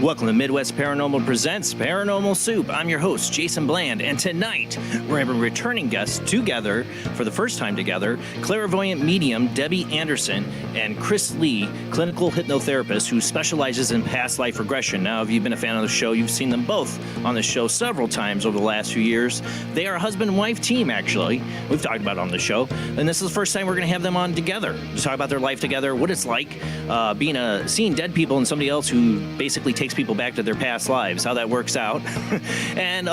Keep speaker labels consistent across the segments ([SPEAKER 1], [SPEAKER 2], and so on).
[SPEAKER 1] Welcome to Midwest Paranormal Presents Paranormal Soup. I'm your host, Jason Bland, and tonight we're having returning guests together for the first time together, Clairvoyant Medium Debbie Anderson and Chris Lee, Clinical Hypnotherapist who specializes in Past Life Regression. Now, if you've been a fan of the show, you've seen them both on the show several times over the last few years. They are a husband and wife team, actually. We've talked about it on the show, and this is the first time we're going to have them on together to talk about their life together, what it's like seeing dead people and somebody else who basically takes people back to their past lives, how that works out. And,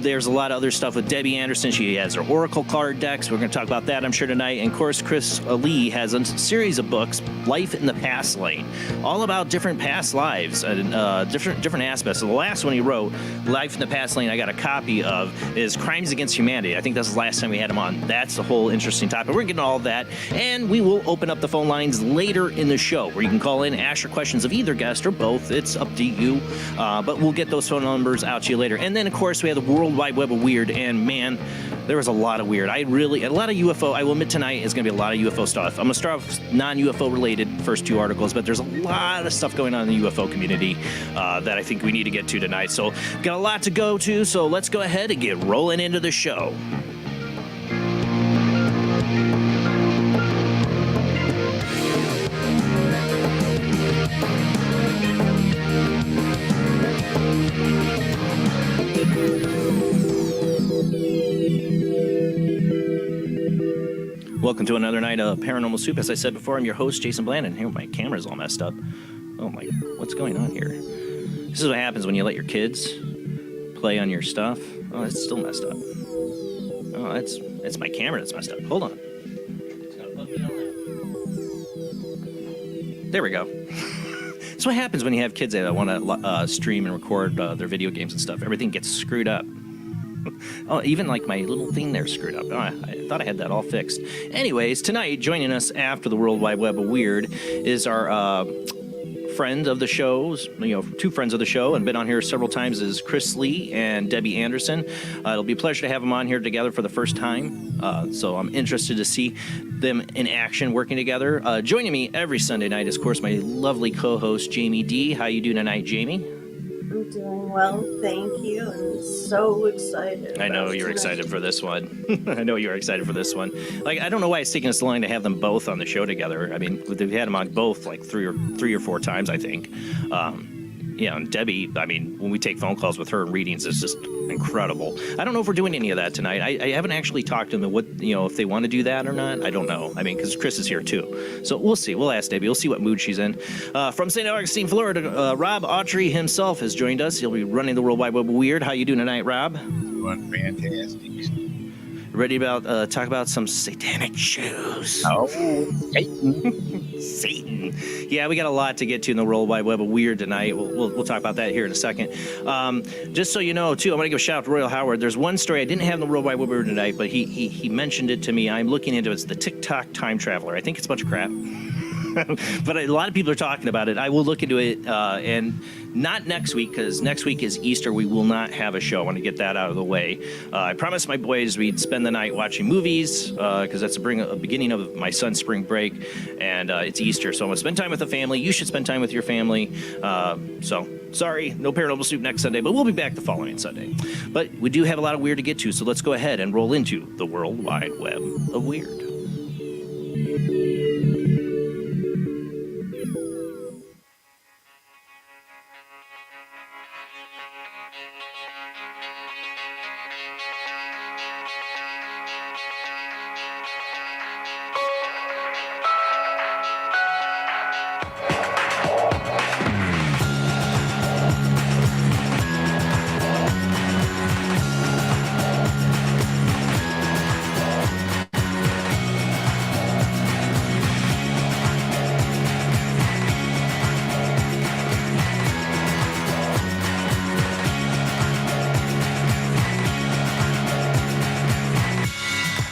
[SPEAKER 1] there's a lot of other stuff with Debbie Anderson. She has her Oracle card decks. We're going to talk about that, I'm sure, tonight. And, of course, Chris Lee has a series of books, Life in the Past Lane, all about different past lives and different aspects. So the last one he wrote, Life in the Past Lane, I got a copy of, is Crimes Against Humanity. I think that's the last time we had him on. That's the whole interesting topic. We're going to get into all of that. And we will open up the phone lines later in the show where you can call in, ask your questions of either guest or both. It's up to you. But we'll get those phone numbers out to you later. And then, of course, we have the World Wide Web of Weird. And, man, there was a lot of weird. A lot of UFO. I will admit tonight is going to be a lot of UFO stuff. I'm going to start off with non-UFO related first two articles, but there's a lot of stuff going on in the UFO community that I think we need to get to tonight. So, got a lot to go to, so let's go ahead and get rolling into the show. Welcome to another night of Paranormal Soup. As I said before, I'm your host, Jason Bland, and here my camera's all messed up. Oh my, what's going on here? This is what happens when you let your kids play on your stuff. Oh, it's still messed up. Oh, it's my camera that's messed up. Hold on. There we go. That's what happens when you have kids that want to stream and record their video games and stuff. Everything gets screwed up. Oh, even like my little thing there screwed up. Oh, I thought I had that all fixed. Anyways, tonight, joining us after the World Wide Web of Weird is our friend of the shows, two friends of the show, and been on here several times, is Chris Lee and Debbie Anderson. It'll be a pleasure to have them on here together for the first time. So I'm interested to see them in action working together. Joining me every Sunday night is, of course, my lovely co-host, Jamie D. How you doing tonight, Jamie?
[SPEAKER 2] I'm doing well, thank you. I'm so excited.
[SPEAKER 1] I know you're excited for this one. I know you're excited for this one. Like, I don't know why it's taking us so long to have them both on the show together. I mean, we've had them on both like three or four times, I think. And Debbie, I mean, when we take phone calls with her and readings, it's just incredible. I don't know if we're doing any of that tonight. I haven't actually talked to them if they want to do that or not. I don't know. I mean, because Chris is here too. So we'll see. We'll ask Debbie. We'll see what mood she's in. From St. Augustine, Florida, Rob Autry himself has joined us. He'll be running the World Wide Web of Weird. How you doing tonight, Rob?
[SPEAKER 3] Doing fantastic.
[SPEAKER 1] Ready about talk about some satanic shoes.
[SPEAKER 3] Oh, Satan.
[SPEAKER 1] Satan. Yeah, we got a lot to get to in the World Wide Web of Weird tonight. We'll talk about that here in a second. Just so you know, too, I'm going to give a shout out to Royal Howard. There's one story I didn't have in the World Wide Web of Weird tonight, but he mentioned it to me. I'm looking into it. It's the TikTok time traveler. I think it's a bunch of crap. But a lot of people are talking about it. I will look into it, and not next week, because next week is Easter. We will not have a show. I want to get that out of the way. I promised my boys we'd spend the night watching movies, because that's a beginning of my son's spring break, and it's Easter. So I'm going to spend time with the family. You should spend time with your family. So sorry, no Paranormal Soup next Sunday, but we'll be back the following Sunday. But we do have a lot of weird to get to, so let's go ahead and roll into the World Wide Web of Weird.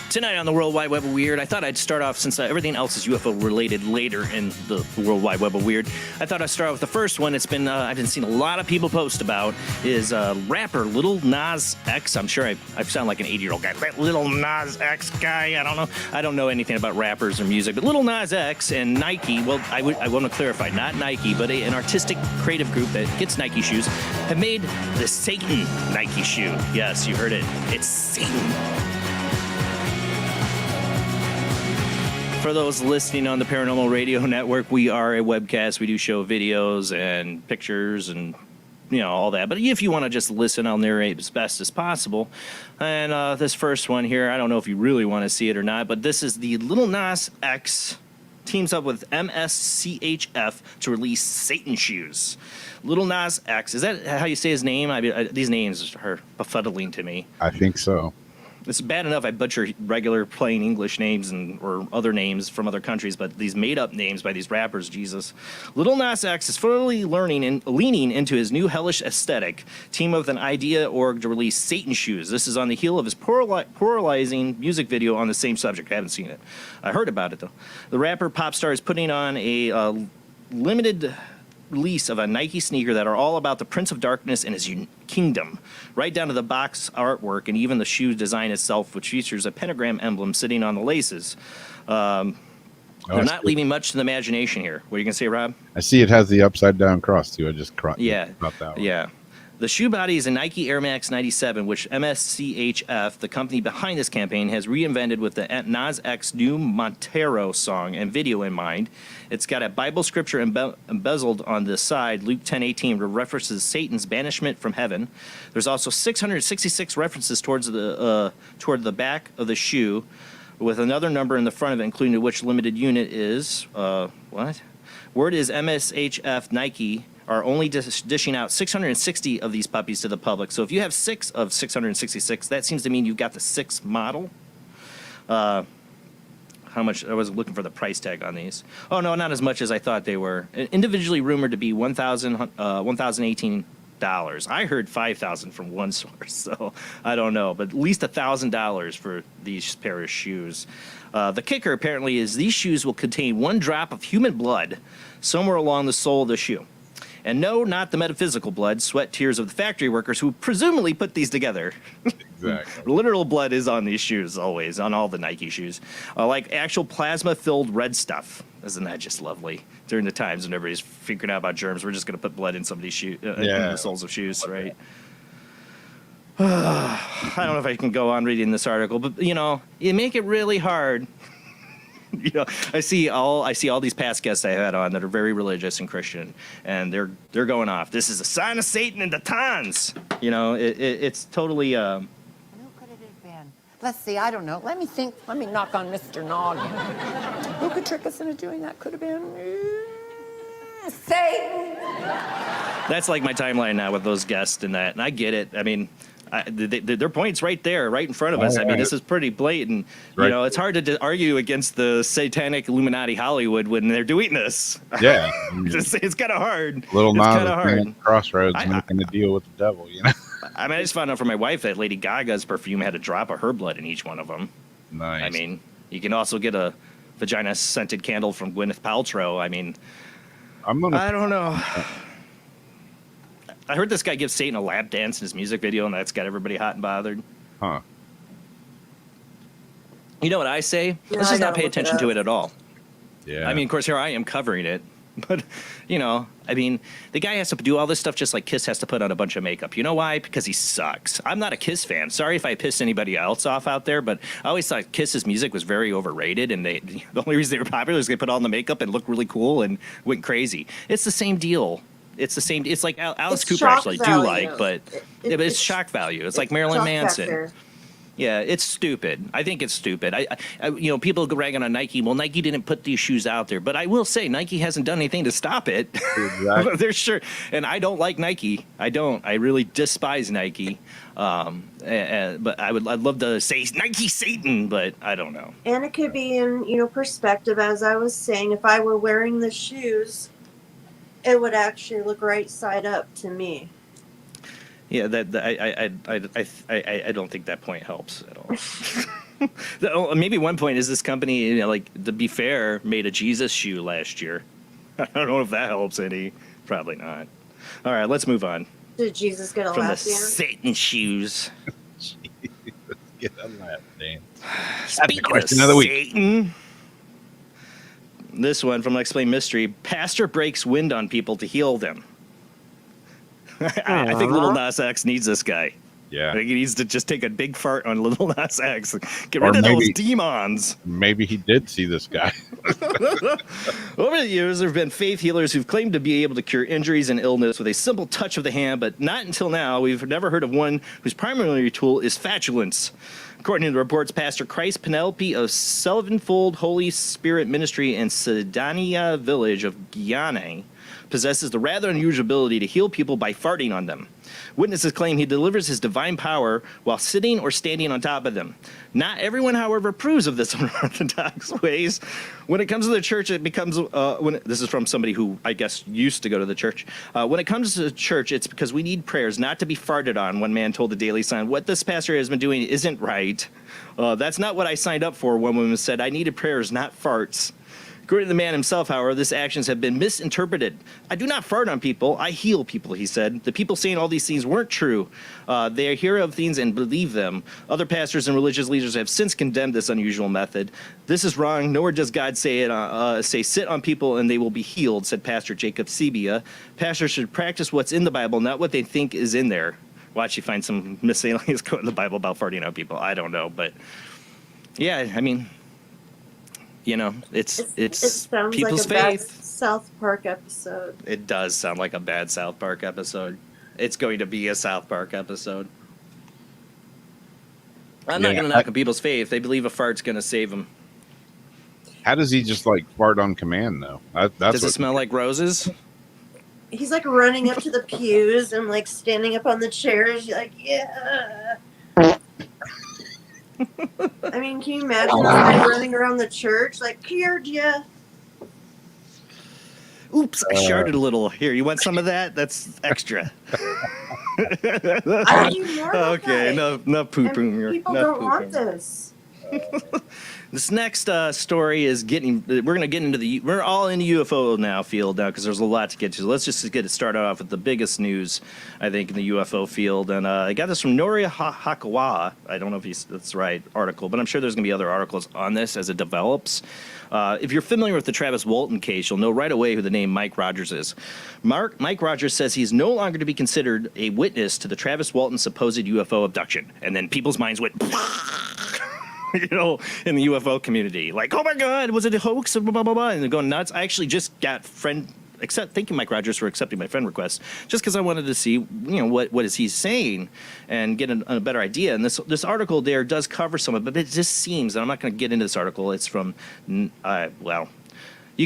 [SPEAKER 1] Tonight on the World Wide Web of Weird, I thought I'd start off, since everything else is UFO related later in the World Wide Web of Weird, I thought I'd start off with the first one. It's been, I've been seeing a lot of people post about, is rapper Lil Nas X. I'm sure I sound like an 80-year-old guy. That Lil Nas X guy, I don't know. I don't know anything about rappers or music, but Lil Nas X and Nike, well, I want to clarify, not Nike, but an artistic creative group that gets Nike shoes, have made the Satan Nike shoe. Yes, you heard it. It's Satan. For those listening on the Paranormal Radio Network, we are a webcast. We do show videos and pictures and, all that. But if you want to just listen, I'll narrate as best as possible. And this first one here, I don't know if you really want to see it or not, but this is the Lil Nas X teams up with MSCHF to release Satan shoes. Lil Nas X, is that how you say his name? These names are befuddling to me.
[SPEAKER 3] I think so.
[SPEAKER 1] It's bad enough I butcher regular plain English names or other names from other countries, but these made-up names by these rappers, Jesus. Lil Nas X is fully leaning into his new hellish aesthetic, team with an idea org to release Satan shoes. This is on the heel of his polarizing music video on the same subject. I haven't seen it. I heard about it, though. The rapper pop star is putting on a limited release of a Nike sneaker that are all about the Prince of Darkness and his kingdom, right down to the box artwork and even the shoe design itself, which features a pentagram emblem sitting on the laces. They're not leaving much to the imagination here. What are you going to say, Rob?
[SPEAKER 3] I see it has the upside down cross, too. I just crossed that one.
[SPEAKER 1] Yeah. The shoe body is a Nike Air Max 97, which MSCHF, the company behind this campaign, has reinvented with the Nas X new Montero song and video in mind. It's got a Bible scripture embezzled on the side, Luke 10:18, that references Satan's banishment from heaven. There's also 666 references toward the back of the shoe, with another number in the front of it, including which limited unit is, Word is MSHF Nike are only dishing out 660 of these puppies to the public. So if you have 6 of 666, that seems to mean you've got the 6th model. How much? I was looking for the price tag on these. Oh, no, not as much as I thought they were. Individually rumored to be $1,018. I heard $5,000 from one source, so I don't know. But at least $1,000 for these pair of shoes. The kicker, apparently, is these shoes will contain 1 drop of human blood somewhere along the sole of the shoe. And no, not the metaphysical blood, sweat, tears of the factory workers who presumably put these together.
[SPEAKER 3] Exactly.
[SPEAKER 1] Literal blood is on these shoes, always, on all the Nike shoes. Like actual plasma-filled red stuff. Isn't that just lovely? During the times when everybody's figuring out about germs, we're just going to put blood in somebody's shoe, in the soles of shoes, right? I don't know if I can go on reading this article, but, you make it really hard. I see all these past guests I had on that are very religious and Christian, and they're going off. This is a sign of Satan and the tons. It's totally.
[SPEAKER 4] Who could it have been? Let's see. I don't know. Let me think. Let me knock on Mr. Noggin. Who could trick us into doing that? Could have been Satan.
[SPEAKER 1] That's like my timeline now with those guests and that, and I get it. I mean, Their point's right there, right in front of us. I mean, this is pretty blatant.
[SPEAKER 3] Right.
[SPEAKER 1] You know, it's hard to argue against the satanic Illuminati Hollywood when they're doing this.
[SPEAKER 3] Yeah.
[SPEAKER 1] It's kind of hard.
[SPEAKER 3] Little
[SPEAKER 1] it's
[SPEAKER 3] Nas
[SPEAKER 1] kind of hard.
[SPEAKER 3] Crossroads making a deal with the devil, you know?
[SPEAKER 1] I mean, I just found out from my wife that Lady Gaga's perfume had a drop of her blood in each one of them.
[SPEAKER 3] Nice.
[SPEAKER 1] I mean, you can also get a vagina-scented candle from Gwyneth Paltrow. I mean, I don't know. I heard this guy give Satan a lap dance in his music video, and that's got everybody hot and bothered.
[SPEAKER 3] Huh.
[SPEAKER 1] You know what I say?
[SPEAKER 2] Yeah,
[SPEAKER 1] Let's just
[SPEAKER 2] I
[SPEAKER 1] not pay
[SPEAKER 2] gotta look it
[SPEAKER 1] attention to
[SPEAKER 2] up.
[SPEAKER 1] it at all.
[SPEAKER 3] Yeah.
[SPEAKER 1] I mean, of course, here I am covering it. But, you know, I mean, the guy has to do all this stuff just like Kiss has to put on a bunch of makeup. You know why? Because he sucks. I'm not a Kiss fan. Sorry if I pissed anybody else off out there, but I always thought Kiss's music was very overrated, and the only reason they were popular is they put on the makeup and looked really cool and went crazy. It's the same deal. It's the same. It's like Alice
[SPEAKER 2] It's
[SPEAKER 1] Cooper
[SPEAKER 2] shock
[SPEAKER 1] actually
[SPEAKER 2] value.
[SPEAKER 1] do like, but it's shock value. It's like Marilyn
[SPEAKER 2] shock
[SPEAKER 1] Manson.
[SPEAKER 2] factor.
[SPEAKER 1] Yeah, it's stupid. I think it's stupid. I you know, people go ragging on Nike. Well, Nike didn't put these shoes out there, but I will say Nike hasn't done anything to stop it.
[SPEAKER 3] Exactly.
[SPEAKER 1] They're sure, and I don't like Nike. I don't. I really despise Nike. But I'd love to say Nike Satan, but I don't know.
[SPEAKER 2] And it could be in, perspective. As I was saying, if I were wearing the shoes, it would actually look right side up to me.
[SPEAKER 1] Yeah, I don't think that point helps at all. Maybe one point is this company, like, to be fair, made a Jesus shoe last year. I don't know if that helps any. Probably not. All right, let's move on
[SPEAKER 2] Did Jesus get a
[SPEAKER 1] from the
[SPEAKER 2] lap dance?
[SPEAKER 1] Satan shoes.
[SPEAKER 3] Get a lap dance.
[SPEAKER 1] Speaking
[SPEAKER 3] question of the week.
[SPEAKER 1] Satan. This one from Unexplained Mystery: Pastor breaks wind on people to heal them. I think Little Nas X needs this guy.
[SPEAKER 3] Yeah.
[SPEAKER 1] I think he needs to just take a big fart on Little Nas X. Get
[SPEAKER 3] Or
[SPEAKER 1] rid of those
[SPEAKER 3] maybe-
[SPEAKER 1] demons.
[SPEAKER 3] Maybe he did see this guy.
[SPEAKER 1] Over the years, there have been faith healers who've claimed to be able to cure injuries and illness with a simple touch of the hand, but not until now. We've never heard of one whose primary tool is flatulence. According to the reports, Pastor Christ Penelope of Sevenfold Holy Spirit Ministry in Sedania village of Guyana possesses the rather unusual ability to heal people by farting on them. Witnesses claim he delivers his divine power while sitting or standing on top of them. Not everyone, however, approves of this unorthodox ways. When it comes to the church, it becomes, this is from somebody who I guess used to go to the church. When it comes to the church, it's because we need prayers, not to be farted on, one man told the Daily Sun. What this pastor has been doing isn't right. That's not what I signed up for, one woman said. I needed prayers, not farts. According to the man himself, however, these actions have been misinterpreted. I do not fart on people. I heal people, he said. The people saying all these things weren't true. They hear of things and believe them. Other pastors and religious leaders have since condemned this unusual method. This is wrong. Nowhere does God say sit on people and they will be healed, said Pastor Jacob Sebia. Pastors should practice what's in the Bible, not what they think is in there. Watch you find some miscellaneous quote in the Bible about farting on people. I don't know, but yeah, I mean, it
[SPEAKER 2] sounds
[SPEAKER 1] people's
[SPEAKER 2] like a bad
[SPEAKER 1] faith.
[SPEAKER 2] South Park episode.
[SPEAKER 1] It does sound like a bad South Park episode. It's going to be a South Park episode. I'm not going to knock on people's faith. They believe a fart's going to save them.
[SPEAKER 3] How does he just like fart on command though?
[SPEAKER 1] Does it smell like roses?
[SPEAKER 2] He's like running up to the pews and like standing up on the chairs. You're like, yeah. I mean, can you imagine this guy running around the church like, cured ya?
[SPEAKER 1] Oops, I sharted a little. Here, you want some of that? That's extra.
[SPEAKER 2] I do more of
[SPEAKER 1] Okay,
[SPEAKER 2] that.
[SPEAKER 1] no poo-poo
[SPEAKER 2] And
[SPEAKER 1] here.
[SPEAKER 2] people
[SPEAKER 1] No
[SPEAKER 2] don't
[SPEAKER 1] poo-poo.
[SPEAKER 2] want this.
[SPEAKER 1] This next story is we're going to get into we're all in the UFO field now because there's a lot to get to. Let's just get it started off with the biggest news, I think, in the UFO field. And I got this from Nori Hakawa. I don't know if that's the right article, but I'm sure there's going to be other articles on this as it develops. If you're familiar with the Travis Walton case, you'll know right away who the name Mike Rogers is. Mike Rogers says he's no longer to be considered a witness to the Travis Walton supposed UFO abduction. And then people's minds went... in the UFO community, like, oh my God, was it a hoax? Blah, blah, blah, blah. And they're going nuts. I actually just got thank you, Mike Rogers, for accepting my friend request, just because I wanted to see, what is he saying and get a better idea. And this article there does cover some of it, but it just seems, and I'm not going to get into this article. It's from, you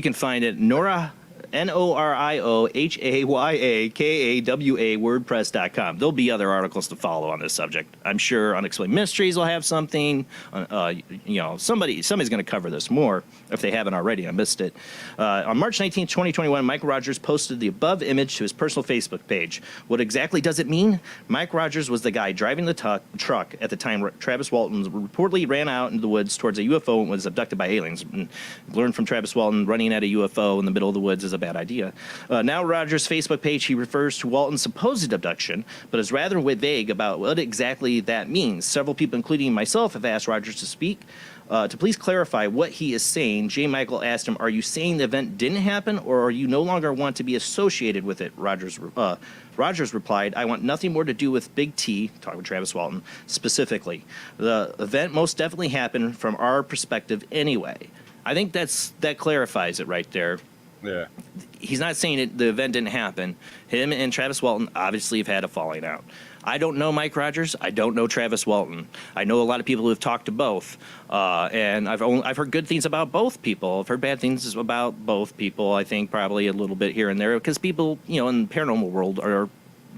[SPEAKER 1] can find it, Nora NORIOHAYAKAWA WordPress.com. There'll be other articles to follow on this subject. I'm sure Unexplained Mysteries will have something. Somebody's going to cover this more if they haven't already. I missed it. On March 19, 2021, Mike Rogers posted the above image to his personal Facebook page. What exactly does it mean? Mike Rogers was the guy driving the truck at the time Travis Walton reportedly ran out into the woods towards a UFO and was abducted by aliens. And learned from Travis Walton running at a UFO in the middle of the woods is a bad idea. Now Rogers' Facebook page, he refers to Walton's supposed abduction, but is rather vague about what exactly that means. Several people, including myself, have asked Rogers to speak. To please clarify what he is saying. J. Michael asked him, are you saying the event didn't happen, or are you no longer want to be associated with it? Rogers replied, I want nothing more to do with Big T, talking with Travis Walton, specifically. The event most definitely happened from our perspective anyway. I think that clarifies it right there.
[SPEAKER 3] Yeah.
[SPEAKER 1] He's not saying the event didn't happen. Him and Travis Walton obviously have had a falling out. I don't know Mike Rogers. I don't know Travis Walton. I know a lot of people who have talked to both, and I've heard good things about both people. I've heard bad things about both people. I think probably a little bit here and there because people, in the paranormal world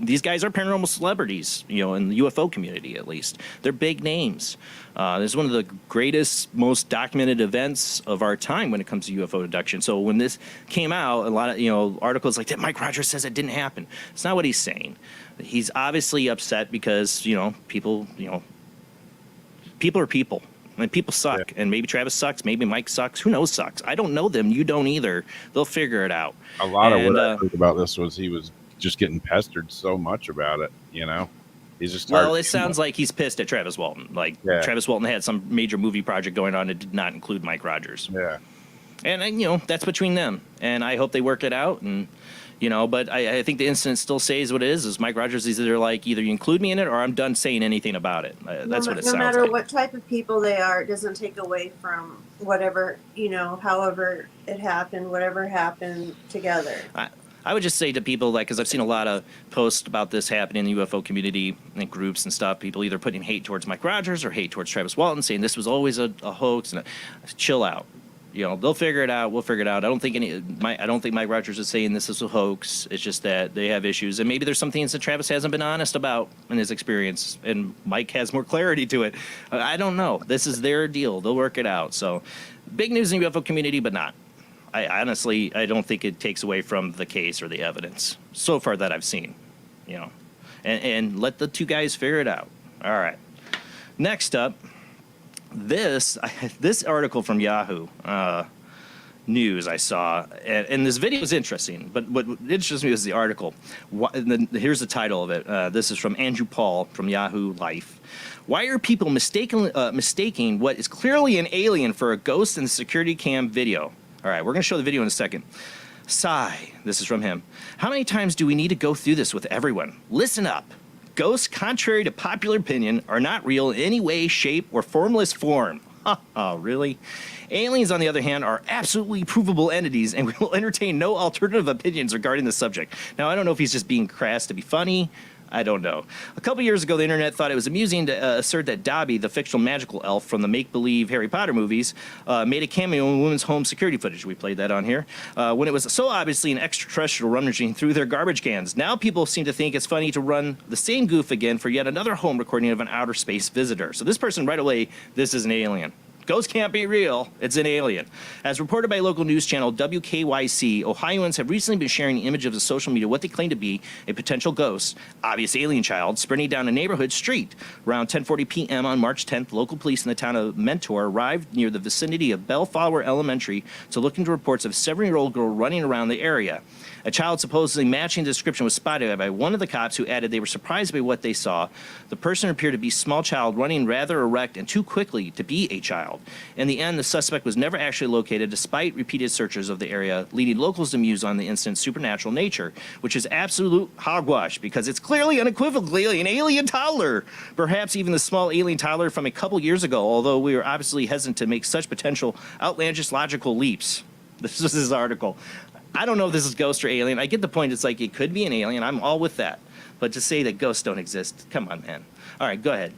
[SPEAKER 1] these guys are paranormal celebrities, in the UFO community at least. They're big names. This is one of the greatest, most documented events of our time when it comes to UFO abduction. So when this came out, a lot of articles like that, Mike Rogers says it didn't happen. It's not what he's saying. He's obviously upset because people are people. And people suck, yeah. And maybe Travis sucks, maybe Mike sucks. Who knows sucks? I don't know them. You don't either. They'll figure it out.
[SPEAKER 3] A lot of what I heard about this was he was just getting pestered so much about it, He's just
[SPEAKER 1] it sounds like he's pissed at Travis Walton. Travis Walton had some major movie project going on that did not include Mike Rogers.
[SPEAKER 3] Yeah.
[SPEAKER 1] And, that's between them. And I hope they work it out. And, but I think the incident still says what it is Mike Rogers is either you include me in it or I'm done saying anything about it. That's what it sounds like.
[SPEAKER 2] No matter what type of people they are, it doesn't take away from whatever, however it happened, whatever happened together.
[SPEAKER 1] I would just say to people, because I've seen a lot of posts about this happening in the UFO community and groups and stuff, people either putting hate towards Mike Rogers or hate towards Travis Walton, saying this was always a hoax. And chill out. They'll figure it out. We'll figure it out. I don't think Mike Rogers is saying this is a hoax. It's just that they have issues, and maybe there's some things that Travis hasn't been honest about in his experience, and Mike has more clarity to it. I don't know. This is their deal. They'll work it out. So, big news in the UFO community, but not. I honestly don't think it takes away from the case or the evidence so far that I've seen, and let the two guys figure it out. All right. Next up, this article from Yahoo News I saw, and this video is interesting, but what interests me is the article. Here's the title of it. This is from Andrew Paul from Yahoo Life. Why are people mistaking what is clearly an alien for a ghost in the security cam video? All right, we're going to show the video in a second. Sigh. This is from him. How many times do we need to go through this with everyone? Listen up. Ghosts, contrary to popular opinion, are not real in any way, shape, or formless form. Oh, really? Aliens, on the other hand, are absolutely provable entities, and we will entertain no alternative opinions regarding the subject. Now, I don't know if he's just being crass to be funny. I don't know. A couple years ago, the internet thought it was amusing to assert that Dobby, the fictional magical elf from the make-believe Harry Potter movies, made a cameo in women's home security footage. We played that on here. When it was so obviously an extraterrestrial rummaging through their garbage cans. Now people seem to think it's funny to run the same goof again for yet another home recording of an outer space visitor. So this person right away, this is an alien. Ghosts can't be real. It's an alien. As reported by local news channel WKYC, Ohioans have recently been sharing the image of the social media what they claim to be a potential ghost, obvious alien child, sprinting down a neighborhood street. Around 10:40 p.m. on March 10th, local police in the town of Mentor arrived near the vicinity of Bellflower Elementary to look into reports of a 7-year-old girl running around the area. A child supposedly matching the description was spotted by one of the cops who added they were surprised by what they saw. The person appeared to be a small child running rather erect and too quickly to be a child. In the end, the suspect was never actually located despite repeated searches of the area, leading locals to muse on the incident's supernatural nature, which is absolute hogwash because it's clearly unequivocally an alien toddler. Perhaps even the small alien toddler from a couple years ago, although we are obviously hesitant to make such potential outlandish logical leaps. This is his article. I don't know if this is ghost or alien. I get the point. It's like it could be an alien. I'm all with that. But to say that ghosts don't exist, come on, man. All right, go ahead.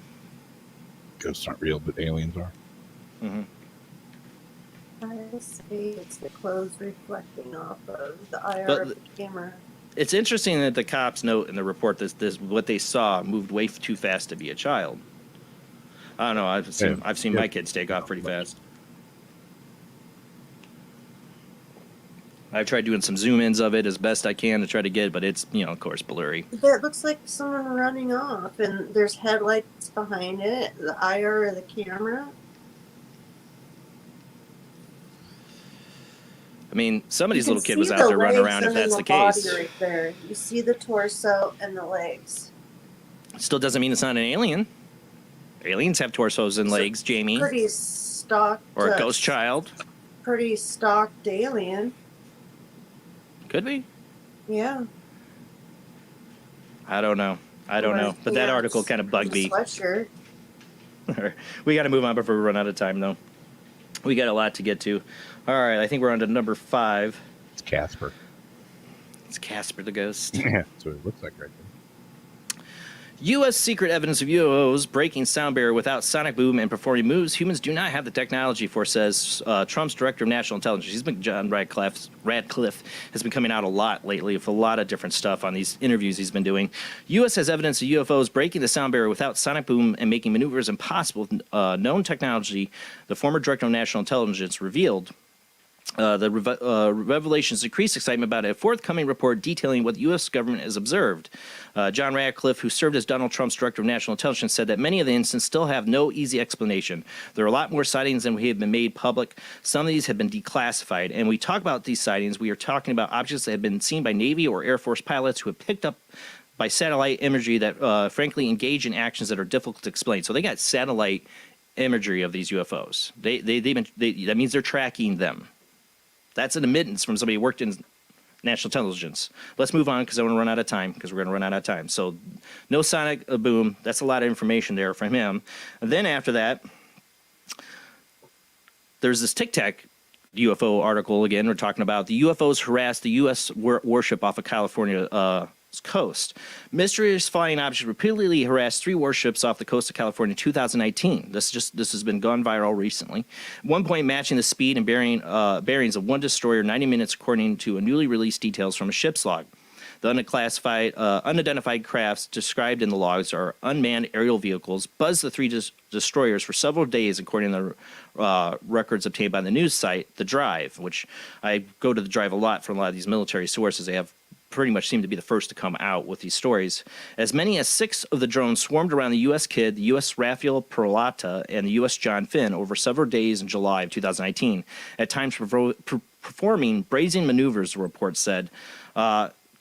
[SPEAKER 3] Ghosts aren't real, but aliens are.
[SPEAKER 1] Mm-hmm.
[SPEAKER 2] I see. It's the clothes reflecting off of the IR
[SPEAKER 1] But
[SPEAKER 2] of the camera.
[SPEAKER 1] it's interesting that the cops note in the report this what they saw moved way too fast to be a child. I don't know. I've seen my kids take off pretty fast. I've tried doing some zoom ins of it as best I can to try to get it, but it's, of course, blurry.
[SPEAKER 2] That looks like someone running off, and there's headlights behind it, the IR of the camera.
[SPEAKER 1] I mean, somebody's
[SPEAKER 2] You can
[SPEAKER 1] little kid
[SPEAKER 2] see
[SPEAKER 1] was out
[SPEAKER 2] the
[SPEAKER 1] there running
[SPEAKER 2] legs
[SPEAKER 1] around if
[SPEAKER 2] and then
[SPEAKER 1] that's the
[SPEAKER 2] body
[SPEAKER 1] case.
[SPEAKER 2] right there. You see the torso and the legs.
[SPEAKER 1] Still doesn't mean it's not an alien. Aliens have torsos and legs, Jamie.
[SPEAKER 2] Pretty stocked.
[SPEAKER 1] Or a ghost child.
[SPEAKER 2] Pretty stocked alien.
[SPEAKER 1] Could be.
[SPEAKER 2] Yeah.
[SPEAKER 1] I don't know. But that article kind of bugged me.
[SPEAKER 2] Sweatshirt.
[SPEAKER 1] We got to move on before we run out of time, though. We got a lot to get to. All right, I think we're on to number 5.
[SPEAKER 3] It's Casper.
[SPEAKER 1] It's Casper the Ghost.
[SPEAKER 3] Yeah, that's what it looks like right there.
[SPEAKER 1] U.S. secret evidence of UFOs breaking sound barrier without sonic boom and performing moves humans do not have the technology for, says Trump's director of national intelligence. John Radcliffe has been coming out a lot lately with a lot of different stuff on these interviews he's been doing. U.S. has evidence of UFOs breaking the sound barrier without sonic boom and making maneuvers impossible with known technology, the former director of national intelligence revealed. The revelations increased excitement about a forthcoming report detailing what the U.S. government has observed. John Radcliffe, who served as Donald Trump's director of national intelligence, said that many of the incidents still have no easy explanation. There are a lot more sightings than we have been made public. Some of these have been declassified. And we talk about these sightings, we are talking about objects that have been seen by Navy or Air Force pilots who have picked up by satellite imagery that, frankly, engage in actions that are difficult to explain. So they got satellite imagery of these UFOs. That means they're tracking them. That's an admittance from somebody who worked in national intelligence. Let's move on because I want to run out of time because we're going to run out of time. So no sonic boom. That's a lot of information there from him. And then after that, there's this Tic Tac UFO article again. We're talking about the UFOs harassed the U.S. warship off of California coast. Mysterious flying objects repeatedly harassed 3 warships off the coast of California in 2019. This has been gone viral recently. At one point, matching the speed and bearings of one destroyer 90 minutes, according to a newly released details from a ship's log. The unidentified crafts described in the logs are unmanned aerial vehicles, buzzed the 3 destroyers for several days, according to the records obtained by the news site, The Drive, which I go to The Drive a lot from a lot of these military sources. They have pretty much seem to be the first to come out with these stories. As many as 6 of the drones swarmed around the U.S. Kidd, the U.S. Raphael Peralta, and the U.S. John Finn over several days in July of 2019, at times performing brazen maneuvers, the report said.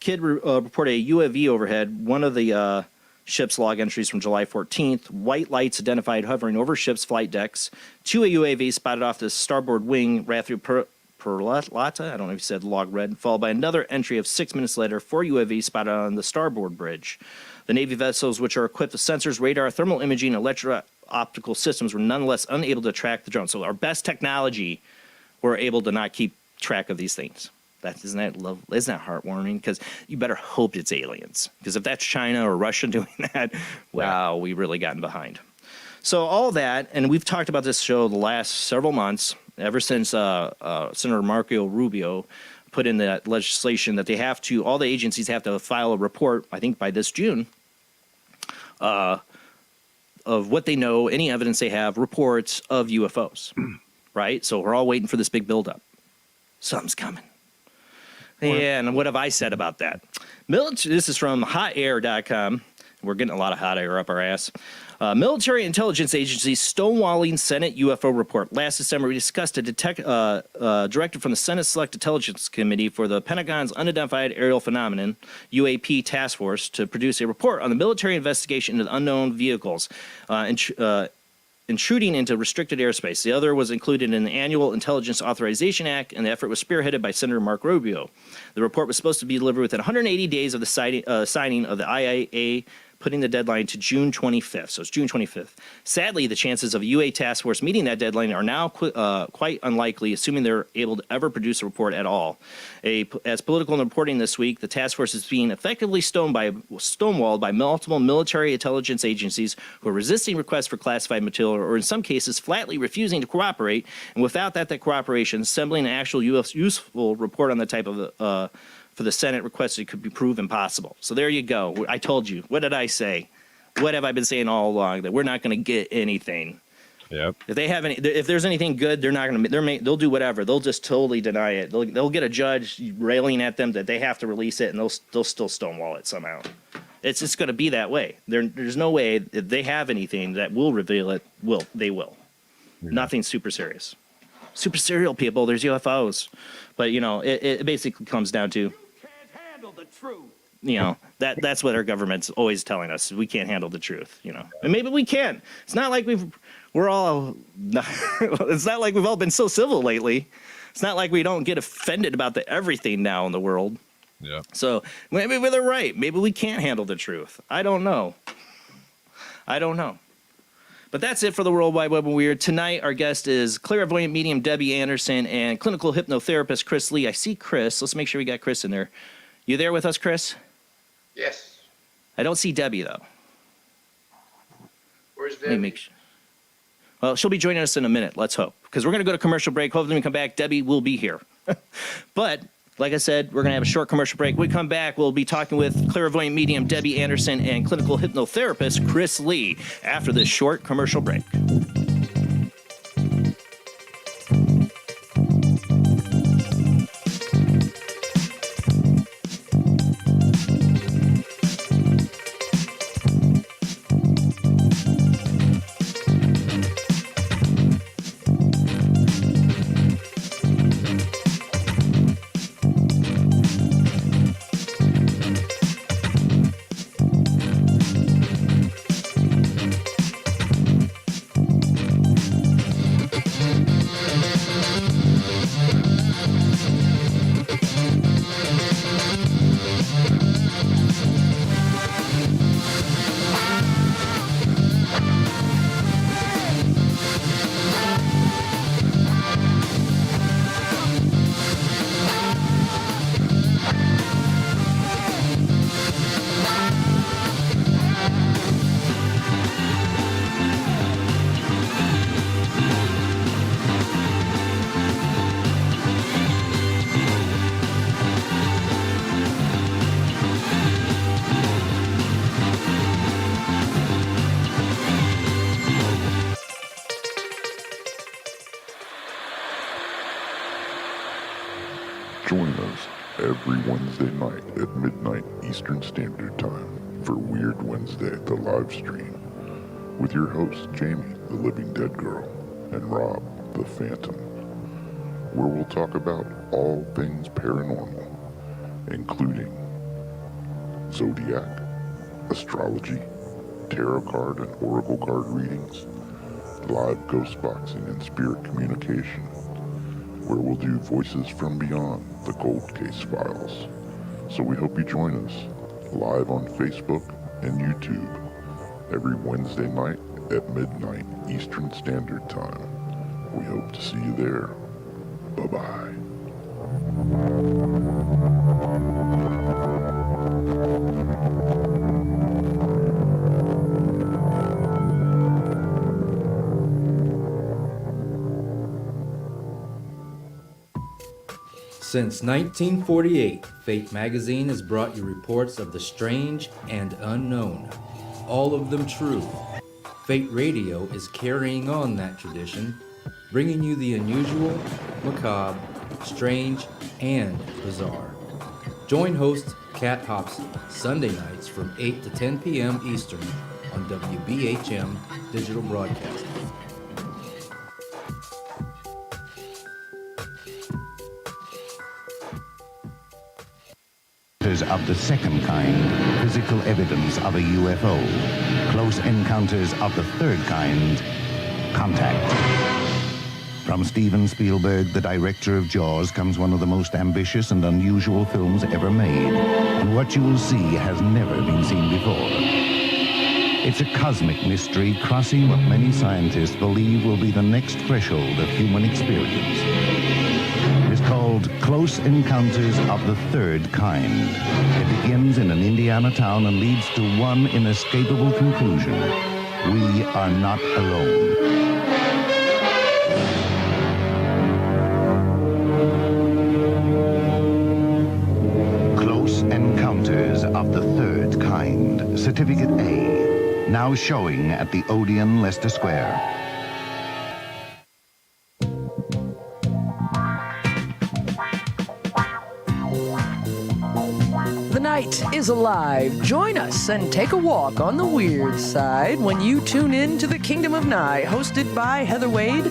[SPEAKER 1] Kidd reported a UAV overhead. One of the ship's log entries from July 14th, white lights identified hovering over ship's flight decks. 2 UAVs spotted off the starboard wing, Raphael Peralta, I don't know if you said log red, followed by another entry of 6 minutes later, 4 UAVs spotted on the starboard bridge. The Navy vessels, which are equipped with sensors, radar, thermal imaging, and electro-optical systems, were nonetheless unable to track the drone. So our best technology, we're able to not keep track of these things. Isn't that heartwarming? Because you better hope it's aliens. Because if that's China or Russia doing that, wow, we really gotten behind. So all that, and we've talked about this show the last several months, ever since Senator Marco Rubio put in that legislation that all the agencies have to file a report, I think by this June, of what they know, any evidence they have, reports of UFOs, right? So we're all waiting for this big buildup. Something's coming. Yeah, and what have I said about that? This is from hotair.com. We're getting a lot of hot air up our ass. Military intelligence agency stonewalling Senate UFO report. Last December, we discussed a directive from the Senate Select Intelligence Committee for the Pentagon's Unidentified Aerial Phenomenon, UAP Task Force, to produce a report on the military investigation into unknown vehicles intruding into restricted airspace. The other was included in the Annual Intelligence Authorization Act, and the effort was spearheaded by Senator Marco Rubio. The report was supposed to be delivered within 180 days of the signing of the IAA putting the deadline to June 25th. So it's June 25th. Sadly, the chances of a UA task force meeting that deadline are now quite unlikely, assuming they're able to ever produce a report at all. As political reporting this week, the task force is being effectively stonewalled by multiple military intelligence agencies who are resisting requests for classified material, or in some cases flatly refusing to cooperate. And without that cooperation, assembling an actual useful report on the type of for the Senate requested could be proved impossible. So there you go. I told you. What did I say? What have I been saying all along? That we're not going to get anything.
[SPEAKER 3] Yep.
[SPEAKER 1] If there's anything good, they're not going to. They'll do whatever. They'll just totally deny it. They'll get a judge railing at them that they have to release it, and they'll still stonewall it somehow. It's just going to be that way. There's no way if they have anything that will reveal it. They will. Yeah. Nothing super serious. Super serial people. There's UFOs, but it basically comes down to. The truth. That's what our government's always telling us. We can't handle the truth, and maybe we can. It's not like it's not like we've all been so civil lately. It's not like we don't get offended about everything now in the world.
[SPEAKER 3] Yeah.
[SPEAKER 1] So maybe they're right. Maybe we can't handle the truth. I don't know. But that's it for the World Wide Web and Weird. Tonight, our guest is Clairvoyant Medium Debbie Anderson and Clinical Hypnotherapist Chris Lee. I see Chris. Let's make sure we got Chris in there. You there with us, Chris?
[SPEAKER 5] Yes.
[SPEAKER 1] I don't see Debbie, though.
[SPEAKER 5] Where's Debbie?
[SPEAKER 1] Well, she'll be joining us in a minute, let's hope. Because we're going to go to commercial break. Hopefully, when we come back, Debbie will be here. But, like I said, we're going to have a short commercial break. When we come back, we'll be talking with Clairvoyant Medium Debbie Anderson and Clinical Hypnotherapist Chris Lee after this short commercial break.
[SPEAKER 6] Join us every Wednesday night at midnight Eastern Standard Time for Weird Wednesday, the live stream, with your hosts Jamie, the Living Dead Girl, and Rob, the Phantom, where we'll talk about all things paranormal, including zodiac, astrology, tarot card and oracle card readings, live ghost boxing and spirit communication, where we'll do Voices from Beyond, the Cold Case Files. So we hope you join us live on Facebook and YouTube every Wednesday night at midnight Eastern Standard Time. We hope to see you there. Bye-bye.
[SPEAKER 7] Since 1948, Fate magazine has brought you reports of the strange and unknown, all of them true. Fate Radio is carrying on that tradition, bringing you the unusual, macabre, strange, and bizarre. Join host Kat Hobson Sunday nights from 8 to 10 p.m. Eastern on WBHM Digital Broadcasting.
[SPEAKER 8] Of the second kind, physical evidence of a UFO. Close encounters of the third kind, contact. From Steven Spielberg, the director of Jaws, comes one of the most ambitious and unusual films ever made. And what you will see has never been seen before. It's a cosmic mystery crossing what many scientists believe will be the next threshold of human experience. It's called Close Encounters of the Third Kind. It begins in an Indiana town and leads to one inescapable conclusion. We are not alone. Close Encounters of the Third Kind, Certificate A, now showing at the Odeon, Leicester Square.
[SPEAKER 5] The night is alive. Join us and take a walk on the weird side when you tune in to the Kingdom of Nye, hosted by Heather Wade,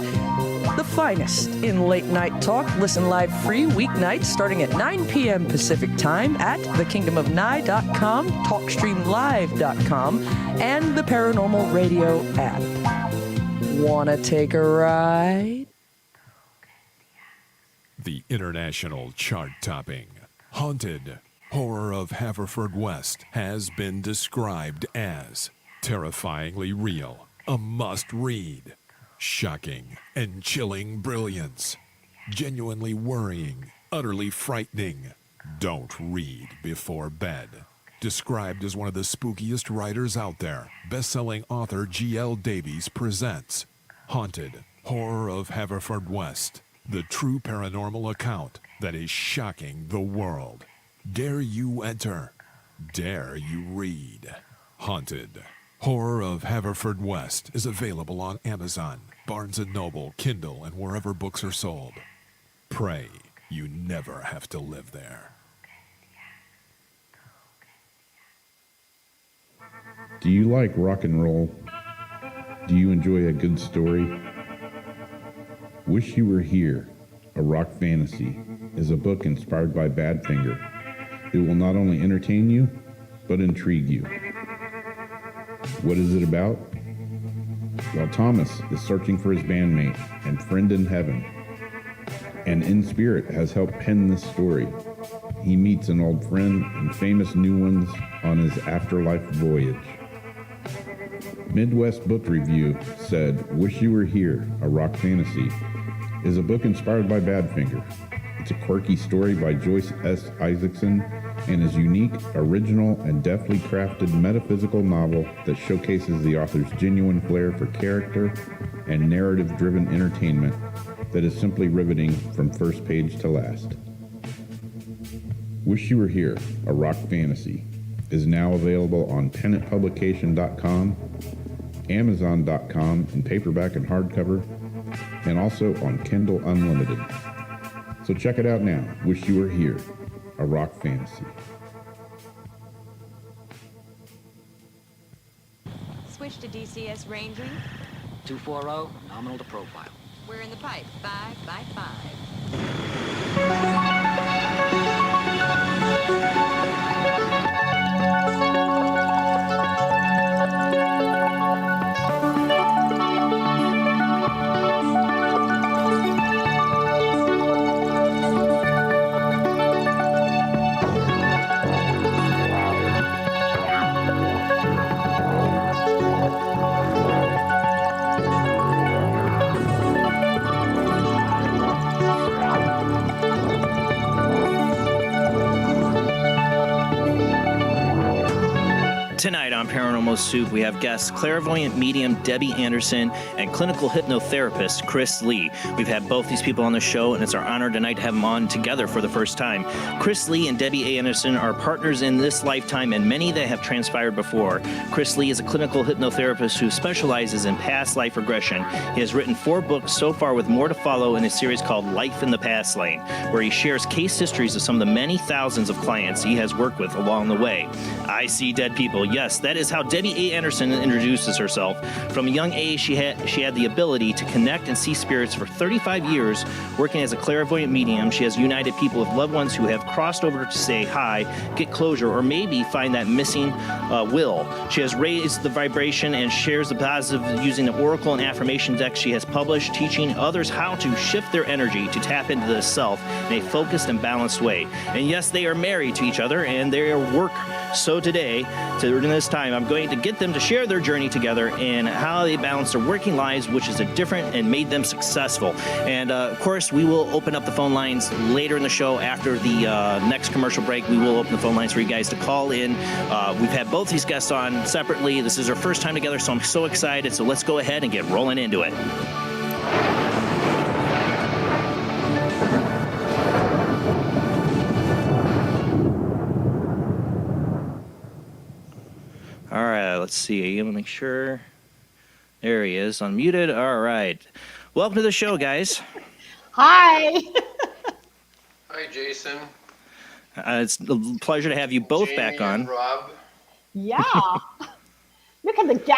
[SPEAKER 5] the finest in late night talk. Listen live free weeknights starting at 9 p.m. Pacific time at thekingdomofnye.com, talkstreamlive.com, and the Paranormal Radio app. Wanna take a ride?
[SPEAKER 9] The international chart-topping Haunted Horror of Haverfordwest has been described as terrifyingly real, a must-read, shocking and chilling brilliance, genuinely worrying, utterly frightening. Don't read before bed. Described as one of the spookiest writers out there, best-selling author G.L. Davies presents Haunted Horror of Haverfordwest, the true paranormal account that is shocking the world. Dare you enter? Dare you read? Haunted Horror of Haverfordwest is available on Amazon, Barnes & Noble, Kindle, and wherever books are sold. Pray you never have to live there.
[SPEAKER 3] Do you like rock and roll? Do you enjoy a good story? Wish You Were Here, A Rock Fantasy, is a book inspired by Badfinger. It will not only entertain you, but intrigue you. What is it about? Well, Thomas is searching for his bandmate and friend in heaven, and in spirit has helped pen this story. He meets an old friend and famous new ones on his afterlife voyage. Midwest Book Review said, Wish You Were Here, A Rock Fantasy, is a book inspired by Badfinger. It's a quirky story by Joyce S. Isaacson and is unique, original, and deftly crafted metaphysical novel that showcases the author's genuine flair for character and narrative-driven entertainment that is simply riveting from first page to last. Wish You Were Here, A Rock Fantasy is now available on pennantpublication.com, Amazon.com in paperback and hardcover, and also on Kindle Unlimited. So check it out now. Wish You Were Here, A Rock Fantasy.
[SPEAKER 10] Switch to DCS Ranger.
[SPEAKER 11] 240, nominal to profile.
[SPEAKER 10] We're in the pipe, 5 by 5.
[SPEAKER 1] Tonight on Paranormal Soup, we have guests Clairvoyant Medium Debbie Anderson and Clinical Hypnotherapist Chris Lee. We've had both these people on the show, and it's our honor tonight to have them on together for the first time. Chris Lee and Debbie Anderson are partners in this lifetime and many that have transpired before. Chris Lee is a clinical hypnotherapist who specializes in past life regression. He has written 4 books so far, with more to follow in a series called Life in the Past Lane, where he shares case histories of some of the many thousands of clients he has worked with along the way. I see dead people. Yes, that is how Debbie A. Anderson introduces herself. From a young age, she had the ability to connect and see spirits. For 35 years, working as a clairvoyant medium, she has united people with loved ones who have crossed over to say hi, get closure, or maybe find that missing will. She has raised the vibration and shares the positive using the oracle and affirmation decks she has published, teaching others how to shift their energy to tap into the self in a focused and balanced way. And yes, they are married to each other, and they work So today, during this time, I'm going to get them to share their journey together and how they balance their working lives, which is a different and made them successful. And of course, we will open up the phone lines later in the show after the next commercial break. We will open the phone lines for you guys to call in. We've had both these guests on separately. This is our first time together, so I'm so excited. So let's go ahead and get rolling into it. All right, let's see. I'm gonna make sure. There he is, unmuted. All right. Welcome to the show, guys.
[SPEAKER 12] Hi.
[SPEAKER 13] Hi, Jason.
[SPEAKER 1] It's a pleasure to have you both
[SPEAKER 13] Jamie
[SPEAKER 1] back on.
[SPEAKER 13] and Rob.
[SPEAKER 12] Yeah. Look at the gang.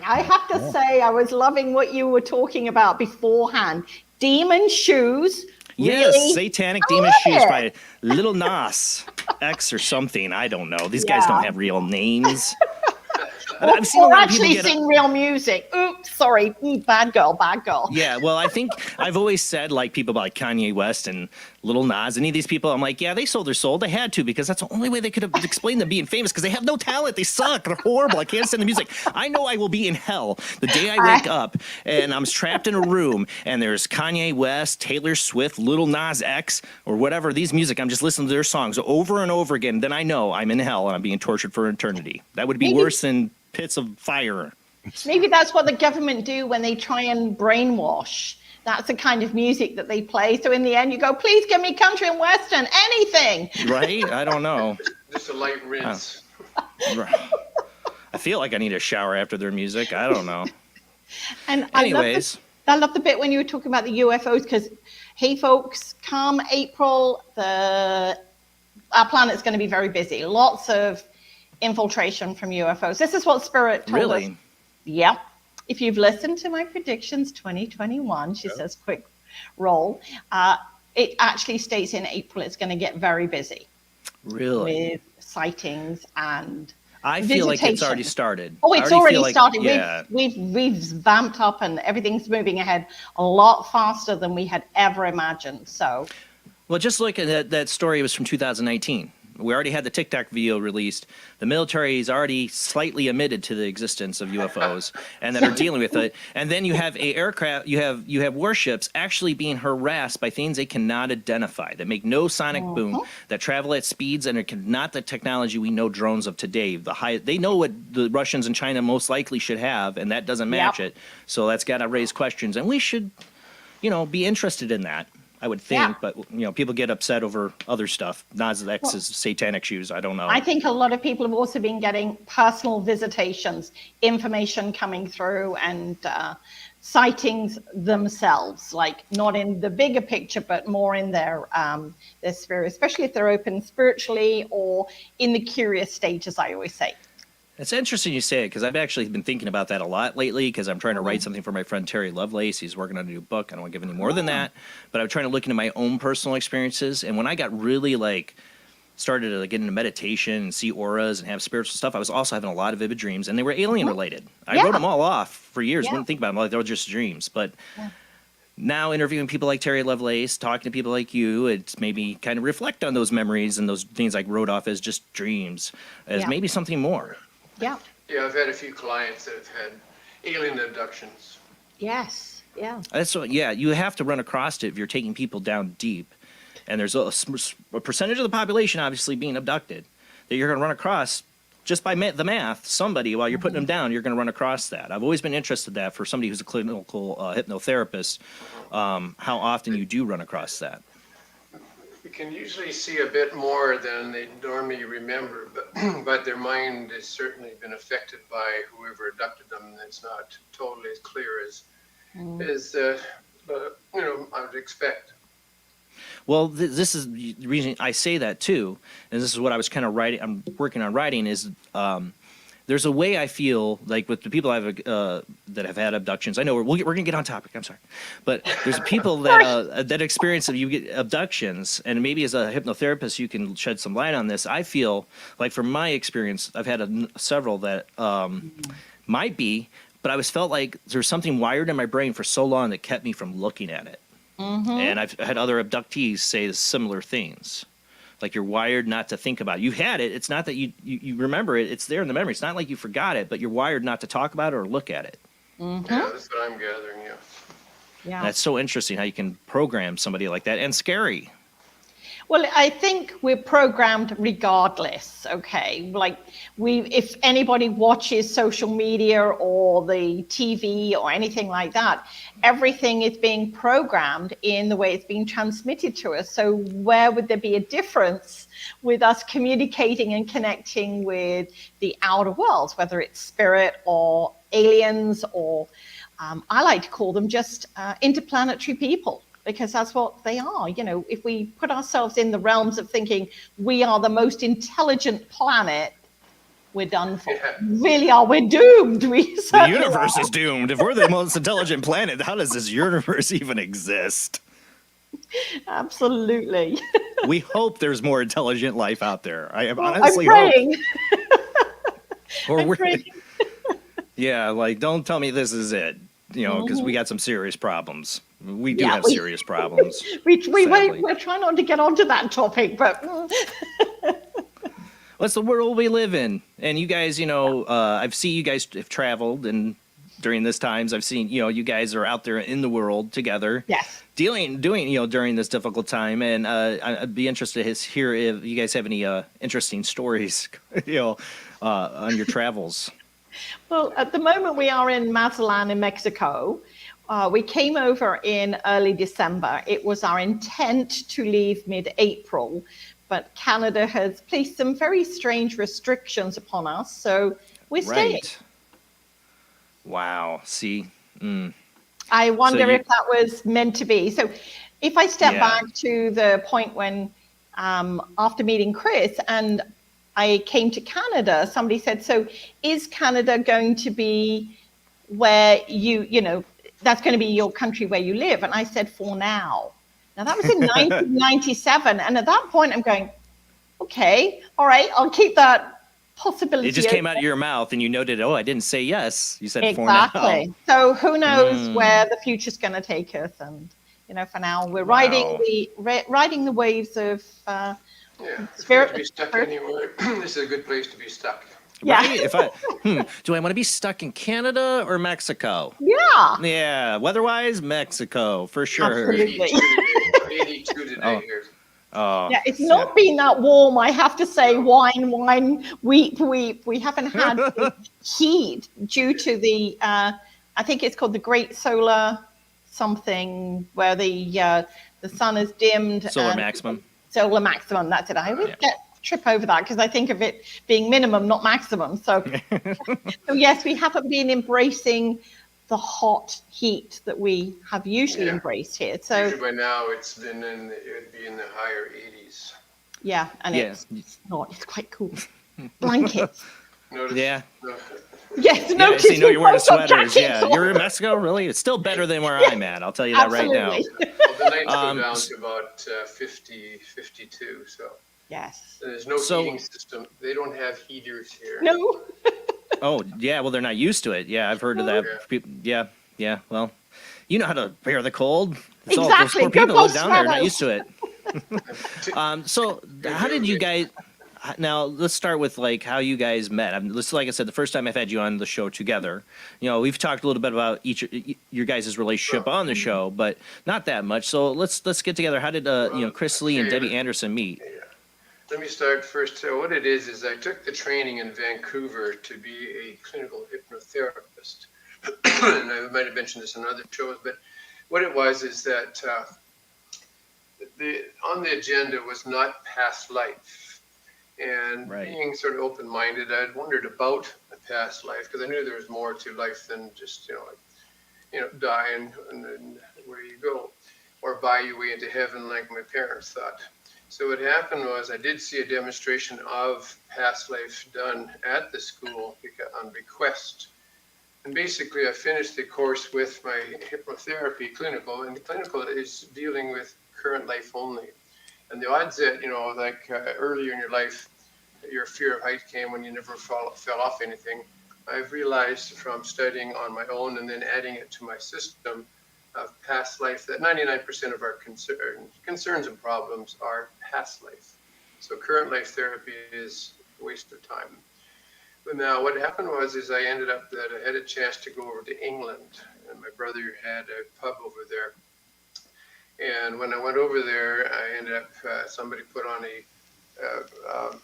[SPEAKER 12] I have to say, I was loving what you were talking about beforehand. Demon shoes.
[SPEAKER 1] Yes,
[SPEAKER 12] Really?
[SPEAKER 1] Satanic
[SPEAKER 12] I
[SPEAKER 1] Demon
[SPEAKER 12] love
[SPEAKER 1] Shoes
[SPEAKER 12] it.
[SPEAKER 1] by Little Nas X or something. I don't know. These guys don't have real names. I've seen a
[SPEAKER 12] Or
[SPEAKER 1] lot of people
[SPEAKER 12] actually
[SPEAKER 1] get
[SPEAKER 12] sing real music. Oops, sorry. Bad girl, bad girl.
[SPEAKER 1] Yeah, well, I think I've always said, like, people like Kanye West and Little Nas, any of these people, I'm like, yeah, they sold their soul. They had to, because that's the only way they could have explained them being famous, because they have no talent. They suck. They're horrible. I can't stand the music. I know I will be in hell the day I wake up and I'm trapped in a room and there's Kanye West, Taylor Swift, Little Nas X, or whatever, these music. I'm just listening to their songs over and over again. Then I know I'm in hell and I'm being tortured for eternity. That would be worse than pits of fire.
[SPEAKER 12] Maybe that's what the government do when they try and brainwash. That's the kind of music that they play. So in the end, you go, please give me country and western, anything.
[SPEAKER 1] Right? I don't know.
[SPEAKER 13] Just a light rinse.
[SPEAKER 1] I feel like I need a shower after their music. I don't know.
[SPEAKER 12] And
[SPEAKER 1] anyways,
[SPEAKER 12] I love the bit when you were talking about the UFOs, because, hey, folks, come April, our planet's going to be very busy. Lots of infiltration from UFOs. This is what Spirit told us.
[SPEAKER 1] Really?
[SPEAKER 12] Yep. If you've listened to my predictions 2021, she says, quick roll, it actually states in April it's going to get very busy.
[SPEAKER 1] Really?
[SPEAKER 12] With sightings and
[SPEAKER 1] I feel like it's
[SPEAKER 12] visitation.
[SPEAKER 1] already started.
[SPEAKER 12] Oh, it's already started.
[SPEAKER 1] Yeah.
[SPEAKER 12] We've vamped up and everything's moving ahead a lot faster than we had ever imagined. So,
[SPEAKER 1] Well, just look at that story. It was from 2019. We already had the TikTok video released. The military is already slightly admitted to the existence of UFOs and that are dealing with it. And then you have you have warships actually being harassed by things they cannot identify, that make no sonic boom, that travel at speeds and are not the technology we know drones of today. They know what the Russians and China most likely should have, and that doesn't match it. So that's got to raise questions, and we should, be interested in that. I would think, but people get upset over other stuff. Nas X's satanic shoes. I don't know.
[SPEAKER 12] I think a lot of people have also been getting personal visitations, information coming through, and sightings themselves, like not in the bigger picture, but more in their sphere, especially if they're open spiritually or in the curious stage, as I always say.
[SPEAKER 1] It's interesting you say it, because I've actually been thinking about that a lot lately, because I'm trying to write something for my friend Terry Lovelace. He's working on a new book. I don't want to give any more than that, but I'm trying to look into my own personal experiences. And when I got really started to get into meditation and see auras and have spiritual stuff, I was also having a lot of vivid dreams, and they were alien related. I wrote them all off for years. Wouldn't think about them like they were just dreams. But now interviewing people like Terry Lovelace, talking to people like you, it's maybe kind of reflect on those memories and those things I wrote off as just dreams, as maybe something more.
[SPEAKER 12] Yeah.
[SPEAKER 13] Yeah, I've had a few clients that have had alien abductions.
[SPEAKER 12] Yes. Yeah.
[SPEAKER 1] That's what. Yeah, you have to run across it if you're taking people down deep, and there's a percentage of the population obviously being abducted that you're going to run across just by the math. Somebody, while you're putting them down, you're going to run across that. I've always been interested in that for somebody who's a clinical hypnotherapist. How often you do run across that?
[SPEAKER 13] We can usually see a bit more than they normally remember, but their mind has certainly been affected by whoever abducted them. It's not totally as clear as I would expect.
[SPEAKER 1] Well, this is the reason I say that too, and this is what I was kind of writing. I'm working on writing is. There's a way I feel like with the people that have had abductions. I know we're going to get on topic. I'm sorry, but there's people that experience that you get abductions, and maybe as a hypnotherapist you can shed some light on this. I feel like from my experience, I've had several that might be, but I always felt like there's something wired in my brain for so long that kept me from looking at it. And I've had other abductees say similar things. like you're wired not to think about it. You've had it. It's not that you remember it. It's there in the memory. It's not like you forgot it, but you're wired not to talk about it or look at it.
[SPEAKER 13] Yeah, that's what I'm gathering. Yeah.
[SPEAKER 12] Yeah.
[SPEAKER 1] That's so interesting how you can program somebody like that, and scary.
[SPEAKER 12] Well, I think we're programmed regardless, okay? Like if anybody watches social media or the TV or anything like that, everything is being programmed in the way it's being transmitted to us. So where would there be a difference with us communicating and connecting with the outer worlds, whether it's spirit or aliens or I like to call them just interplanetary people, because that's what they are. You know, if we put ourselves in the realms of thinking we are the most intelligent planet, we're done for.
[SPEAKER 13] Yeah.
[SPEAKER 12] Really are. We're doomed.
[SPEAKER 1] The universe is doomed. If we're the most intelligent planet, how does this universe even exist?
[SPEAKER 12] Absolutely.
[SPEAKER 1] We hope there's more intelligent life out there. I
[SPEAKER 12] I'm
[SPEAKER 1] honestly
[SPEAKER 12] praying.
[SPEAKER 1] hope. Or
[SPEAKER 12] I'm
[SPEAKER 1] we're,
[SPEAKER 12] praying.
[SPEAKER 1] yeah, like don't tell me this is it. You know, because we got some serious problems. We do have
[SPEAKER 12] we-
[SPEAKER 1] serious problems.
[SPEAKER 12] We're trying not to get onto that topic, but
[SPEAKER 1] What's the world we live in? And you guys, you know, I've seen you guys have traveled, and during this times, I've seen, you know, you guys are out there in the world together.
[SPEAKER 12] Yes.
[SPEAKER 1] Doing, you know, during this difficult time. And I'd be interested to hear if you guys have any interesting stories, you know, on your travels.
[SPEAKER 12] Well, at the moment we are in Mazatlan in Mexico. We came over in early December. It was our intent to leave mid-April, but Canada has placed some very strange restrictions upon us, so we're staying.
[SPEAKER 1] Right. Wow. See?
[SPEAKER 12] I wonder
[SPEAKER 1] So you-
[SPEAKER 12] if that was meant to be. So if I step
[SPEAKER 1] Yeah.
[SPEAKER 12] back to the point when, after meeting Chris and I came to Canada, somebody said, so is Canada going to be where you know, that's going to be your country where you live? And I said, for now. Now that was in 1997. And at that point I'm going, okay, all right, I'll keep that possibility.
[SPEAKER 1] It just came
[SPEAKER 12] open.
[SPEAKER 1] out of your mouth and you noted, oh, I didn't say yes. You said
[SPEAKER 12] Exactly.
[SPEAKER 1] for now.
[SPEAKER 12] So who knows where the future's going to take us? And, you know, for now we're riding the waves of,
[SPEAKER 13] Yeah.
[SPEAKER 12] Spirit-
[SPEAKER 13] If you're to be stuck anywhere, this is a good place to be stuck.
[SPEAKER 12] yeah.
[SPEAKER 1] Right? If I, do I want to be stuck in Canada or Mexico?
[SPEAKER 12] Yeah.
[SPEAKER 1] Yeah, weather-wise, Mexico for sure.
[SPEAKER 12] Absolutely.
[SPEAKER 13] 82 today here.
[SPEAKER 1] Oh,
[SPEAKER 12] Yeah, it's not been that warm. I have to say, whine, weep. We haven't had the heat due to the, I think it's called the Great Solar something, where the sun is dimmed.
[SPEAKER 1] solar
[SPEAKER 12] and-
[SPEAKER 1] maximum.
[SPEAKER 12] Solar maximum, that's it. I always trip over that because I think of it being minimum, not maximum. So, so yes, we haven't been embracing the hot heat that we have usually embraced here. So
[SPEAKER 13] Usually by now it'd be in the higher 80s.
[SPEAKER 12] yeah, and
[SPEAKER 1] Yeah.
[SPEAKER 12] it's not. It's quite cool. Blankets.
[SPEAKER 13] Notice,
[SPEAKER 1] Yeah.
[SPEAKER 12] Yes,
[SPEAKER 1] Yeah, I
[SPEAKER 12] notice
[SPEAKER 1] see. No, you're wearing
[SPEAKER 12] we've both got
[SPEAKER 1] sweaters.
[SPEAKER 12] jackets
[SPEAKER 1] Yeah,
[SPEAKER 12] on.
[SPEAKER 1] you're in Mexico. Really, it's still better than where I'm at. I'll tell you that right now.
[SPEAKER 12] Absolutely.
[SPEAKER 13] Well, the nights go down to about 50, 52. So
[SPEAKER 12] Yes.
[SPEAKER 13] there's no
[SPEAKER 1] So-
[SPEAKER 13] heating system. They don't have heaters here.
[SPEAKER 12] No.
[SPEAKER 1] Oh, yeah. Well, they're not used to it. Yeah, I've heard of that. Yeah, yeah. Well, you know how to bear the cold. It's all those
[SPEAKER 12] Exactly.
[SPEAKER 1] poor people
[SPEAKER 12] Go
[SPEAKER 1] that live down there are not
[SPEAKER 12] sweaters.
[SPEAKER 1] used to it. So, how did you guys? Now, let's start with like how you guys met. Like I said, the first time I've had you on the show together, you know, we've talked a little bit about your guys' relationship on the show, but not that much. So let's get together. How did you know, Chris Lee and Debbie Anderson meet?
[SPEAKER 13] Let me start first. What it is I took the training in Vancouver to be a clinical hypnotherapist. And I might have mentioned this in other shows, but what it was is that on the agenda was not past life. And being sort of open-minded, I'd wondered about a past life because I knew there was more to life than just, die and then where you go, or buy your way into heaven like my parents thought. So what happened was I did see a demonstration of past life done at the school on request. And basically I finished the course with my hypnotherapy clinical, and the clinical is dealing with current life only. And the odds that, earlier in your life, your fear of height came when you never fell off anything. I've realized from studying on my own and then adding it to my system of past life that 99% of our concerns and problems are past life. So current life therapy is a waste of time. But now what happened is I ended up that I had a chance to go over to England, and my brother had a pub over there. And when I went over there, I ended up, somebody put on an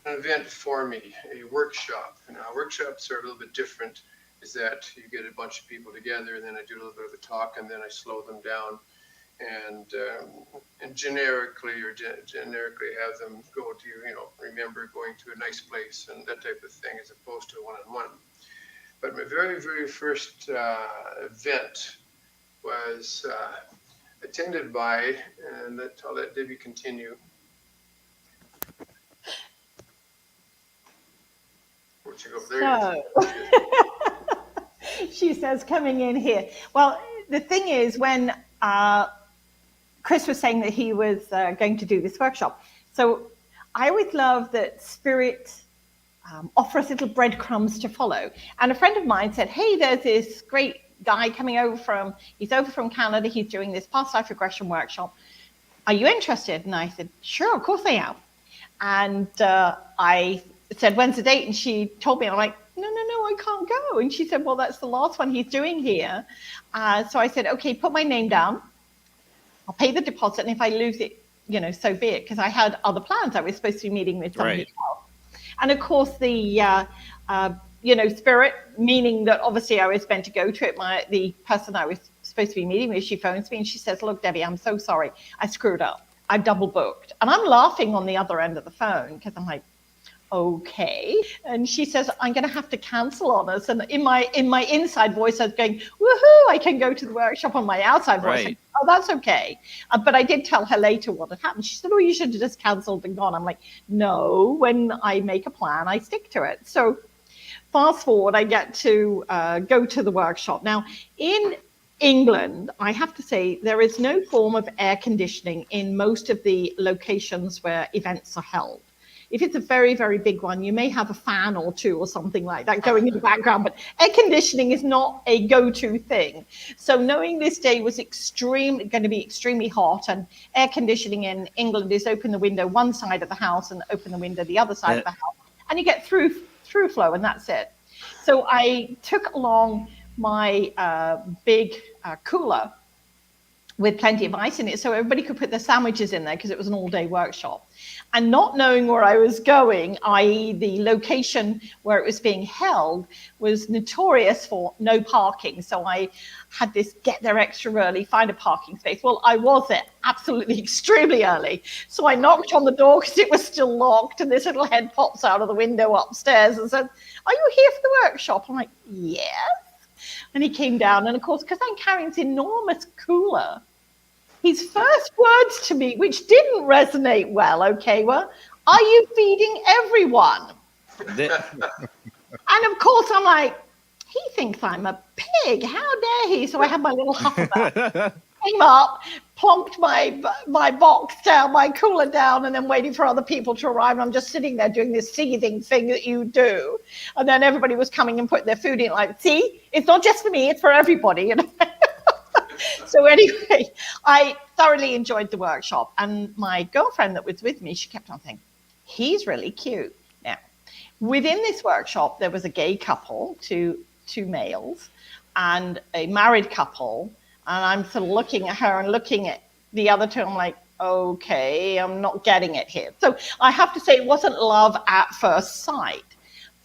[SPEAKER 13] event for me, a workshop. Now, workshops are a little bit different, is that you get a bunch of people together, and then I do a little bit of a talk, and then I slow them down and generically have them go to, remember going to a nice place and that type of thing, as opposed to one-on-one. But my very, very first event was attended by, and I'll let Debbie continue. Where'd you go? There
[SPEAKER 12] she says, coming in here. Well, the thing is, when Chris was saying that he was going to do this workshop, so I always love that Spirit offers little breadcrumbs to follow. And a friend of mine said, hey, there's this great guy coming over he's over from Canada. He's doing this past life regression workshop. Are you interested? And I said, sure, of course I am. And I said, when's the date? And she told me, and I'm like, no, I can't go. And she said, well, that's the last one he's doing here. So I said, okay, put my name down. I'll pay the deposit. And if I lose it, so be it. Because I had other plans. I was supposed to be meeting with somebody else. And of course, the Spirit, meaning that obviously I was meant to go to it. The person I was supposed to be meeting with, she phones me and she says, look, Debbie, I'm so sorry. I screwed up. I double booked. And I'm laughing on the other end of the phone because I'm like, okay. And she says, I'm going to have to cancel on us. And in my inside voice, I was going, woohoo, I can go to the workshop. On my outside voice, like, oh, that's okay. But I did tell her later what had happened. She said, oh, you should have just canceled and gone. I'm like, no, when I make a plan, I stick to it. So fast forward, I get to go to the workshop. Now, in England, I have to say, there is no form of air conditioning in most of the locations where events are held. If it's a very, very big one, you may have a fan or two or something like that going in the background, but air conditioning is not a go-to thing. So knowing this day was going to be extremely hot, and air conditioning in England is open the window one side of the house and open the window the other side of the house, and you get through flow, and that's it. So I took along my big cooler with plenty of ice in it, so everybody could put their sandwiches in there because it was an all-day workshop. And not knowing where I was going, i.e. the location where it was being held was notorious for no parking. So I had this get there extra early, find a parking space. Well, I was there absolutely extremely early. So I knocked on the door because it was still locked, and this little head pops out of the window upstairs and said, are you here for the workshop? I'm like, yes. And he came down, and of course, because I'm carrying this enormous cooler, his first words to me, which didn't resonate well, were, are you feeding everyone? And of course, I'm like, he thinks I'm a pig. How dare he? So I had my little hufflepuff, came up, plonked my box down, my cooler down, and then waiting for other people to arrive. And I'm just sitting there doing this seething thing that you do. And then everybody was coming and putting their food in, like, see, it's not just for me, it's for everybody. So anyway, I thoroughly enjoyed the workshop. And my girlfriend that was with me, she kept on saying, he's really cute. Now, within this workshop, there was a gay couple, two males, and a married couple. And I'm sort of looking at her and looking at the other two. I'm like, okay, I'm not getting it here. So I have to say it wasn't love at first sight.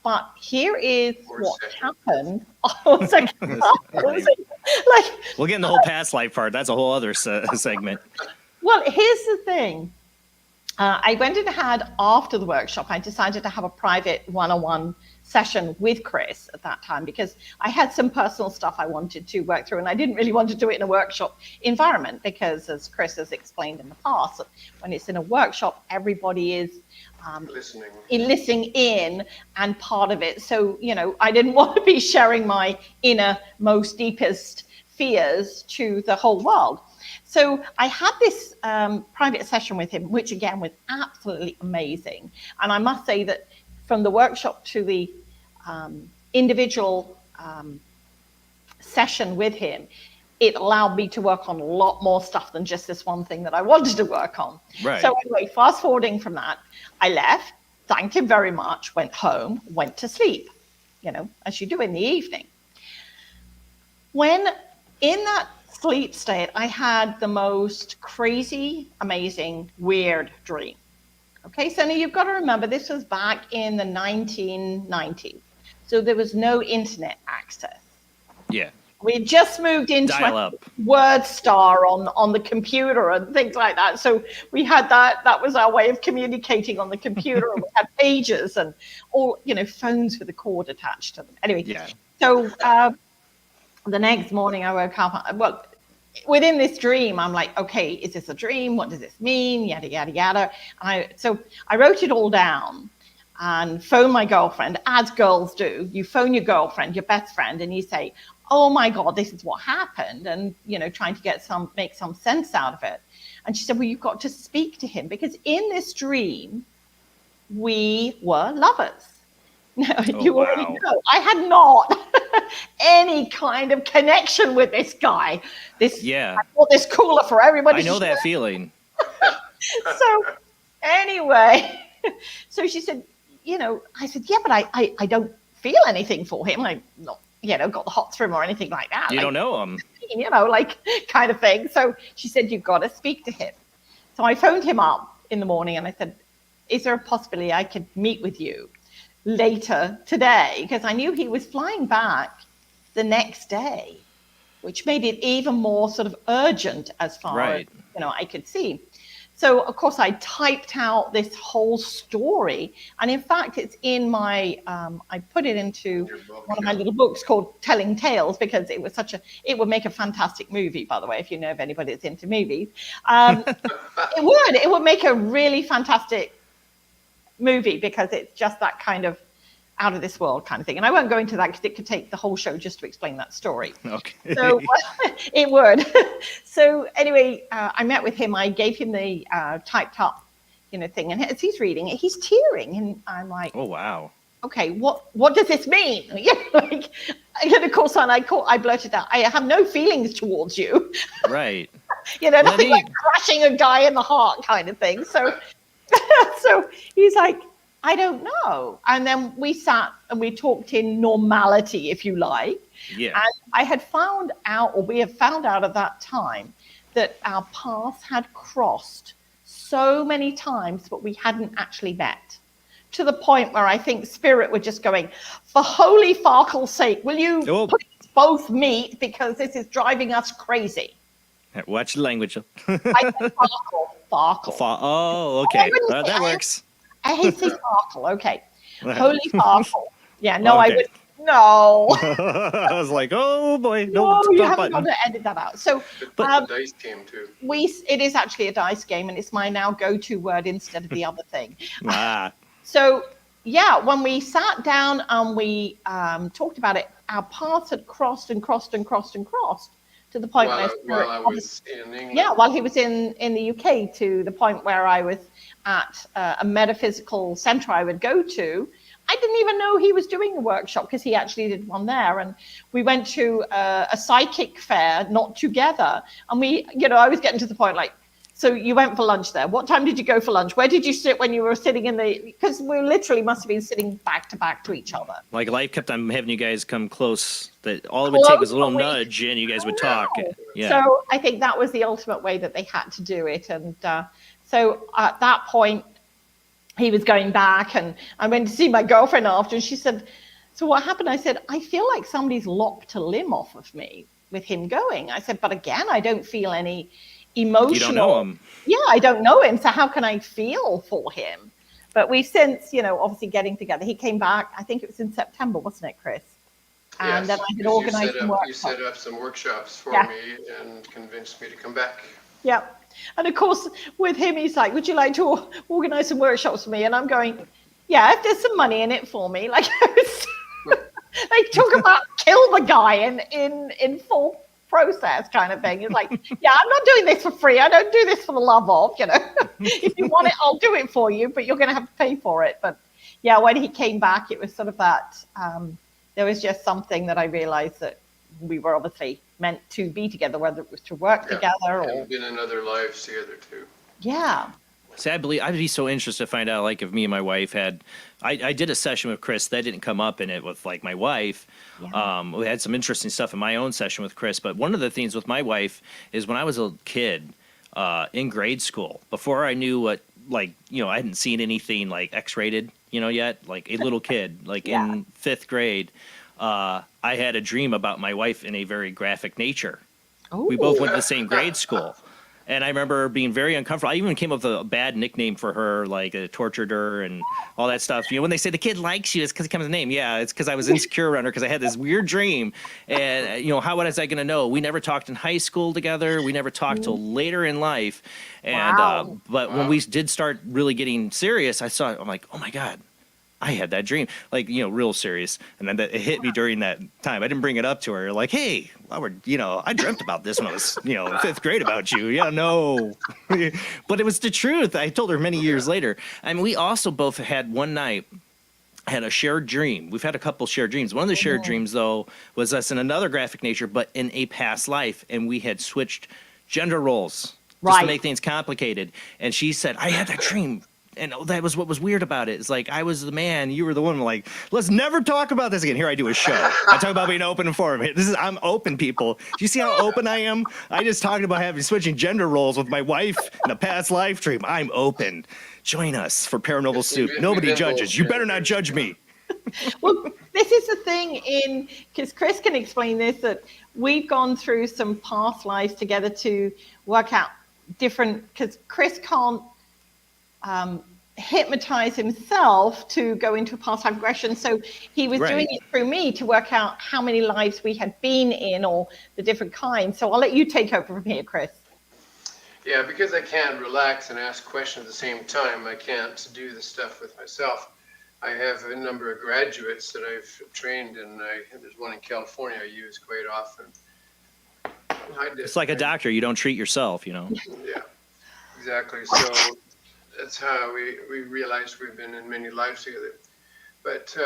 [SPEAKER 12] But here is what happened.
[SPEAKER 1] We'll get in the whole past life part. That's a whole other segment.
[SPEAKER 12] Well, here's the thing. I went and had, after the workshop, I decided to have a private one-on-one session with Chris at that time because I had some personal stuff I wanted to work through, and I didn't really want to do it in a workshop environment because, as Chris has explained in the past, when it's in a workshop, everybody is listening in and part of it. So, I didn't want to be sharing my innermost, deepest fears to the whole world. So I had this private session with him, which again was absolutely amazing. And I must say that from the workshop to the individual session with him, it allowed me to work on a lot more stuff than just this one thing that I wanted to work on.
[SPEAKER 1] Right.
[SPEAKER 12] So anyway, fast forwarding from that, I left, thanked him very much, went home, went to sleep, as you do in the evening. When in that sleep state, I had the most crazy, amazing, weird dream. Okay, so now you've got to remember, this was back in the 1990s. So there was no internet access.
[SPEAKER 1] Yeah.
[SPEAKER 12] We just moved into WordStar on the computer and things like that. So we had that was our way of communicating on the computer. And we had pages and all, phones with a cord attached to them. Anyway, so the next morning I woke up, well, within this dream, I'm like, okay, is this a dream? What does this mean? Yada, yada, yada. So I wrote it all down and phoned my girlfriend, as girls do. You phone your girlfriend, your best friend, and you say, oh my God, this is what happened. And, trying to make some sense out of it. And she said, well, you've got to speak to him because in this dream, we were lovers. You already know. I had not any kind of connection with this guy. I bought this cooler for everybody.
[SPEAKER 1] I know that feeling.
[SPEAKER 12] So anyway, so she said, I said, yeah, but I don't feel anything for him. I'm not, got the hots for him or anything like that.
[SPEAKER 1] You don't know him.
[SPEAKER 12] Kind of thing. So she said, you've got to speak to him. So I phoned him up in the morning and I said, is there a possibility I could meet with you later today? Because I knew he was flying back the next day, which made it even more sort of urgent as far as, I could see. So, of course, I typed out this whole story. And in fact, it's in my, I put it into one of my little books called Telling Tales, because it was it would make a fantastic movie, by the way, if you know of anybody that's into movies. It would make a really fantastic movie because it's just that kind of out of this world kind of thing. And I won't go into that because it could take the whole show just to explain that story.
[SPEAKER 1] Okay.
[SPEAKER 12] So it would. So anyway, I met with him. I gave him the typed up, thing. And as he's reading it, he's tearing. And I'm like,
[SPEAKER 1] oh, wow.
[SPEAKER 12] Okay, what does this mean? And of course, I blurted out, I have no feelings towards you.
[SPEAKER 1] Right.
[SPEAKER 12] Nothing like crushing a guy in the heart kind of thing. So, so he's like, I don't know. And then we sat and we talked in normality, if you like.
[SPEAKER 1] Yeah.
[SPEAKER 12] And I had found out, or we had found out at that time, that our paths had crossed so many times, but we hadn't actually met. To the point where I think Spirit were just going, for holy Farkle's sake, will you please both meet? Because this is driving us crazy.
[SPEAKER 1] Watch the language.
[SPEAKER 12] I said Farkle.
[SPEAKER 1] Oh, okay. That works.
[SPEAKER 12] I hate saying Farkle. Okay. Holy Farkle. Yeah, no, okay. I would. No.
[SPEAKER 1] I was like, oh boy.
[SPEAKER 12] No, you haven't got to edit that out. So,
[SPEAKER 13] but the dice game too.
[SPEAKER 12] It is actually a dice game, and it's my now go-to word instead of the other thing. So, yeah, when we sat down and we talked about it, our paths had crossed and crossed and crossed and crossed to the point
[SPEAKER 13] while I was in England.
[SPEAKER 12] Yeah, while he was in the UK, to the point where I was at a metaphysical center I would go to. I didn't even know he was doing a workshop because he actually did one there. And we went to a psychic fair, not together. And I was getting to the point like, so you went for lunch there. What time did you go for lunch? Where did you sit when you were sitting because we literally must have been sitting back to back to each other.
[SPEAKER 1] Like life kept on having you guys come close. That all it would take was a little nudge and you guys would talk. Yeah.
[SPEAKER 12] So I think that was the ultimate way that they had to do it. And so at that point, he was going back, and I went to see my girlfriend after, and she said, so what happened? I said, I feel like somebody's lopped a limb off of me with him going. I said, but again, I don't feel any emotional.
[SPEAKER 1] You don't know him.
[SPEAKER 12] Yeah, I don't know him. So how can I feel for him? But we've since, obviously getting together. He came back, I think it was in September, wasn't it, Chris? And then I had organized some workshops.
[SPEAKER 13] You set up some workshops for me and convinced me to come back.
[SPEAKER 12] Yeah. And of course, with him, he's like, would you like to organize some workshops for me? And I'm going, yeah, if there's some money in it for me. Like, they talk about kill the guy in full process kind of thing. It's like, yeah, I'm not doing this for free. I don't do this for the love of, if you want it, I'll do it for you, but you're going to have to pay for it. But yeah, when he came back, it was sort of that, there was just something that I realized that we were obviously meant to be together, whether it was to work together or
[SPEAKER 13] And been in other lives together too.
[SPEAKER 12] yeah.
[SPEAKER 1] See, I believe I'd be so interested to find out, like, if me and my wife had. I did a session with Chris that didn't come up in it with like my wife. We had some interesting stuff in my own session with Chris, but one of the things with my wife is when I was a kid in grade school, before I knew what, like, I hadn't seen anything like X-rated, yet, like a little kid, like in 5th grade, I had a dream about my wife in a very graphic nature.
[SPEAKER 12] Ooh.
[SPEAKER 1] We both went to the same grade school. And I remember being very uncomfortable. I even came up with a bad nickname for her, like tortured her and all that stuff. When they say the kid likes you, it's because it comes with a name. Yeah, it's because I was insecure around her because I had this weird dream. And, how was I going to know? We never talked in high school together. We never talked till later in life. And but when we did start really getting serious, I'm like, oh, my God. I had that dream, like, real serious. And then it hit me during that time. I didn't bring it up to her. Like, hey, I dreamt about this when I was, 5th grade about you. Yeah, no. But it was the truth. I told her many years later. I mean, we also both had one night, had a shared dream. We've had a couple shared dreams. One of the shared dreams, though, was us in another graphic nature, but in a past life. And we had switched gender roles just to make things complicated. And she said, I had that dream. And that was what was weird about it. It's like I was the man, you were the woman. Like, let's never talk about this again. Here I do a show. I talk about being open and forward. I'm open, people. Do you see how open I am? I just talked about switching gender roles with my wife in a past life dream. I'm open. Join us for Paranormal Soup. Nobody judges. You better not judge me.
[SPEAKER 12] Well, this is the thing because Chris can explain this, that we've gone through some past lives together to work out different, because Chris can't hypnotize himself to go into a past life regression. So he was doing it through me to work out how many lives we had been in or the different kinds. So I'll let you take over from here, Chris.
[SPEAKER 13] Yeah, because I can't relax and ask questions at the same time, I can't do the stuff with myself. I have a number of graduates that I've trained, and there's one in California I use quite often.
[SPEAKER 1] It's like a doctor. You don't treat yourself,
[SPEAKER 13] Yeah, exactly. So that's how we realized we've been in many lives together. But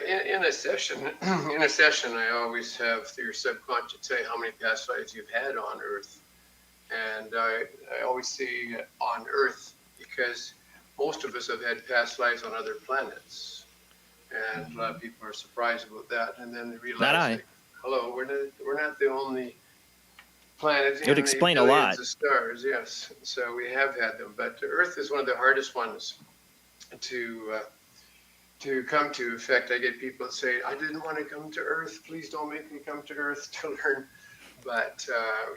[SPEAKER 13] in a session, I always have your subconscious say how many past lives you've had on Earth. And I always say on Earth because most of us have had past lives on other planets. And a lot of people are surprised about that. And then they realize, hello, we're not the only planet.
[SPEAKER 1] It would explain a lot.
[SPEAKER 13] Of stars, yes. So we have had them, but Earth is one of the hardest ones to come to. In fact, I get people that say, "I didn't want to come to Earth. Please don't make me come to Earth to learn." But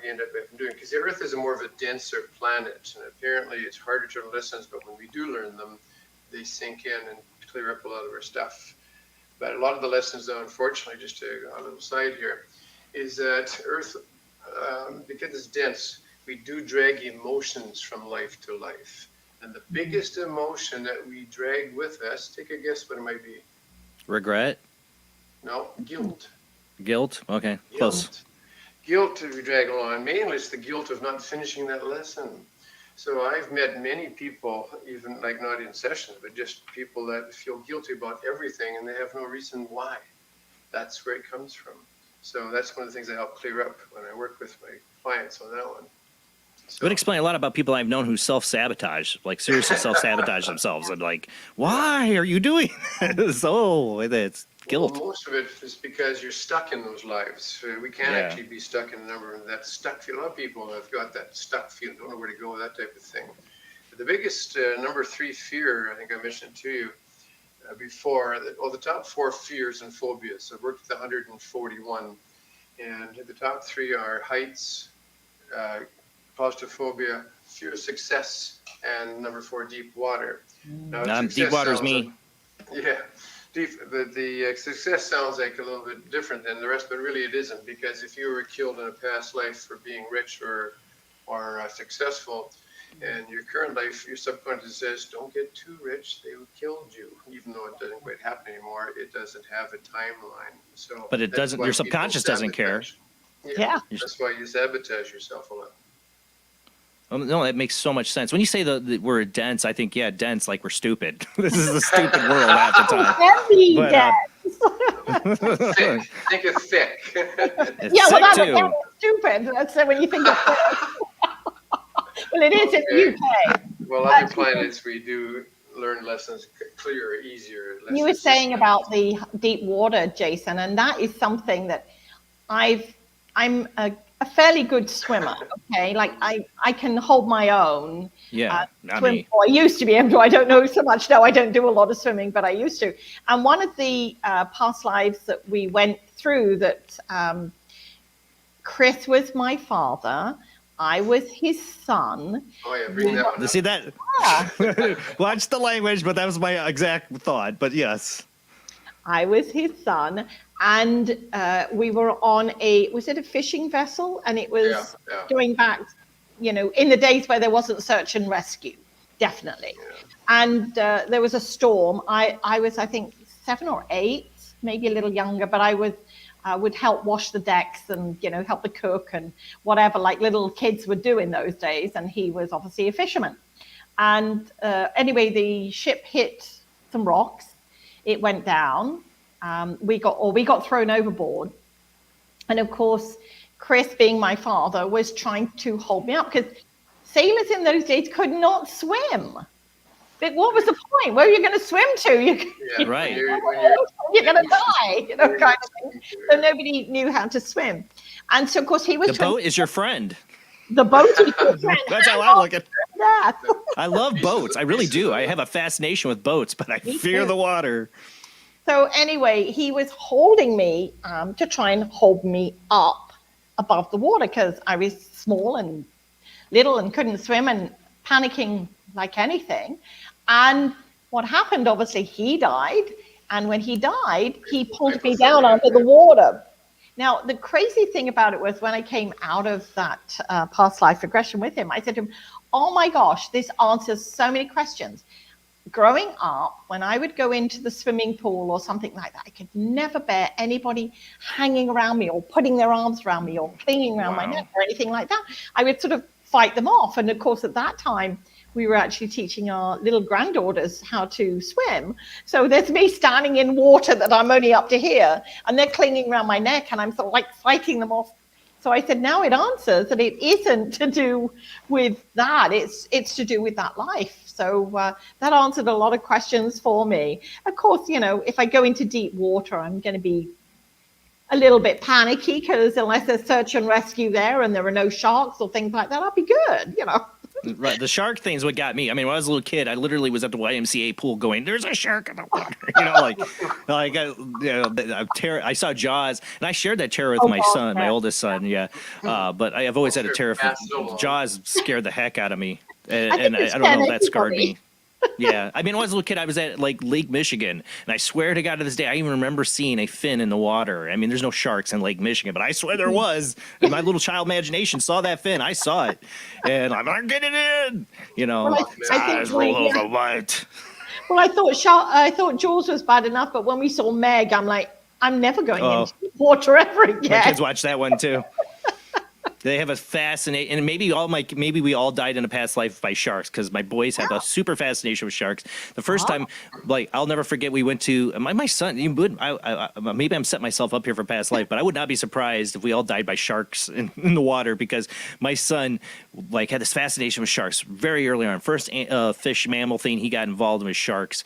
[SPEAKER 13] we end up doing because the Earth is more of a denser planet, and apparently it's harder to learn lessons. But when we do learn them, they sink in and clear up a lot of our stuff. But a lot of the lessons, though, unfortunately, just a little side here, is that Earth. Because it's dense, we do drag emotions from life to life. And the biggest emotion that we drag with us, take a guess what it might be.
[SPEAKER 1] Regret?
[SPEAKER 13] No, guilt.
[SPEAKER 1] Guilt? Okay, close.
[SPEAKER 13] Guilt we drag along. Mainly it's the guilt of not finishing that lesson. So I've met many people, even like not in sessions, but just people that feel guilty about everything and they have no reason why. That's where it comes from. So that's one of the things I help clear up when I work with my clients on that one.
[SPEAKER 1] It would explain a lot about people I've known who self-sabotage, like seriously self-sabotage themselves. And like, why are you doing this? Oh, it's guilt.
[SPEAKER 13] Well, most of it is because you're stuck in those lives. We can't actually be stuck in a number of that stuck feel. A lot of people have got that stuck feeling, don't know where to go, that type of thing. But the biggest number 3 fear, I think I mentioned to you, before, the top 4 fears and phobias. I've worked with 141, and the top 3 are heights, claustrophobia, fear of success, and number 4, deep water. Now,
[SPEAKER 1] deep water is me.
[SPEAKER 13] Yeah, the success sounds like a little bit different than the rest, but really it isn't, because if you were killed in a past life for being rich or successful, and your current life, your subconscious says, don't get too rich, they killed you. Even though it doesn't quite happen anymore, it doesn't have a timeline. So,
[SPEAKER 1] but it doesn't, your subconscious doesn't care.
[SPEAKER 13] Yeah. That's why you sabotage yourself a lot.
[SPEAKER 1] No, that makes so much sense. When you say the word dense, I think, dense, like we're stupid. This is a stupid world half the time.
[SPEAKER 12] Heavy dense.
[SPEAKER 13] Think of thick.
[SPEAKER 1] It's thick too.
[SPEAKER 12] stupid. So when you think of well, it is in the UK.
[SPEAKER 13] Well, other planets we do learn lessons clearer, easier.
[SPEAKER 12] You were saying about the deep water, Jason, and that is something that I'm a fairly good swimmer. Okay, like I can hold my own.
[SPEAKER 1] Yeah, not
[SPEAKER 12] swim.
[SPEAKER 1] me.
[SPEAKER 12] Or I used to be able to. I don't know so much now. I don't do a lot of swimming, but I used to. And one of the past lives that we went through, that Chris was my father. I was his son.
[SPEAKER 13] Oh yeah, bring that one up.
[SPEAKER 1] See that? Watch the language, but that was my exact thought. But yes,
[SPEAKER 12] I was his son, and we were on was it a fishing vessel? And it was going back, in the days where there wasn't search and rescue, definitely. Yeah. And there was a storm. I was, I think, 7 or 8, maybe a little younger, but I would help wash the decks and, help the cook and whatever, like little kids would do in those days. And he was obviously a fisherman. And anyway, the ship hit some rocks. It went down. We got thrown overboard. And of course, Chris, being my father, was trying to hold me up because sailors in those days could not swim. But what was the point? Where are you going to swim to?
[SPEAKER 1] Right.
[SPEAKER 12] You're going to die, kind of thing. So nobody knew how to swim. And so, of course, he was
[SPEAKER 1] the boat is your friend.
[SPEAKER 12] The boat is your friend.
[SPEAKER 1] That's how I look at it.
[SPEAKER 12] That.
[SPEAKER 1] I love boats. I really do. I have a fascination with boats, but I fear the water.
[SPEAKER 12] So anyway, he was holding me to try and hold me up above the water because I was small and little and couldn't swim and panicking like anything. And what happened, obviously, he died. And when he died, he pulled me down onto the water. Now, the crazy thing about it was when I came out of that past life regression with him, I said to him, oh my gosh, this answers so many questions. Growing up, when I would go into the swimming pool or something like that, I could never bear anybody hanging around me or putting their arms around me or clinging around my neck or anything like that. I would sort of fight them off. And of course, at that time, we were actually teaching our little granddaughters how to swim. So there's me standing in water that I'm only up to here, and they're clinging around my neck, and I'm sort of like fighting them off. So I said, now it answers that it isn't to do with that. It's to do with that life. So that answered a lot of questions for me. Of course, if I go into deep water, I'm going to be a little bit panicky because unless there's search and rescue there and there are no sharks or things like that, I'll be good,
[SPEAKER 1] Right, the shark thing's what got me. I mean, when I was a little kid, I literally was at the YMCA pool going, "There's a shark in the water," I saw Jaws, and I shared that terror with my son, my oldest son. Yeah, but I've always had a terror. Jaws scared the heck out of me, and I don't know if that scarred me. Yeah, I mean, when I was a little kid, I was at like Lake Michigan, and I swear to God, to this day, I even remember seeing a fin in the water. I mean, there's no sharks in Lake Michigan, but I swear there was. And my little child imagination saw that fin. I saw it, and I'm not getting in. Eyes roll over white.
[SPEAKER 12] Well, I thought Jaws was bad enough, but when we saw Meg, I'm like, I'm never going into the water ever again.
[SPEAKER 1] My kids watch that one too. They have a fascination, and maybe we all died in a past life by sharks because my boys have a super fascination with sharks. The first time, I'll never forget, we went to my son. Maybe I'm setting myself up here for past life, but I would not be surprised if we all died by sharks in the water because my son had this fascination with sharks very early on. First fish mammal thing he got involved in was sharks.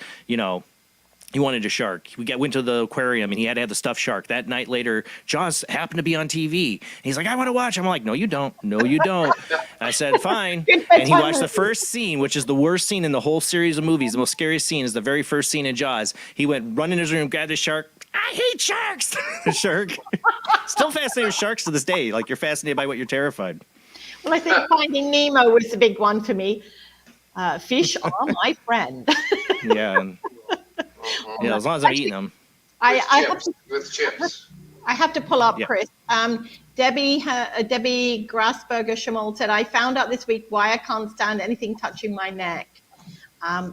[SPEAKER 1] He wanted a shark. We went to the aquarium, and he had to have the stuffed shark. That night later, Jaws happened to be on TV. And he's like, I want to watch. I'm like, no, you don't. No, you don't. I said, fine. And he watched the first scene, which is the worst scene in the whole series of movies. The most scariest scene is the very first scene in Jaws. He went running in his room, grabbed the shark. I hate sharks. The shark. Still fascinated with sharks to this day. Like, you're fascinated by what you're terrified.
[SPEAKER 12] Well, I think Finding Nemo was the big one for me. Fish are my friend.
[SPEAKER 1] Yeah. Yeah, as long as I'm eating them.
[SPEAKER 13] With chips.
[SPEAKER 12] I have to pull up, Chris. Debbie Grassberger Schmoll said, I found out this week why I can't stand anything touching my neck.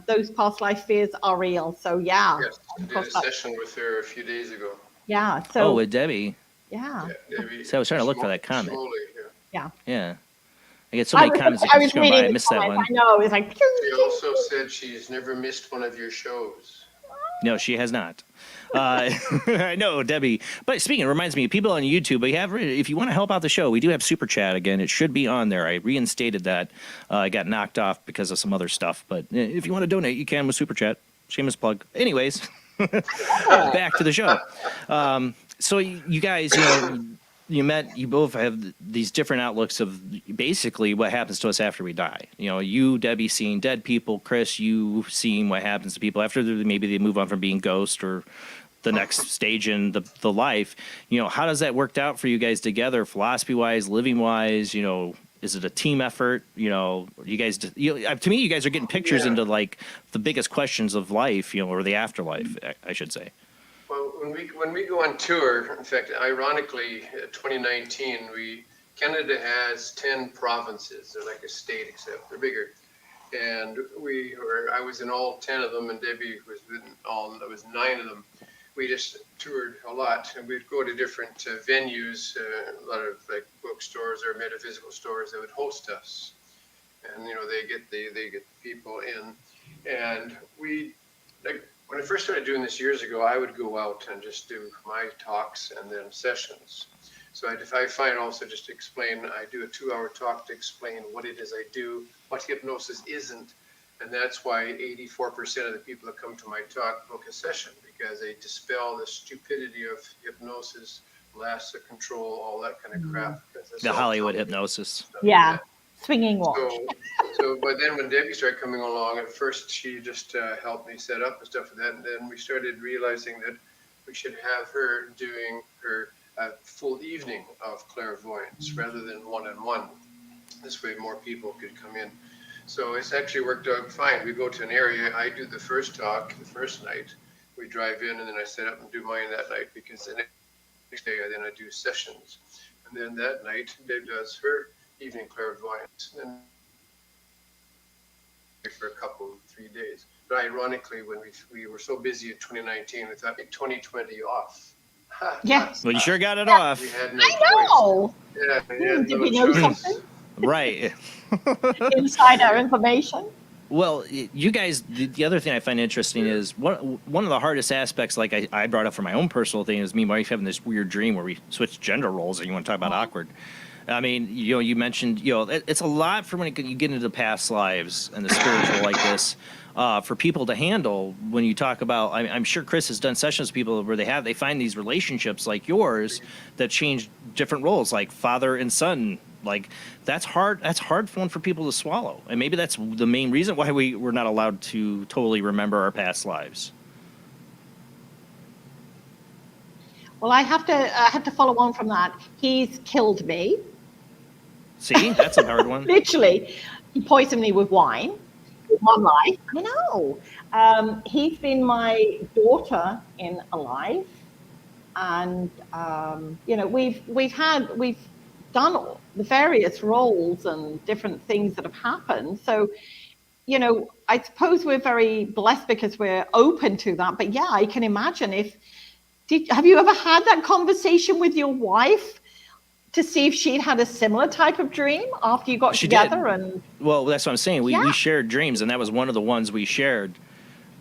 [SPEAKER 12] Those past life fears are real. So, yeah.
[SPEAKER 13] Yes, I did a session with her a few days ago.
[SPEAKER 12] Yeah. So,
[SPEAKER 1] with Debbie.
[SPEAKER 12] Yeah.
[SPEAKER 13] Debbie,
[SPEAKER 1] so I was trying to look for that comment.
[SPEAKER 12] Yeah.
[SPEAKER 1] Yeah. I get so many comments that just go by. I missed that one.
[SPEAKER 12] I know. It's like.
[SPEAKER 13] She also said she's never missed one of your shows.
[SPEAKER 1] No, she has not. I know, Debbie. But speaking, it reminds me, people on YouTube, if you want to help out the show, we do have Super Chat again. It should be on there. I reinstated that. I got knocked off because of some other stuff. But if you want to donate, you can with Super Chat. Shameless plug. Anyways, back to the show. So you guys, you both have these different outlooks of basically what happens to us after we die. You, Debbie, seeing dead people. Chris, you seeing what happens to people after maybe they move on from being ghosts or the next stage in the life. How does that work out for you guys together, philosophy-wise, living-wise? Is it a team effort? You guys, to me, you guys are getting pictures into like the biggest questions of life, or the afterlife, I should say.
[SPEAKER 13] Well, when we go on tour, in fact, ironically, 2019, Canada has 10 provinces. They're like a state, except they're bigger. And I was in all 10 of them, and Debbie was in there was 9 of them. We just toured a lot, and we'd go to different venues, a lot of like bookstores or metaphysical stores that would host us. And they get the people in, and when I first started doing this years ago, I would go out and just do my talks and then sessions. So I find also just to explain, I do a 2-hour talk to explain what it is I do, what hypnosis isn't. And that's why 84% of the people that come to my talk book a session, because they dispel the stupidity of hypnosis, lasts of control, all that kind of crap.
[SPEAKER 1] The Hollywood hypnosis.
[SPEAKER 12] Yeah. Swinging watch.
[SPEAKER 13] But then when Debbie started coming along, at first she just helped me set up and stuff like that. And then we started realizing that we should have her doing her full evening of clairvoyance rather than one-on-one. This way more people could come in. So it's actually worked out fine. We go to an area, I do the first talk the first night. We drive in and then I set up and do mine that night, because the next day I do sessions. And then that night Deb does her evening clairvoyance, and for a couple, 3 days. But ironically, when we were so busy in 2019, we thought 2020 off.
[SPEAKER 12] Yes.
[SPEAKER 1] Well, you sure got it off.
[SPEAKER 13] We had no
[SPEAKER 12] I know.
[SPEAKER 13] Yeah, we had
[SPEAKER 12] Did
[SPEAKER 13] no
[SPEAKER 12] we know
[SPEAKER 13] choice.
[SPEAKER 12] something?
[SPEAKER 1] Right.
[SPEAKER 12] Insider information.
[SPEAKER 1] Well, you guys, the other thing I find interesting is one of the hardest aspects, like I brought up for my own personal thing, is me and my wife having this weird dream where we switched gender roles, and you want to talk about awkward. I mean, you mentioned, it's a lot for when you get into past lives and the spiritual like this, for people to handle when you talk about, I'm sure Chris has done sessions with people where they find these relationships like yours that change different roles, like father and son. Like that's hard one for people to swallow. And maybe that's the main reason why we're not allowed to totally remember our past lives.
[SPEAKER 12] Well, I have to follow on from that. He's killed me.
[SPEAKER 1] See, that's a hard one.
[SPEAKER 12] Literally, he poisoned me with wine. One life. I know. He's been my daughter in a life, and we've done all the various roles and different things that have happened. So, I suppose we're very blessed because we're open to that. But yeah, I can imagine have you ever had that conversation with your wife to see if she'd had a similar type of dream after you got together? And
[SPEAKER 1] well, that's what I'm saying. We shared dreams, and that was one of the ones we shared,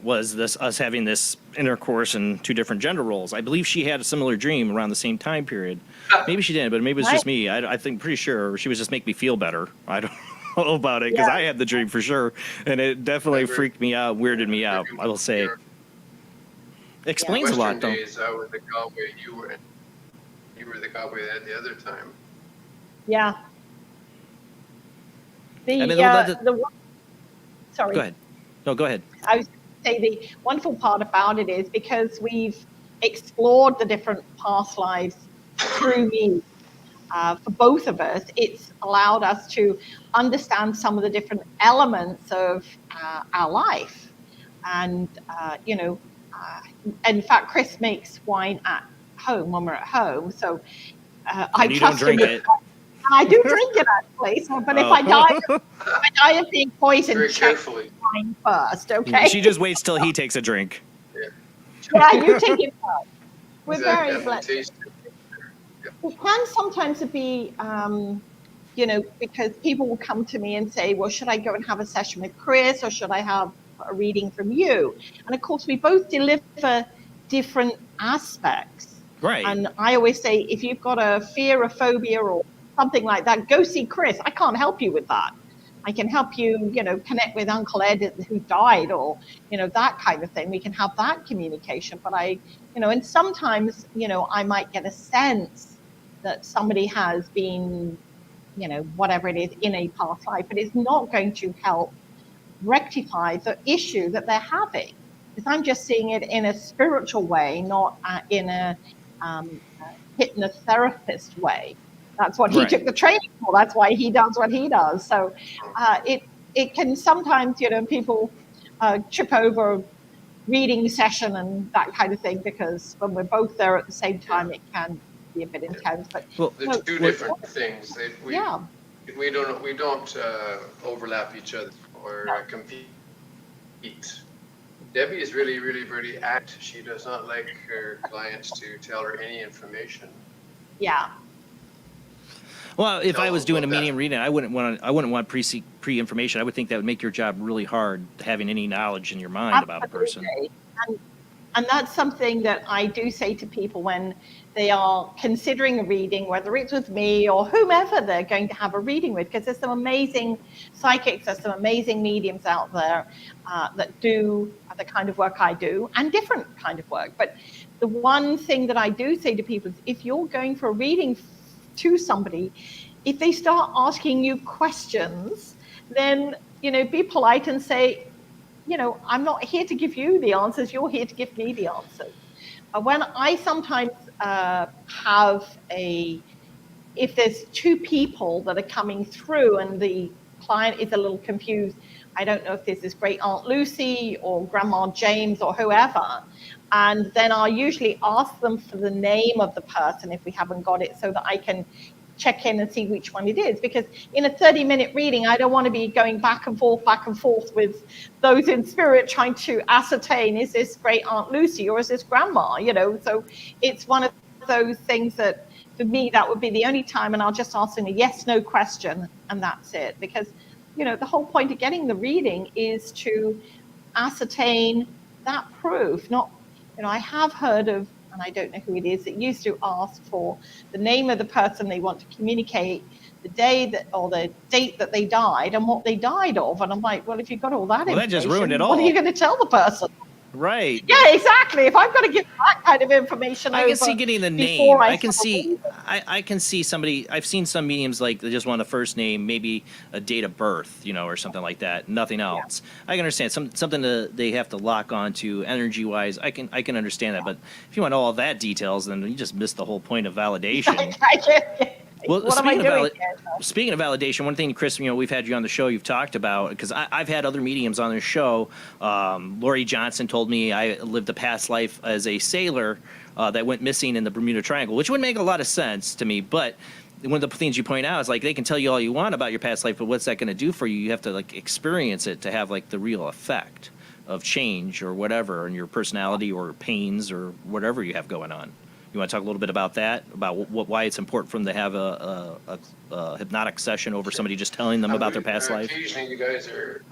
[SPEAKER 1] was us having this intercourse in 2 different gender roles. I believe she had a similar dream around the same time period. Maybe she didn't, but maybe it was just me. I think pretty sure she was just make me feel better. I don't know about it, because I had the dream for sure, and it definitely freaked me out, weirded me out, I will say. Explains a lot, though.
[SPEAKER 13] Days, I was the cowboy, you were the cowboy at the other time.
[SPEAKER 12] Yeah. Sorry.
[SPEAKER 1] Go ahead. No, go ahead.
[SPEAKER 12] I was going to say the wonderful part about it is because we've explored the different past lives through me. For both of us, it's allowed us to understand some of the different elements of our life. And, in fact, Chris makes wine at home when we're at home. So I trust him. I do drink it actually. So, but if I die of being poisoned, check wine first, okay?
[SPEAKER 1] She just waits till he takes a drink.
[SPEAKER 12] Yeah, you take it first. We're very blessed. It can sometimes be, because people will come to me and say, well, should I go and have a session with Chris, or should I have a reading from you? And of course, we both deliver different aspects.
[SPEAKER 1] Right.
[SPEAKER 12] And I always say, if you've got a fear, a phobia, or something like that, go see Chris. I can't help you with that. I can help you, connect with Uncle Ed who died, or, that kind of thing. We can have that communication. But and sometimes, I might get a sense that somebody has been, whatever it is, in a past life, but it's not going to help rectify the issue that they're having. Because I'm just seeing it in a spiritual way, not in a hypnotherapist way. That's what he took the training for. That's why he does what he does. So it can sometimes, people trip over reading session and that kind of thing, because when we're both there at the same time, it can be a bit intense. But
[SPEAKER 13] they're two different things. We don't overlap each other or compete. Debbie is really, really, really active. She does not like her clients to tell her any information.
[SPEAKER 12] Yeah.
[SPEAKER 1] Well, if I was doing a medium reading, I wouldn't want pre-information. I would think that would make your job really hard, having any knowledge in your mind about a person.
[SPEAKER 12] And that's something that I do say to people when they are considering a reading, whether it's with me or whomever they're going to have a reading with, because there's some amazing psychics, there's some amazing mediums out there that do the kind of work I do, and different kind of work. But the one thing that I do say to people is, if you're going for a reading to somebody, if they start asking you questions, then, be polite and say, I'm not here to give you the answers. You're here to give me the answers. When I sometimes if there's two people that are coming through and the client is a little confused, I don't know if this is Great Aunt Lucy or Grandma James or whoever, and then I'll usually ask them for the name of the person if we haven't got it, so that I can check in and see which one it is. Because in a 30-minute reading, I don't want to be going back and forth with those in spirit trying to ascertain, is this Great Aunt Lucy or is this Grandma? So it's one of those things that, for me, that would be the only time, and I'll just ask them a yes/no question, and that's it. Because, the whole point of getting the reading is to ascertain that proof. Not, I have heard of, and I don't know who it is, that used to ask for the name of the person they want to communicate, the day that, or the date that they died, and what they died of. And I'm like, well, if you've got all that information,
[SPEAKER 1] that just ruined it all.
[SPEAKER 12] What are you going to tell the person?
[SPEAKER 1] Right.
[SPEAKER 12] Yeah, exactly. If I've got to give that kind of information,
[SPEAKER 1] I can see getting the name. I can see somebody. I've seen some mediums like they just want a first name, maybe a date of birth, or something like that. Nothing else. Yeah. I can understand something that they have to lock onto energy wise. I can understand that. But if you want all of that details, then you just missed the whole point of validation. Well, speaking of validation, one thing, Chris, we've had you on the show, you've talked about, because I've had other mediums on this show. Lori Johnson told me I lived a past life as a sailor that went missing in the Bermuda Triangle, which would make a lot of sense to me. But one of the things you point out is, like, they can tell you all you want about your past life, but what's that going to do for you? You have to, like, experience it to have, like, the real effect of change or whatever in your personality or pains or whatever you have going on. You want to talk a little bit about that, about why it's important for them to have a hypnotic session over somebody just telling them about their past life?
[SPEAKER 13] Occasionally, you guys are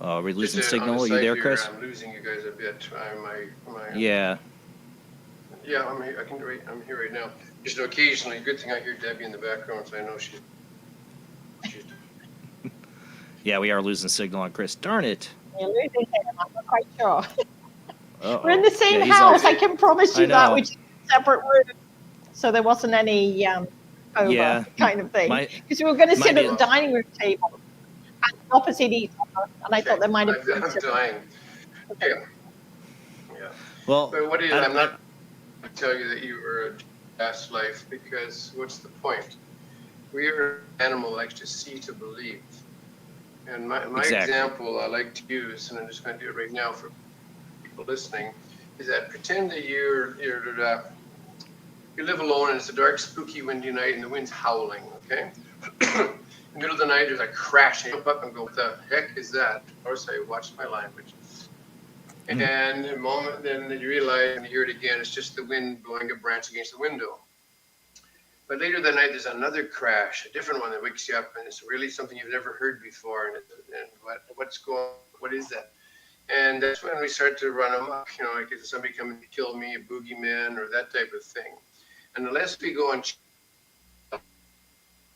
[SPEAKER 1] are we losing signal? Are you there, Chris?
[SPEAKER 13] I'm losing you guys a bit.
[SPEAKER 1] Yeah.
[SPEAKER 13] Yeah, I'm here. I'm here right now. Just occasionally, good thing I hear Debbie in the background, so I know she's.
[SPEAKER 1] Yeah, we are losing signal on Chris. Darn it.
[SPEAKER 12] We're losing him. I'm not quite sure. We're in the same house. I can promise you that, which is a separate room. So there wasn't any over kind of thing. Because we were going to sit at the dining room table and opposite each other, and I thought there might have been.
[SPEAKER 13] I'm dying. Okay. Yeah.
[SPEAKER 1] Well,
[SPEAKER 13] but what is? I'm not going to tell you that you were a past life, because what's the point? We are an animal that likes to see to believe. And my example I like to use, and I'm just going to do it right now for people listening, is that pretend that you live alone and it's a dark, spooky, windy night and the wind's howling, okay? In the middle of the night, there's a crash, and you jump up and go, what the heck is that? Of course, I watched my language. And then in a moment, then you realize, and you hear it again, it's just the wind blowing a branch against the window. But later that night, there's another crash, a different one that wakes you up, and it's really something you've never heard before. And what is that? And that's when we start to run amok, like if somebody coming to kill me, a boogeyman, or that type of thing. And unless we go and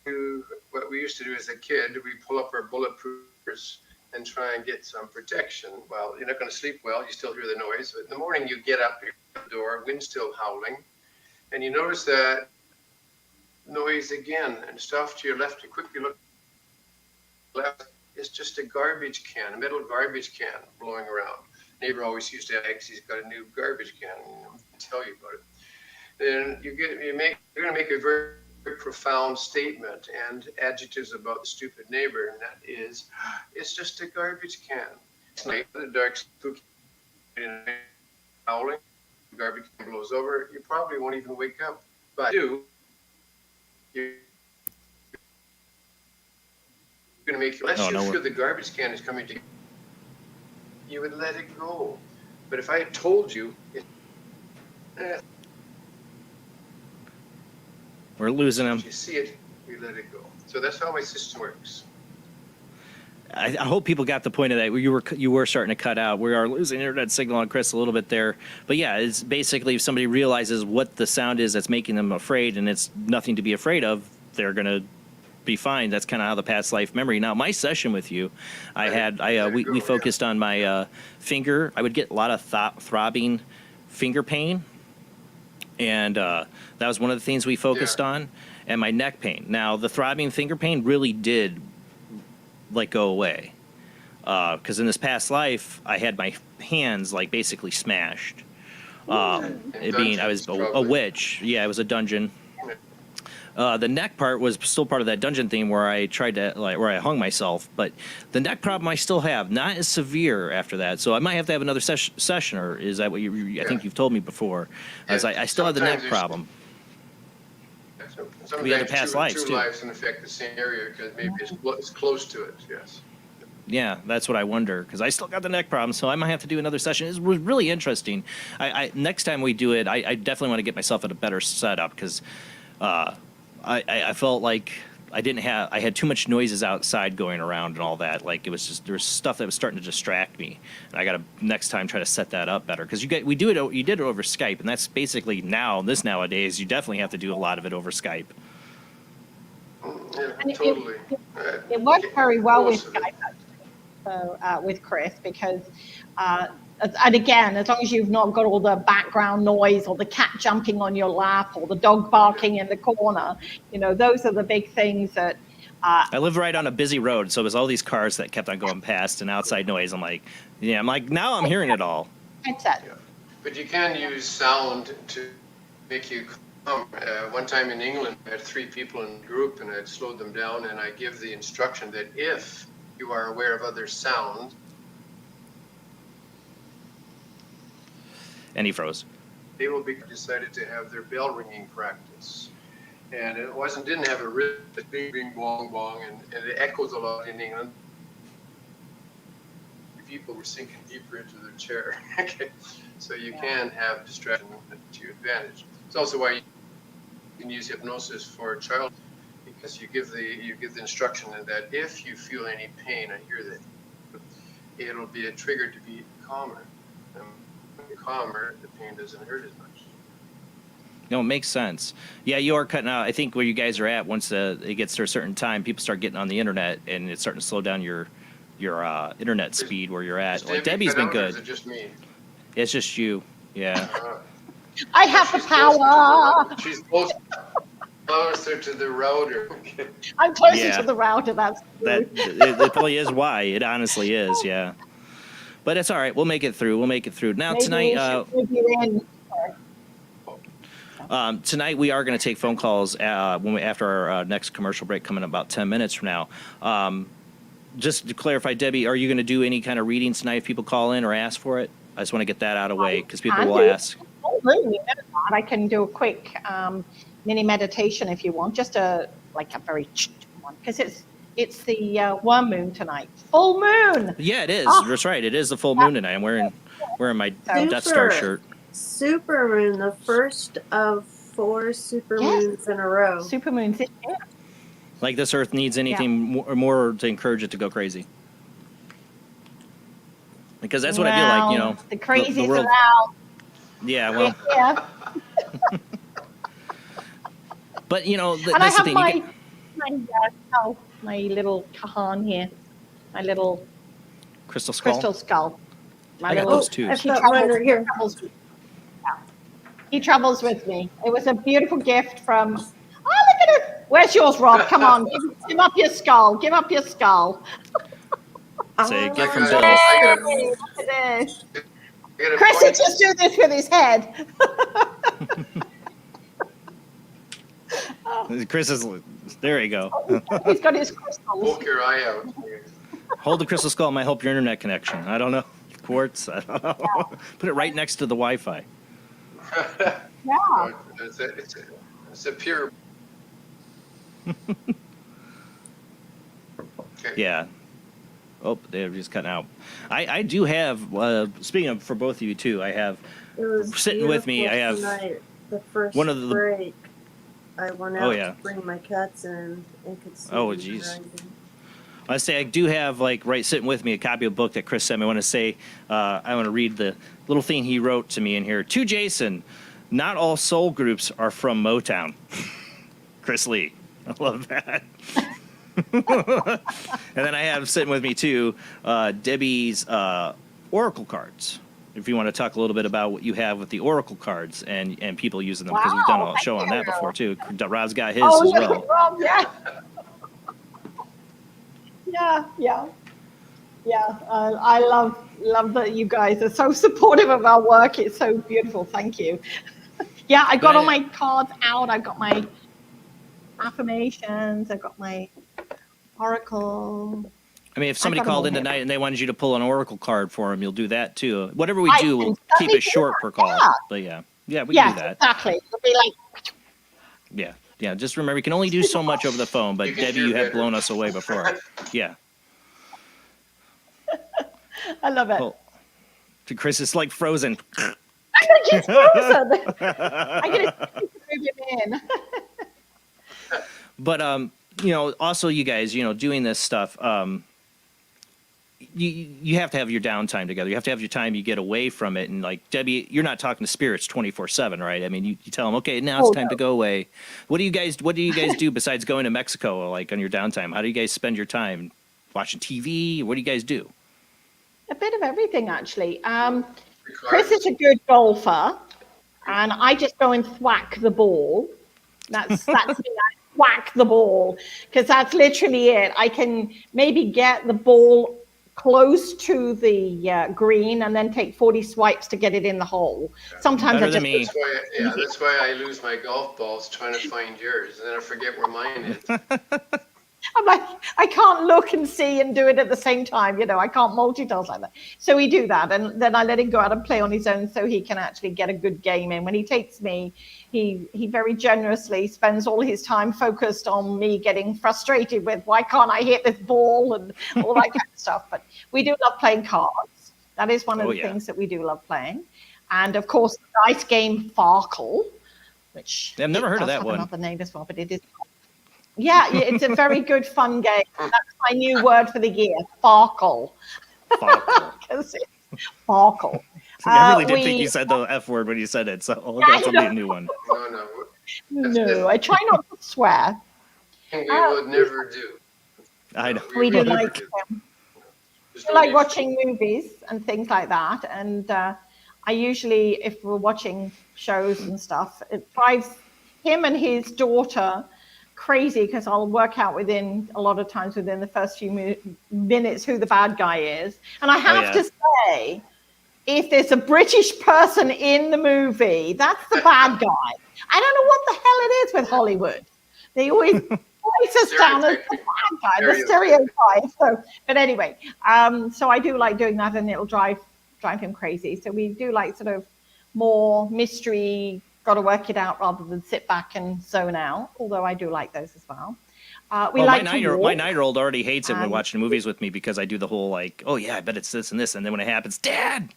[SPEAKER 13] do what we used to do as a kid, we pull up our bulletproofers and try and get some protection. Well, you're not going to sleep well. You still hear the noise. But in the morning, you get up, you're at the door, wind's still howling, and you notice that noise again, and stuff to your left. You quickly look left. It's just a garbage can, a metal garbage can blowing around. Neighbor always used to ask, he's got a new garbage can. I'll tell you about it. Then you're going to make a very, very profound statement and adjectives about the stupid neighbor, and that is, it's just a garbage can. It's night, the dark, spooky, howling, the garbage can blows over. You probably won't even wake up, but you're going to make you, unless you feel the garbage can is coming to you, would let it go. But if I had told you,
[SPEAKER 1] we're losing them.
[SPEAKER 13] You see it, we let it go. So that's how my system works.
[SPEAKER 1] I hope people got the point of that. You were starting to cut out. We are losing internet signal on Chris a little bit there. But yeah, it's basically if somebody realizes what the sound is that's making them afraid, and it's nothing to be afraid of, they're gonna be fine. That's kind of how the past life memory. Now, my session with you, we focused on my finger. I would get a lot of throbbing finger pain, and that was one of the things we focused on, and my neck pain. Now, the throbbing finger pain really did go away, because in this past life, I had my hands basically smashed. I was a witch. Yeah, it was a dungeon. The neck part was still part of that dungeon theme where I tried to where I hung myself, but the neck problem I still have, not as severe after that. So I might have to have another session, or is that what I think you've told me before? As I still have the neck problem.
[SPEAKER 13] Sometimes
[SPEAKER 1] we had the past lives
[SPEAKER 13] two
[SPEAKER 1] too.
[SPEAKER 13] lives in effect the same area because maybe it's close to it. Yes.
[SPEAKER 1] Yeah, that's what I wonder, because I still got the neck problem, so I might have to do another session. It was really interesting. Next time we do it, I definitely want to get myself at a better setup, because I felt like I had too much noises outside going around and all that. Like, it was just, there was stuff that was starting to distract me, and I got to next time try to set that up better, because you did it over Skype, and that's basically nowadays you definitely have to do a lot of it over Skype.
[SPEAKER 13] Yeah, totally.
[SPEAKER 12] It worked very well with Skype, actually. So with Chris, because and again, as long as you've not got all the background noise or the cat jumping on your lap or the dog barking in the corner, those are the big things that.
[SPEAKER 1] I live right on a busy road, so it was all these cars that kept on going past and outside noise. I'm like, now I'm hearing it all.
[SPEAKER 12] Headset.
[SPEAKER 13] Yeah. But you can use sound to make you calm. One time in England, I had 3 people in a group, and I had slowed them down, and I give the instruction that if you are aware of other sound.
[SPEAKER 1] And he froze.
[SPEAKER 13] They will be decided to have their bell ringing practice. And it didn't have a really bing, bing, bong, bong, and it echoes a lot in England. People were sinking deeper into their chair. Okay. So you can have distraction to your advantage. It's also why you can use hypnosis for a child, because you give the instruction that if you feel any pain, I hear that, it'll be a trigger to be calmer. And when you're calmer, the pain doesn't hurt as much.
[SPEAKER 1] No, it makes sense. Yeah, you are cutting out. I think where you guys are at, once it gets to a certain time, people start getting on the internet, and it's starting to slow down your internet speed where you're at. Like, Debbie's been good.
[SPEAKER 13] Is it just me?
[SPEAKER 1] It's just you. Yeah.
[SPEAKER 12] I have the power.
[SPEAKER 13] She's closer to the router.
[SPEAKER 12] I'm closer to the router. That's true.
[SPEAKER 1] It probably is why. It honestly is. Yeah. But it's all right. We'll make it through. Now,
[SPEAKER 12] Maybe
[SPEAKER 1] tonight we are going to take phone calls after our next commercial break, coming in about 10 minutes from now. Just to clarify, Debbie, are you going to do any kind of readings tonight if people call in or ask for it? I just want to get that out of the way, because people will ask.
[SPEAKER 12] I can do a quick mini meditation if you want, just a very one, because it's the worm moon tonight. Full moon.
[SPEAKER 1] Yeah, it is. That's right. It is the full moon tonight. I'm wearing my Death Star shirt.
[SPEAKER 2] Super moon, the first of 4 super moons in a row.
[SPEAKER 12] Super moons. Yeah.
[SPEAKER 1] Like this Earth needs anything more to encourage it to go crazy. Because that's what I feel like, you know.
[SPEAKER 12] The crazies
[SPEAKER 1] world,
[SPEAKER 12] allowed.
[SPEAKER 1] Yeah, well.
[SPEAKER 12] Yeah.
[SPEAKER 1] But, you know,
[SPEAKER 12] And I
[SPEAKER 1] that's the
[SPEAKER 12] have
[SPEAKER 1] thing.
[SPEAKER 12] my little Kahan here, my little
[SPEAKER 1] Crystal skull?
[SPEAKER 12] My
[SPEAKER 1] I got
[SPEAKER 12] little,
[SPEAKER 1] those too.
[SPEAKER 2] I've got mine right here.
[SPEAKER 12] He travels with me. It was a beautiful gift from, look at it. Where's yours, Rob? Come on, give up your skull. Give up your skull.
[SPEAKER 1] Say, a gift from
[SPEAKER 12] Look
[SPEAKER 1] Bill.
[SPEAKER 12] at this. Chris would just do this with his head.
[SPEAKER 1] Chris is, there you go.
[SPEAKER 12] He's got his crystals.
[SPEAKER 13] Poke your eye out.
[SPEAKER 1] Hold the crystal skull might help your internet connection. I don't know. Quartz, I don't know. Put it right next to the Wi-Fi.
[SPEAKER 12] Yeah.
[SPEAKER 13] It's a pure. Okay.
[SPEAKER 1] Yeah. Oh, they're just cutting out. I do have, speaking of, for both of you too, I have,
[SPEAKER 2] It was
[SPEAKER 1] sitting with me, I have
[SPEAKER 2] tonight, the first
[SPEAKER 1] one of the
[SPEAKER 2] break. I went out
[SPEAKER 1] yeah.
[SPEAKER 2] to bring my cats in and could see.
[SPEAKER 1] Oh,
[SPEAKER 2] them
[SPEAKER 1] jeez.
[SPEAKER 2] driving.
[SPEAKER 1] I say I do have, like, right sitting with me a copy of a book that Chris sent me. I want to say, I want to read the little thing he wrote to me in here. To Jason, not all soul groups are from Motown. Chris Lee. I love that. And then I have sitting with me too, Debbie's Oracle cards. If you want to talk a little bit about what you have with the Oracle cards and people using them, because we've done a show on that before too. Rob's got his as well.
[SPEAKER 12] Rob, yeah. Yeah. I love that you guys are so supportive of our work. It's so beautiful. Thank you. Yeah, I got all my cards out. I got my affirmations. I got my oracle.
[SPEAKER 1] I mean, if somebody called in tonight and they wanted you to pull an oracle card for them, you'll do that too. Whatever we do, we'll keep it short per call.
[SPEAKER 12] Yeah.
[SPEAKER 1] But yeah, we can do that.
[SPEAKER 12] Exactly. It'll be like.
[SPEAKER 1] Yeah. Just remember, you can only do so much over the phone. But Debbie, you have blown us away before. Yeah.
[SPEAKER 12] I love it.
[SPEAKER 1] Well, to Chris, it's like Frozen.
[SPEAKER 12] He's frozen. I gotta move him in.
[SPEAKER 1] But also you guys, doing this stuff, you have to have your downtime together. You have to have your time you get away from it. And like Debbie, you're not talking to spirits 24/7, right? I mean, you tell them, okay, now it's time to go away. What do you guys do besides going to Mexico, like on your downtime? How do you guys spend your time? Watching TV? What do you guys do?
[SPEAKER 12] A bit of everything, actually. Chris is a good golfer, and I just go and thwack the ball. That's me. I whack the ball because that's literally it. I can maybe get the ball close to the green and then take 40 swipes to get it in the hole. Sometimes
[SPEAKER 1] Better
[SPEAKER 12] I just.
[SPEAKER 13] That's why I lose my golf balls trying to find yours, and then I forget where mine is.
[SPEAKER 12] I'm like, I can't look and see and do it at the same time. I can't multitask like that. So we do that. And then I let him go out and play on his own so he can actually get a good game in. When he takes me, he very generously spends all his time focused on me getting frustrated with why can't I hit this ball and all that kind of stuff. But we do love playing cards. That is one of the things that we do love playing. And of course, the dice game Farkle, which
[SPEAKER 1] I've never heard of that one.
[SPEAKER 12] Another name as well, but it is. Yeah, it's a very good, fun game. That's my new word for the year, Farkle. Farkle. Farkle.
[SPEAKER 1] I really did think you said the F word when you said it, so that's a new one.
[SPEAKER 12] No, I try not to swear.
[SPEAKER 13] We would never do.
[SPEAKER 1] I know.
[SPEAKER 12] We do like watching movies and things like that. And I usually, if we're watching shows and stuff, it drives him and his daughter crazy because I'll work out within the first few minutes who the bad guy is. And I have to say, if there's a British person in the movie, that's the bad guy. I don't know what the hell it is with Hollywood. They always place us down as the bad guy, the stereotype. So, but anyway, so I do like doing that, and it'll drive him crazy. So we do like sort of more mystery, got to work it out rather than sit back and zone out, although I do like those as well.
[SPEAKER 1] My 9-year-old already hates it when watching movies with me because I do the whole like, oh yeah, I bet it's this and this, and then when it happens, Dad!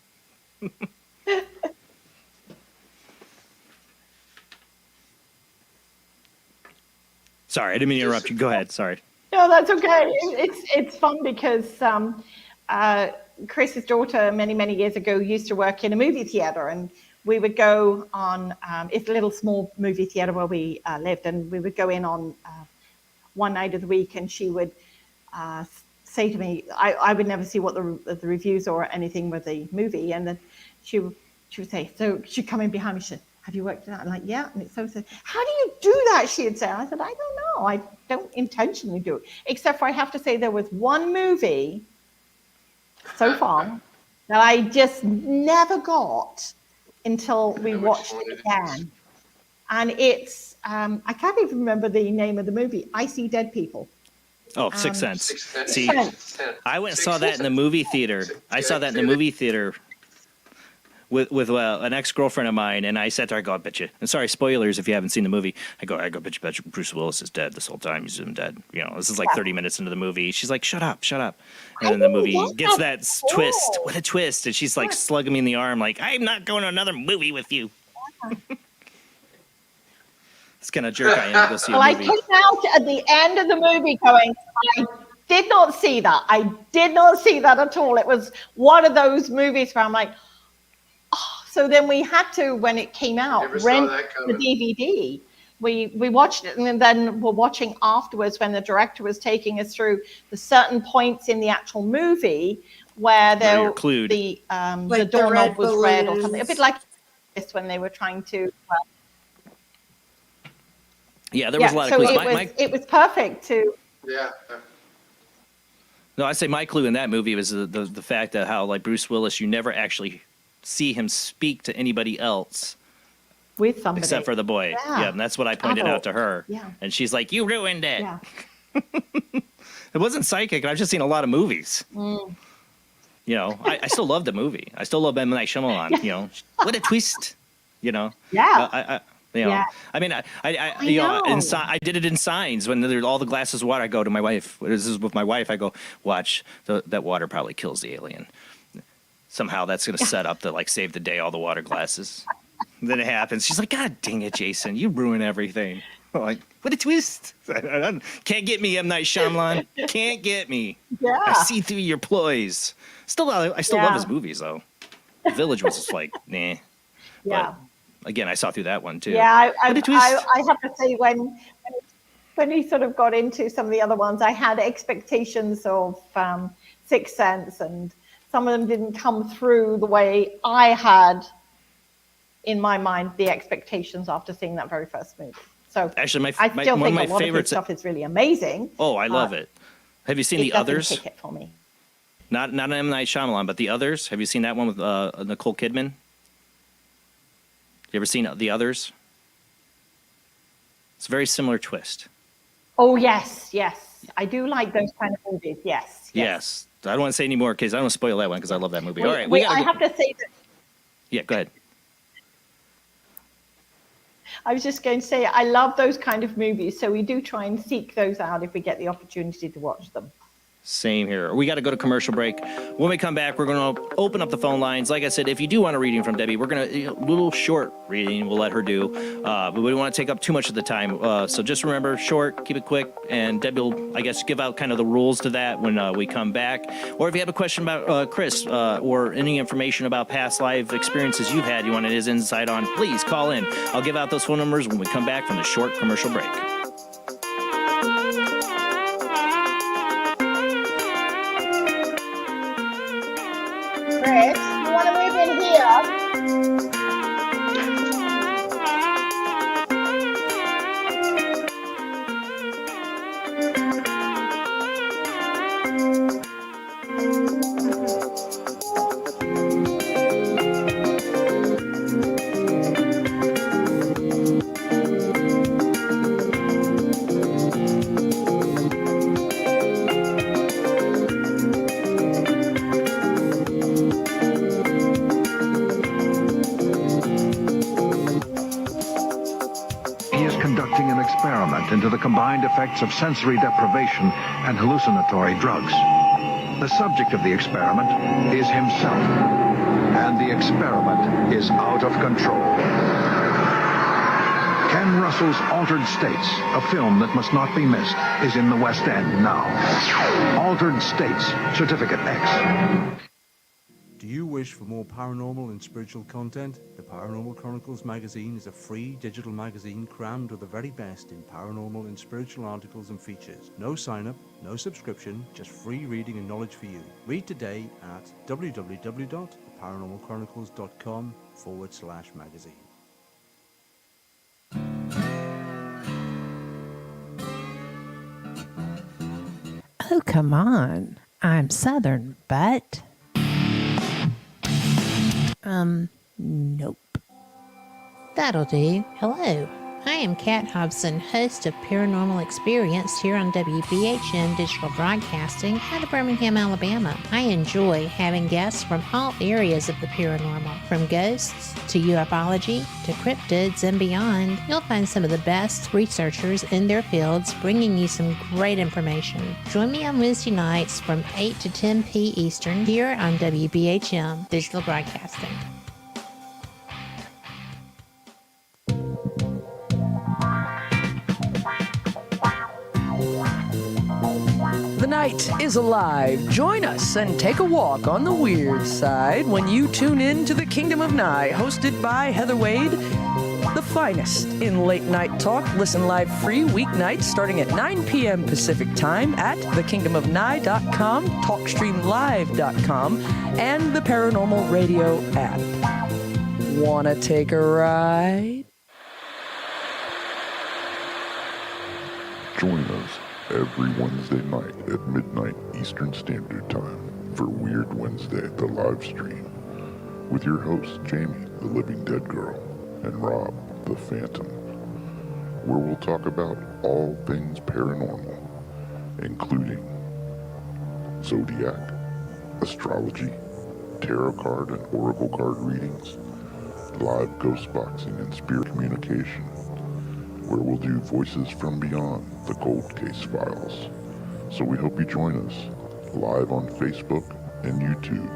[SPEAKER 1] Sorry, I didn't mean to interrupt you. Go ahead, sorry.
[SPEAKER 12] No, that's okay. It's fun because Chris's daughter many years ago used to work in a movie theater, and we would go on, it's a little small movie theater where we lived, and we would go in on one night of the week, and she would say to me, I would never see what the reviews or anything with the movie, and then she would say, so she'd come in behind me, she said, have you worked that? I'm like, yeah. And it's so, how do you do that? She'd say. I said, I don't know. I don't intentionally do it. Except for I have to say there was one movie so far that I just never got until we watched it again. And it's, I can't even remember the name of the movie. I See Dead People.
[SPEAKER 1] Oh, Sixth Sense. See, I went and saw that in the movie theater. I saw that in the movie theater with an ex-girlfriend of mine, and I sat there, I go, I bet you, and sorry, spoilers if you haven't seen the movie, I go, bet you Bruce Willis is dead this whole time, he's been dead, you know, this is like 30 minutes into the movie, she's like, shut up, and then the movie gets that twist, what a twist, and she's like slugging me in the arm, like, I'm not going to another movie with you. It's kind of jerk I am to go see a movie.
[SPEAKER 12] I came out at the end of the movie going, I did not see that, at all. It was one of those movies where I'm like, so then we had to, when it came out, rent the DVD. We watched it, and then we're watching afterwards when the director was taking us through the certain points in the actual movie where the doorknob was red or something. A bit like this when they were trying to.
[SPEAKER 1] Yeah, there was a lot of clues.
[SPEAKER 12] It was perfect to.
[SPEAKER 13] Yeah.
[SPEAKER 1] No, I say my clue in that movie was the fact that how, like, Bruce Willis, you never actually see him speak to anybody else
[SPEAKER 12] with somebody
[SPEAKER 1] except for the boy. Yeah, and that's what I pointed out to her. Yeah. And she's like, you ruined it. Yeah. It wasn't psychic. I've just seen a lot of movies. You know, I still love the movie. I still love M. Night Shyamalan. You know, what a twist. You know.
[SPEAKER 12] Yeah.
[SPEAKER 1] You know, I mean, I did it in Signs when there's all the glasses of water. I go to my wife. This is with my wife. I go, watch that water probably kills the alien. Somehow that's going to set up to like save the day, all the water glasses. And then it happens. She's like, God dang it, Jason, you ruin everything. I'm like, what a twist. Can't get me, M. Night Shyamalan. Can't get me. Yeah. I see through your ploys. I still love his movies, though. The Village was just like, nah.
[SPEAKER 12] Yeah.
[SPEAKER 1] But, again, I saw through that one, too.
[SPEAKER 12] Yeah, I have to say, when he sort of got into some of the other ones, I had expectations of Sixth Sense, and some of them didn't come through the way I had in my mind the expectations after seeing that very first movie. So actually, I still think a lot of his stuff is really amazing.
[SPEAKER 1] Oh, I love it. Have you seen The Others?
[SPEAKER 12] Take it for me.
[SPEAKER 1] Not M. Night Shyamalan, but The Others. Have you seen that one with Nicole Kidman? You ever seen The Others? It's a very similar twist.
[SPEAKER 12] Oh yes. I do like those kind of movies. Yes.
[SPEAKER 1] I don't want to say any more because I don't want to spoil that one because I love that movie. All right,
[SPEAKER 12] I have to say that.
[SPEAKER 1] Yeah, go ahead.
[SPEAKER 12] I was just going to say I love those kind of movies, so we do try and seek those out if we get the opportunity to watch them.
[SPEAKER 1] Same here. We got to go to commercial break. When we come back, we're going to open up the phone lines. Like I said, if you do want a reading from Debbie, we're going to a little short reading. We'll let her do, but we don't want to take up too much of the time. So just remember, short, keep it quick, and Debbie will, I guess, give out kind of the rules to that when we come back. Or if you have a question about Chris or any information about past life experiences you've had, you want his insight on, please call in. I'll give out those phone numbers when we come back from the short commercial break.
[SPEAKER 12] Chris, you want to move in here?
[SPEAKER 14] Into the combined effects of sensory deprivation and hallucinatory drugs. The subject of the experiment is himself, and the experiment is out of control. Ken Russell's Altered States, a film that must not be missed, is in the West End now. Altered States, Certificate X.
[SPEAKER 15] Do you wish for more paranormal and spiritual content? The Paranormal Chronicles magazine is a free digital magazine crammed with the very best in paranormal and spiritual articles and features. No sign-up, no subscription, just free reading and knowledge for you. Read today at www.paranormalchronicles.com/magazine.
[SPEAKER 16] Oh, come on. I'm Southern, but... nope.
[SPEAKER 17] That'll do. Hello. I am Kat Hobson, host of Paranormal Experience here on WBHM Digital Broadcasting out of Birmingham, Alabama. I enjoy having guests from all areas of the paranormal, from ghosts to ufology to cryptids and beyond. You'll find some of the best researchers in their fields bringing you some great information. Join me on Wednesday nights from 8 to 10 p. Eastern here on WBHM Digital Broadcasting.
[SPEAKER 5] The night is alive. Join us and take a walk on the weird side when you tune in to the Kingdom of Nye, hosted by Heather Wade, the finest in late night talk. Listen live free weeknights starting at 9 p.m. Pacific time at thekingdomofnye.com, talkstreamlive.com, and the Paranormal Radio app. Wanna take a ride?
[SPEAKER 6] Join us every Wednesday night at midnight Eastern Standard Time for Weird Wednesday, the live stream, with your hosts Jamie, the Living Dead Girl, and Rob, the Phantom, where we'll talk about all things paranormal, including zodiac, astrology, tarot card and oracle card readings, live ghost boxing and spirit communication, where we'll do Voices from Beyond, the Cold Case Files. So we hope you join us live on Facebook and YouTube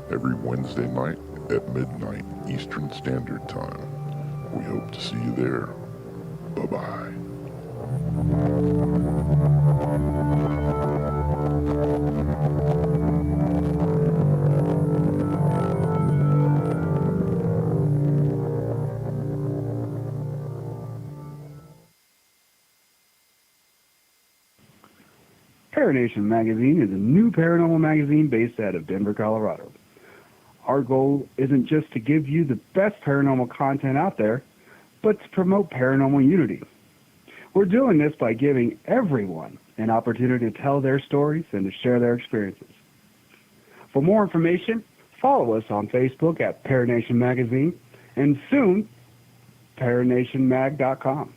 [SPEAKER 6] every Wednesday night at midnight Eastern Standard Time. We hope to see you there. Bye-bye.
[SPEAKER 18] Paranation Magazine is a new paranormal magazine based out of Denver, Colorado. Our goal isn't just to give you the best paranormal content out there, but to promote paranormal unity. We're doing this by giving everyone an opportunity to tell their stories and to share their experiences. For more information, follow us on Facebook at Paranation Magazine and soon, paranationmag.com.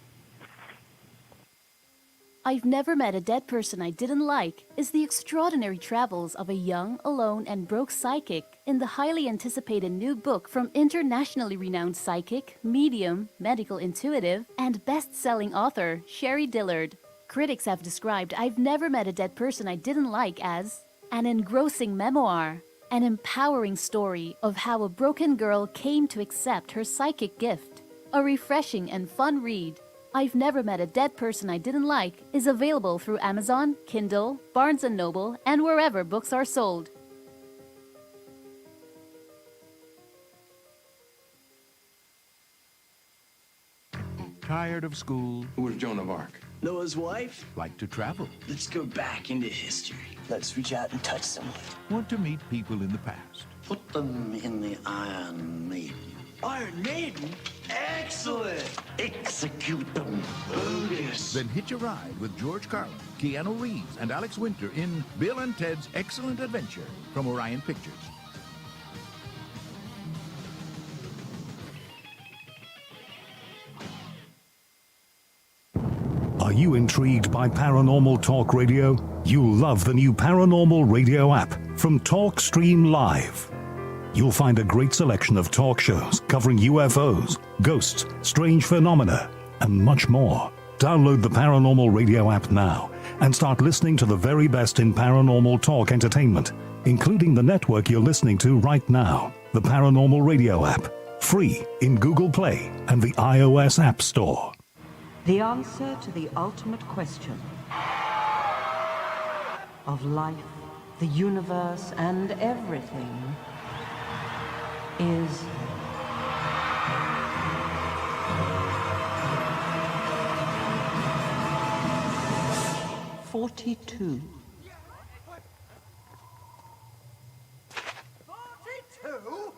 [SPEAKER 19] I've Never Met a Dead Person I Didn't Like is the extraordinary travels of a young, alone, and broke psychic in the highly anticipated new book from internationally renowned psychic, medium, medical intuitive, and best-selling author Sherry Dillard. Critics have described I've Never Met a Dead Person I Didn't Like as an engrossing memoir, an empowering story of how a broken girl came to accept her psychic gift, a refreshing and fun read. I've Never Met a Dead Person I Didn't Like is available through Amazon, Kindle, Barnes & Noble, and wherever books are sold.
[SPEAKER 20] Tired of school?
[SPEAKER 21] Who was Joan of Arc?
[SPEAKER 20] Noah's wife? Like to travel?
[SPEAKER 21] Let's go back into history.
[SPEAKER 20] Let's reach out and touch someone. Want to meet people in the past?
[SPEAKER 21] Put them in the Iron Maiden. Iron Maiden? Excellent! Execute them. Oh, yes.
[SPEAKER 20] Then hitch a ride with George Carlin, Keanu Reeves, and Alex Winter in Bill and Ted's Excellent Adventure from Orion Pictures.
[SPEAKER 22] Are you intrigued by Paranormal Talk Radio? You'll love the new Paranormal Radio app from Talkstream Live. You'll find a great selection of talk shows covering UFOs, ghosts, strange phenomena, and much more. Download the Paranormal Radio app now and start listening to the very best in paranormal talk entertainment, including the network you're listening to right now, the Paranormal Radio app, free in Google Play and the iOS App Store.
[SPEAKER 23] The answer to the ultimate question of life, the universe, and everything is 42.
[SPEAKER 4] 42?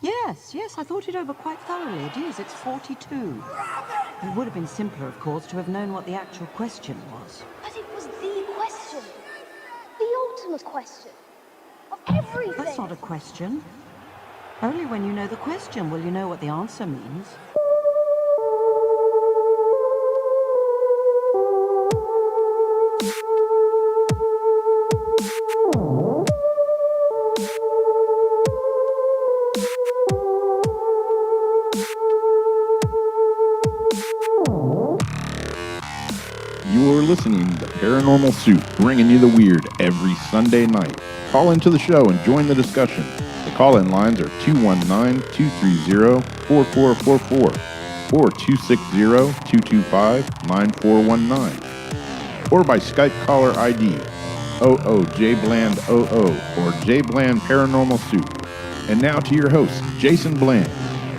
[SPEAKER 23] Yes, I thought it over quite thoroughly. It is, it's 42. It would have been simpler, of course, to have known what the actual question was.
[SPEAKER 7] But it was the question. The ultimate question. Of everything.
[SPEAKER 23] That's not a question. Only when you know the question will you know what the answer means.
[SPEAKER 3] You're listening to Paranormal Soup, bringing you the weird every Sunday night. Call into the show and join the discussion. The call-in lines are 219-230-4444 or 260-225-9419. Or by Skype caller ID OOJBland00 or JBland Paranormal Soup. And now to your host, Jason Bland.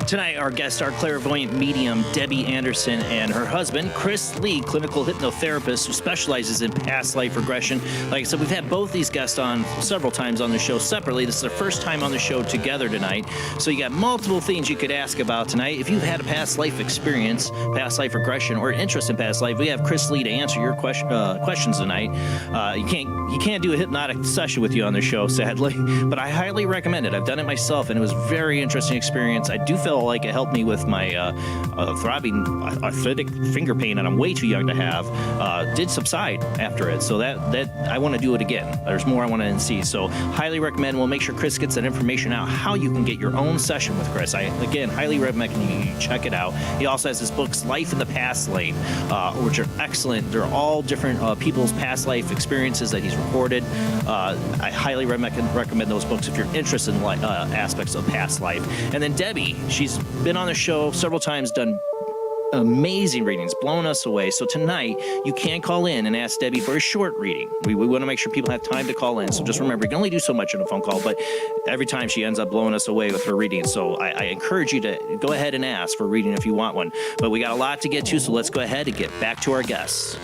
[SPEAKER 1] Tonight, our guests are clairvoyant medium Debbie Anderson and her husband, Chris Lee, clinical hypnotherapist who specializes in past life regression. Like I said, we've had both these guests on several times on the show separately. This is their first time on the show together tonight. So you got multiple things you could ask about tonight. If you've had a past life experience, past life regression, or interest in past life, we have Chris Lee to answer your questions tonight. You can't do a hypnotic session with you on the show, sadly, but I highly recommend it. I've done it myself, and it was a very interesting experience. I do feel like it helped me with my throbbing arthritic finger pain that I'm way too young to have. Did subside after it, so that I want to do it again. There's more I want to see, so highly recommend. We'll make sure Chris gets that information out, how you can get your own session with Chris. I, again, highly recommend you check it out. He also has his books, Life in the Past Lane, which are excellent. They're all different people's past life experiences that he's recorded. I highly recommend those books if you're interested in aspects of past life. And then Debbie, she's been on the show several times, done amazing readings, blown us away. So tonight, you can call in and ask Debbie for a short reading. We want to make sure people have time to call in. So just remember, you can only do so much on a phone call, but every time she ends up blowing us away with her reading. So I encourage you to go ahead and ask for a reading if you want one. But we got a lot to get to, so let's go ahead and get back to our guests.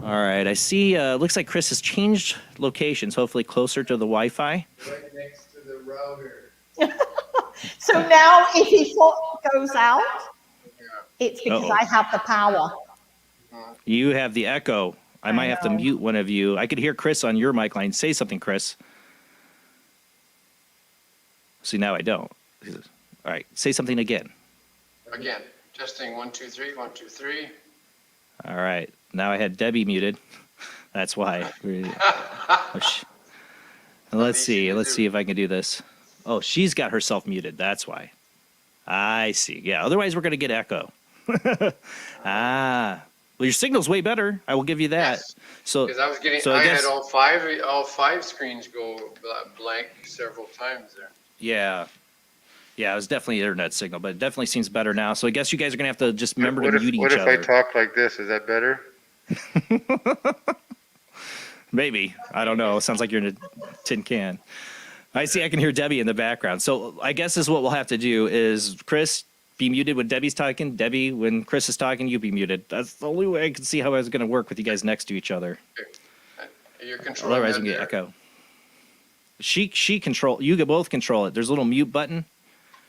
[SPEAKER 1] All right, I see, looks like Chris has changed locations, hopefully closer to the Wi-Fi.
[SPEAKER 13] Right next to the router.
[SPEAKER 12] So now if he goes out, it's because
[SPEAKER 1] Uh-oh.
[SPEAKER 12] I have the power.
[SPEAKER 1] You have the echo. I might have to mute one of you. I could hear Chris on your mic line. Say something, Chris. See, now I don't. All right, say something again.
[SPEAKER 13] Again, testing 1, 2, 3, 1, 2, 3.
[SPEAKER 1] All right, now I had Debbie muted. That's why. Let's see if I can do this. Oh, she's got herself muted. That's why. I see. Yeah, otherwise we're going to get echo. Well, your signal's way better. I will give you that.
[SPEAKER 13] Yes.
[SPEAKER 1] So,
[SPEAKER 13] Because I was getting,
[SPEAKER 1] so
[SPEAKER 13] I
[SPEAKER 1] guess,
[SPEAKER 13] had all five screens go blank several times there.
[SPEAKER 1] Yeah. Yeah, it was definitely internet signal, but it definitely seems better now. So I guess you guys are going to have to just remember to mute each other.
[SPEAKER 13] What if I talk like this? Is that better?
[SPEAKER 1] Maybe. I don't know. It sounds like you're in a tin can. I see. I can hear Debbie in the background. So I guess this is what we'll have to do is, Chris, be muted when Debbie's talking. Debbie, when Chris is talking, you be muted. That's the only way I can see how I was going to work with you guys next to each other.
[SPEAKER 13] You're controlling
[SPEAKER 1] Otherwise, we get echo. She control. You can both control it. There's a little mute button.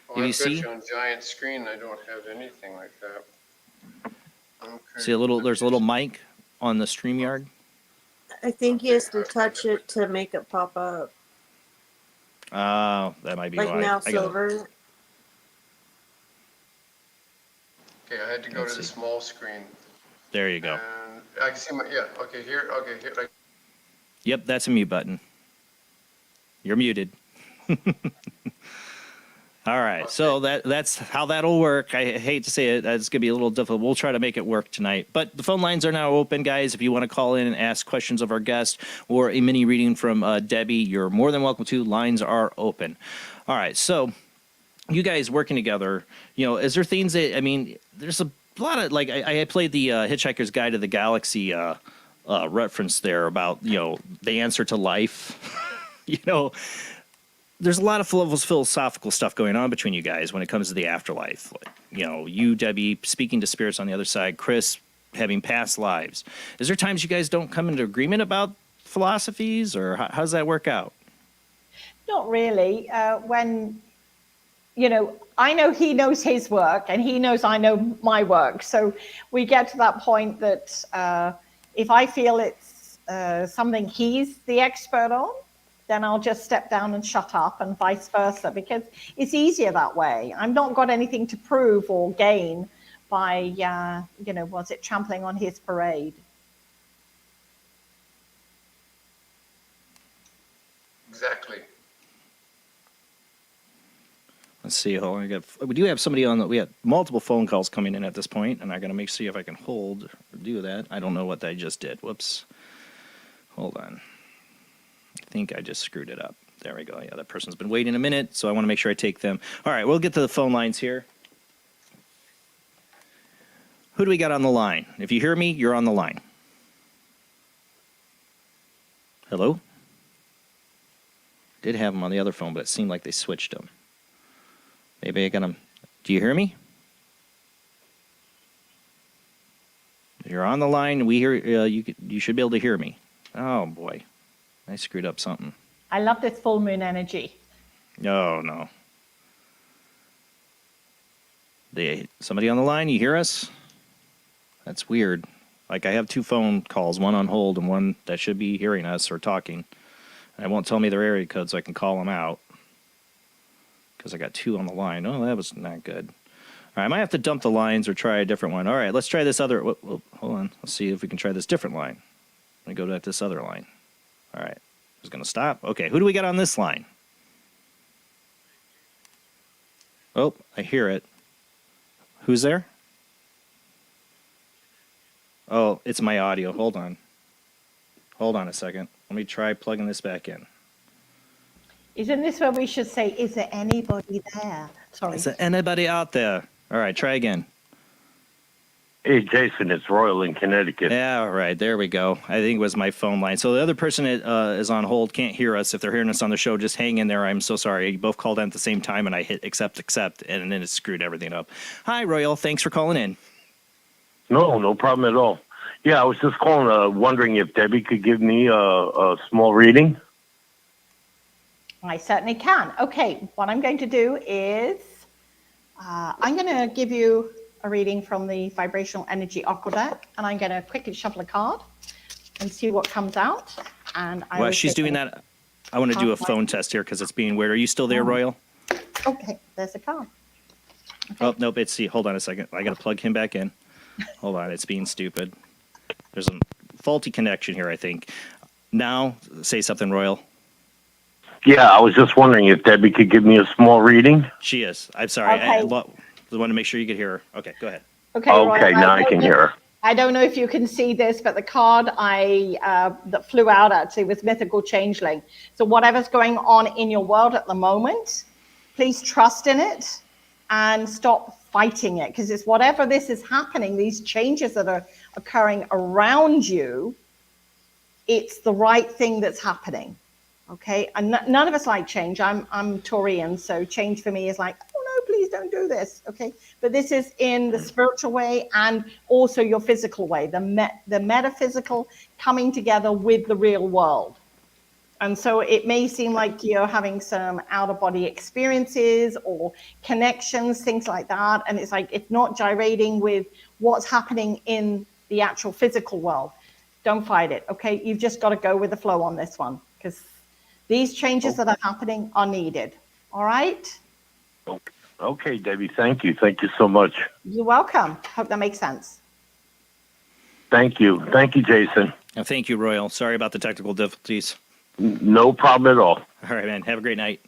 [SPEAKER 13] Oh, I bet you on giant screen, I don't have anything like that. Okay.
[SPEAKER 1] See there's a little mic on the StreamYard.
[SPEAKER 2] I think he has to touch it to make it pop up.
[SPEAKER 1] Oh, that might be
[SPEAKER 2] Like
[SPEAKER 1] why.
[SPEAKER 2] mouse over.
[SPEAKER 13] Okay, I had to go to the small screen.
[SPEAKER 1] There you go.
[SPEAKER 13] And I can see okay, here, like.
[SPEAKER 1] Yep, that's a mute button. You're muted. All right, okay. So that's how that'll work. I hate to say it, it's going to be a little difficult. We'll try to make it work tonight. But the phone lines are now open, guys. If you want to call in and ask questions of our guest or a mini reading from Debbie, you're more than welcome to. Lines are open. All right, so you guys working together, is there things that, there's a a lot of, like, I played the Hitchhiker's Guide to the Galaxy reference there about, the answer to life. There's a lot of philosophical stuff going on between you guys when it comes to the afterlife. You, Debbie, speaking to spirits on the other side, Chris having past lives. Is there times you guys don't come into agreement about philosophies, or how does that work out?
[SPEAKER 12] Not really. When, I know he knows his work and he knows I know my work. So we get to that point that if I feel it's something he's the expert on, then I'll just step down and shut up, and vice versa, because it's easier that way. I've not got anything to prove or gain by, trampling on his parade.
[SPEAKER 13] Exactly.
[SPEAKER 1] Let's see. We do have somebody on. We have multiple phone calls coming in at this point, and I'm going to see if I can hold or do that. I don't know what I just did. Whoops. Hold on. I think I just screwed it up. There we go. Yeah, that person's been waiting a minute, so I want to make sure I take them. All right, we'll get to the phone lines here. Who do we got on the line? If you hear me, you're on the line. Hello? Did have them on the other phone, but it seemed like they switched them. Maybe I got them. Do you hear me? You're on the line. We hear you should be able to hear me. Oh boy, I screwed up something.
[SPEAKER 12] I love this full moon energy.
[SPEAKER 1] Oh no. Somebody on the line? You hear us? That's weird. Like, I have two phone calls, one on hold and one that should be hearing us or talking. And it won't tell me their area code, so I can call them out. Because I got two on the line. Oh, that was not good. All right, I might have to dump the lines or try a different one. All right, let's try this other. Hold on. Let's see if we can try this different line. Let me go to this other line. All right. It's going to stop. Okay, who do we got on this line? Oh, I hear it. Who's there? Oh, it's my audio. Hold on. Hold on a second. Let me try plugging this back in.
[SPEAKER 12] Isn't this where we should say, is there anybody there? Sorry.
[SPEAKER 1] Is there anybody out there? All right, try again.
[SPEAKER 4] Hey, Jason, it's Royal in Connecticut.
[SPEAKER 1] Yeah, all right, there we go. I think it was my phone line. So the other person is on hold, can't hear us. If they're hearing us on the show, just hang in there. I'm so sorry. You both called in at the same time, and I hit accept, and then it screwed everything up. Hi, Royal. Thanks for calling in.
[SPEAKER 4] No problem at all. Yeah, I was just calling, wondering if Debbie could give me a small reading.
[SPEAKER 12] I certainly can. Okay, what I'm going to do is I'm going to give you a reading from the Vibrational Energy Aqua deck, and I'm going to quickly shuffle a card and see what comes out. And
[SPEAKER 1] While she's doing that, I want to do a phone test here because it's being weird. Are you still there, Royal?
[SPEAKER 12] Okay, there's a card.
[SPEAKER 1] Okay. Oh, nope, hold on a second. I got to plug him back in. Hold on, it's being stupid. There's a faulty connection here, I think. Now, say something, Royal.
[SPEAKER 4] Yeah, I was just wondering if Debbie could give me a small reading.
[SPEAKER 1] She is. I'm sorry.
[SPEAKER 12] Okay.
[SPEAKER 1] I want to make sure you could hear her. Okay, go ahead.
[SPEAKER 12] Okay,
[SPEAKER 4] Royal, now I can hear her.
[SPEAKER 12] I don't know if you can see this, but the card that flew out actually was Mythical Changeling. So whatever's going on in your world at the moment, please trust in it and stop fighting it, because it's whatever this is happening, these changes that are occurring around you, it's the right thing that's happening. Okay, and none of us like change. I'm Taurian, so change for me is like, oh no, please don't do this. Okay, but this is in the spiritual way and also your physical way, the metaphysical coming together with the real world. And so it may seem like you're having some out-of-body experiences or connections, things like that, and it's like it's not gyrating with what's happening in the actual physical world. Don't fight it. Okay, you've just got to go with the flow on this one, because these changes that are happening are needed. All right?
[SPEAKER 4] Okay, Debbie, thank you. Thank you so much.
[SPEAKER 12] You're welcome. Hope that makes sense.
[SPEAKER 4] Thank you. Thank you, Jason.
[SPEAKER 1] Thank you, Royal. Sorry about the technical difficulties.
[SPEAKER 4] No problem at all.
[SPEAKER 1] All right, man. Have a great night.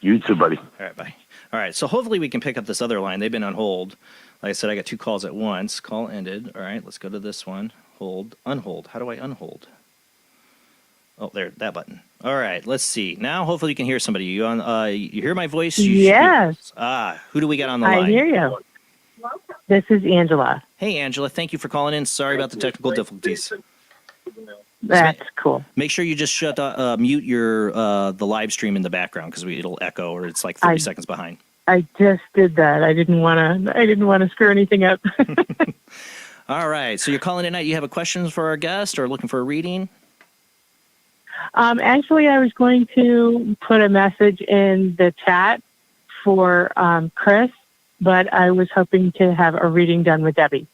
[SPEAKER 4] You too, buddy.
[SPEAKER 1] All right, bye. All right, so hopefully we can pick up this other line. They've been on hold. Like I said, I got two calls at once. Call ended. All right, let's go to this one. Hold. Unhold. How do I unhold? Oh, there, that button. All right, let's see. Now, hopefully you can hear somebody. You hear my voice?
[SPEAKER 8] Yes.
[SPEAKER 1] Who do we got on the line?
[SPEAKER 8] I hear you. This is Angela.
[SPEAKER 1] Hey, Angela. Thank you for calling in. Sorry about the technical difficulties.
[SPEAKER 8] That's cool.
[SPEAKER 1] Make sure you just mute your the live stream in the background because it'll echo or it's like 30 seconds behind.
[SPEAKER 8] I just did that. I didn't want to screw anything up.
[SPEAKER 1] All right. So you're calling tonight. You have a question for our guest or looking for a reading?
[SPEAKER 8] Actually, I was going to put a message in the chat for Chris, but I was hoping to have a reading done with Debbie.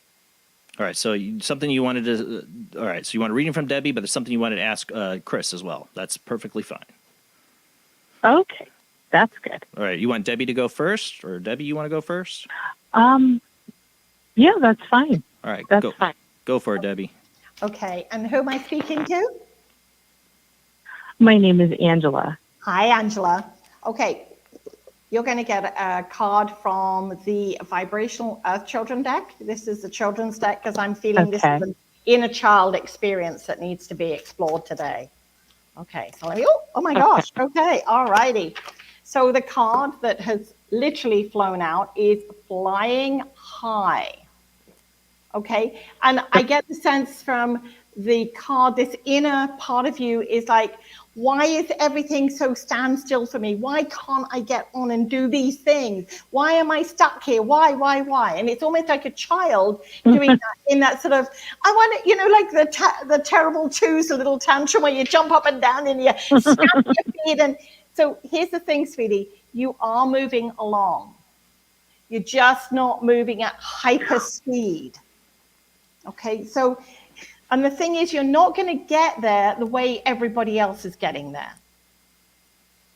[SPEAKER 1] All right. So something you wanted to. All right. So you want a reading from Debbie, but there's something you wanted to ask Chris as well. That's perfectly fine.
[SPEAKER 8] Okay. That's good.
[SPEAKER 1] All right. You want Debbie to go first, or Debbie, you want to go first?
[SPEAKER 8] Yeah, that's fine.
[SPEAKER 1] All right.
[SPEAKER 8] That's fine.
[SPEAKER 1] Go for it, Debbie.
[SPEAKER 12] Okay, and who am I speaking to?
[SPEAKER 8] My name is Angela.
[SPEAKER 12] Hi, Angela. Okay, you're going to get a card from the Vibrational Earth Children deck. This is the children's deck because I'm feeling this is an inner child experience that needs to be explored today. Okay, so let me, oh my gosh. Okay, all righty. So the card that has literally flown out is Flying High. Okay, and I get the sense from the card, this inner part of you is like, why is everything so standstill for me? Why can't I get on and do these things? Why am I stuck here? Why? And it's almost like a child doing that in that sort of, I want to, like the terrible twos, a little tantrum where you jump up and down and you stamp your feet. And so here's the thing, sweetie, you are moving along. You're just not moving at hyper speed. Okay, so, and the thing is, you're not going to get there the way everybody else is getting there.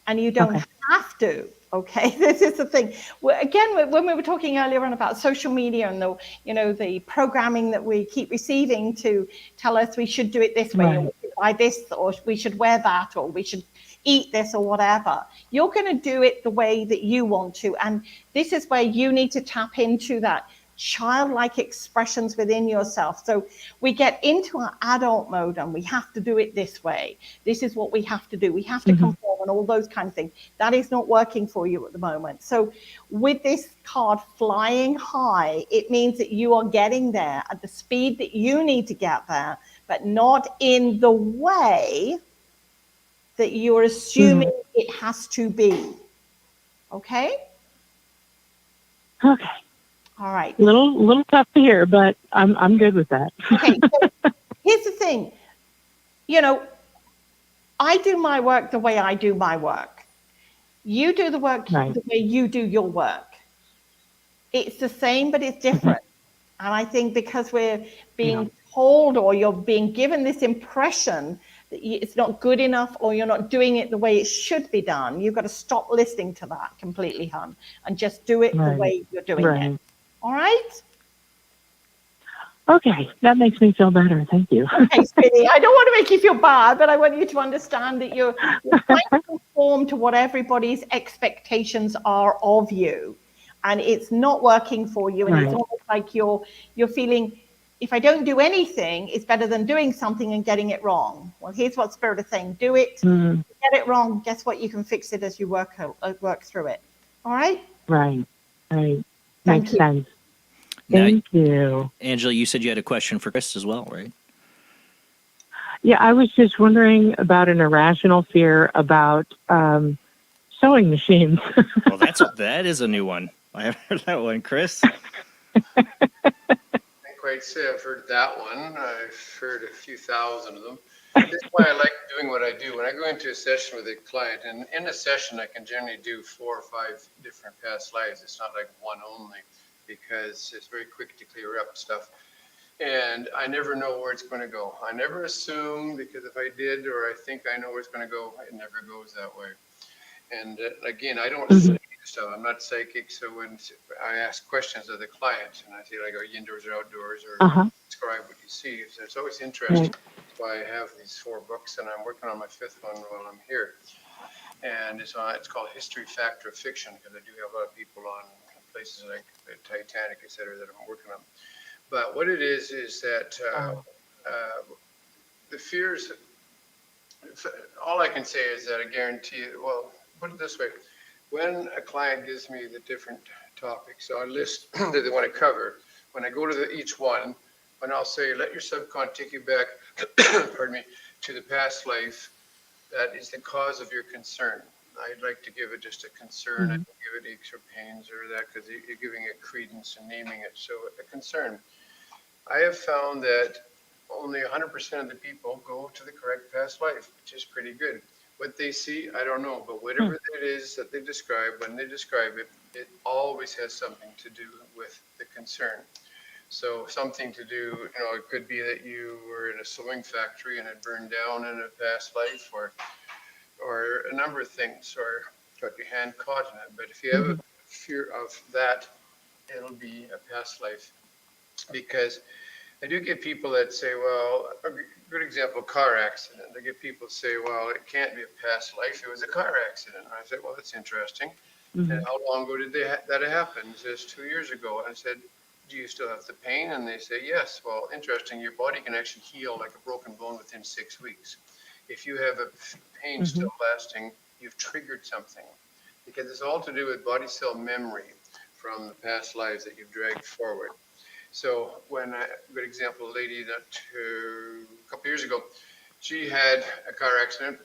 [SPEAKER 12] And you don't have to, okay? This is the thing. Again, when we were talking earlier on about social media and the programming that we keep receiving to tell us we should do it this way, or we should buy this, or we should wear that, or we should eat this, or whatever. You're going to do it the way that you want to. And this is where you need to tap into that childlike expressions within yourself. So we get into our adult mode and we have to do it this way. This is what we have to do. We have to conform and all those kind of things. That is not working for you at the moment. So with this card Flying High, it means that you are getting there at the speed that you need to get there, but not in the way that you're assuming it has to be. Okay?
[SPEAKER 8] Okay.
[SPEAKER 12] All right.
[SPEAKER 8] Little tough to hear, but I'm good with that.
[SPEAKER 12] Okay. So here's the thing. I do my work the way I do my work. You do the work the way you do your work. It's the same, but it's different. And I think because we're being told, or you're being given this impression that it's not good enough, or you're not doing it the way it should be done, you've got to stop listening to that completely, hon, and just do it the way you're doing it. All right?
[SPEAKER 8] Okay, that makes me feel better. Thank you.
[SPEAKER 12] Okay, sweetie. I don't want to make you feel bad, but I want you to understand that you're trying to conform to what everybody's expectations are of you, and it's not working for you. And it's almost like you're feeling, if I don't do anything, it's better than doing something and getting it wrong. Well, here's what Spirit is saying: do it, get it wrong. Guess what? You can fix it as you work through it. All right?
[SPEAKER 8] Right.
[SPEAKER 12] Thank you.
[SPEAKER 8] Sense. Thank you.
[SPEAKER 1] Angela, you said you had a question for Chris as well, right?
[SPEAKER 8] Yeah, I was just wondering about an irrational fear about sewing machines.
[SPEAKER 1] Well, that is a new one. I haven't heard that one, Chris.
[SPEAKER 13] I can't quite say I've heard that one. I've heard a few thousand of them. That's why I like doing what I do. When I go into a session with a client, and in a session I can generally do 4 or 5 different past lives. It's not like one only, because it's very quick to clear up stuff. And I never know where it's going to go. I never assume, because if I did, or I think I know where it's going to go, it never goes that way. And again, I don't say stuff. I'm not psychic. So when I ask questions of the client and I say, like, are you indoors or outdoors, or describe what you see, so it's always interesting. That's why I have these 4 books, and I'm working on my 5th one while I'm here. And it's called History, Fact, or Fiction, because I do have a lot of people on places like the Titanic, et cetera, that I'm working on. But what it is that the fears, all I can say is that I guarantee it, well, put it this way. When a client gives me the different topics, so I list that they want to cover, when I go to each one, when I'll say, let your subconscious take you back, pardon me, to the past life that is the cause of your concern. I'd like to give it just a concern. I don't give it aches or pains or that, because you're giving it credence and naming it. So a concern. I have found that only 100% of the people go to the correct past life, which is pretty good. What they see, I don't know, but whatever it is that they describe, when they describe it, it always has something to do with the concern. So something to do, it could be that you were in a sewing factory and it burned down in a past life, or a number of things, or got your hand caught in it. But if you have a fear of that, it'll be a past life. Because I do get people that say, well, a good example, car accident. I get people say, well, it can't be a past life. It was a car accident. And I said, well, that's interesting. And how long ago did that happen? He says, 2 years ago. And I said, do you still have the pain? And they say, yes. Well, interesting. Your body can actually heal like a broken bone within 6 weeks. If you have a pain still lasting, you've triggered something. Because it's all to do with body cell memory from the past lives that you've dragged forward. So when a good example, a lady that a couple years ago, she had a car accident.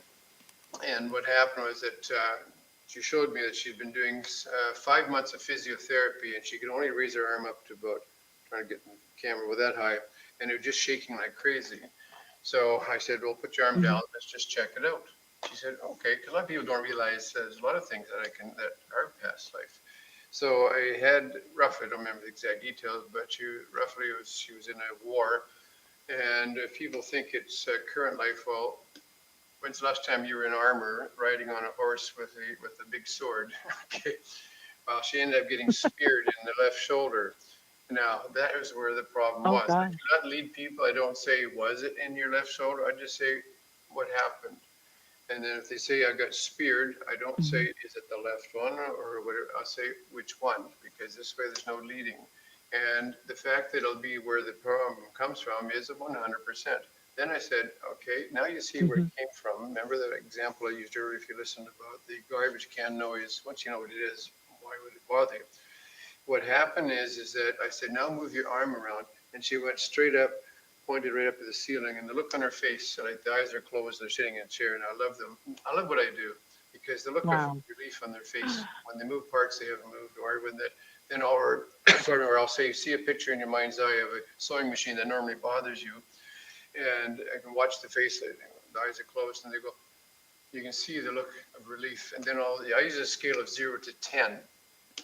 [SPEAKER 13] And what happened was that she showed me that she'd been doing 5 months of physiotherapy, and she could only raise her arm up to about, trying to get the camera with that high, and it was just shaking like crazy. So I said, well, put your arm down, let's just check it out. She said, okay, because a lot of people don't realize there's a lot of things that are past life. So I had, roughly, I don't remember the exact details, but she was in a war. And if people think it's current life, well, when's the last time you were in armor riding on a horse with a big sword? Okay. Well, she ended up getting speared in the left shoulder. Now, that is where the problem was. I do not lead people. I don't say, was it in your left shoulder? I just say, what happened? And then if they say I got speared, I don't say, is it the left one or whatever? I'll say, which one? Because this way there's no leading. And the fact that it'll be where the problem comes from is 100%. Then I said, okay, now you see where it came from. Remember that example I used earlier, if you listened, about the garbage can noise. Once you know what it is, why would it bother you? What happened is that I said, now move your arm around. And she went straight up, pointed right up to the ceiling, and the look on her face, like the eyes are closed, they're sitting in a chair, and I love them. I love what I do, because the look of relief on their face, when they move parts they haven't moved, or when that, then or I'll say, see a picture in your mind's eye of a sewing machine that normally bothers you, and I can watch the face, the eyes are closed, and they go, you can see the look of relief. And then I use a scale of 0 to 10.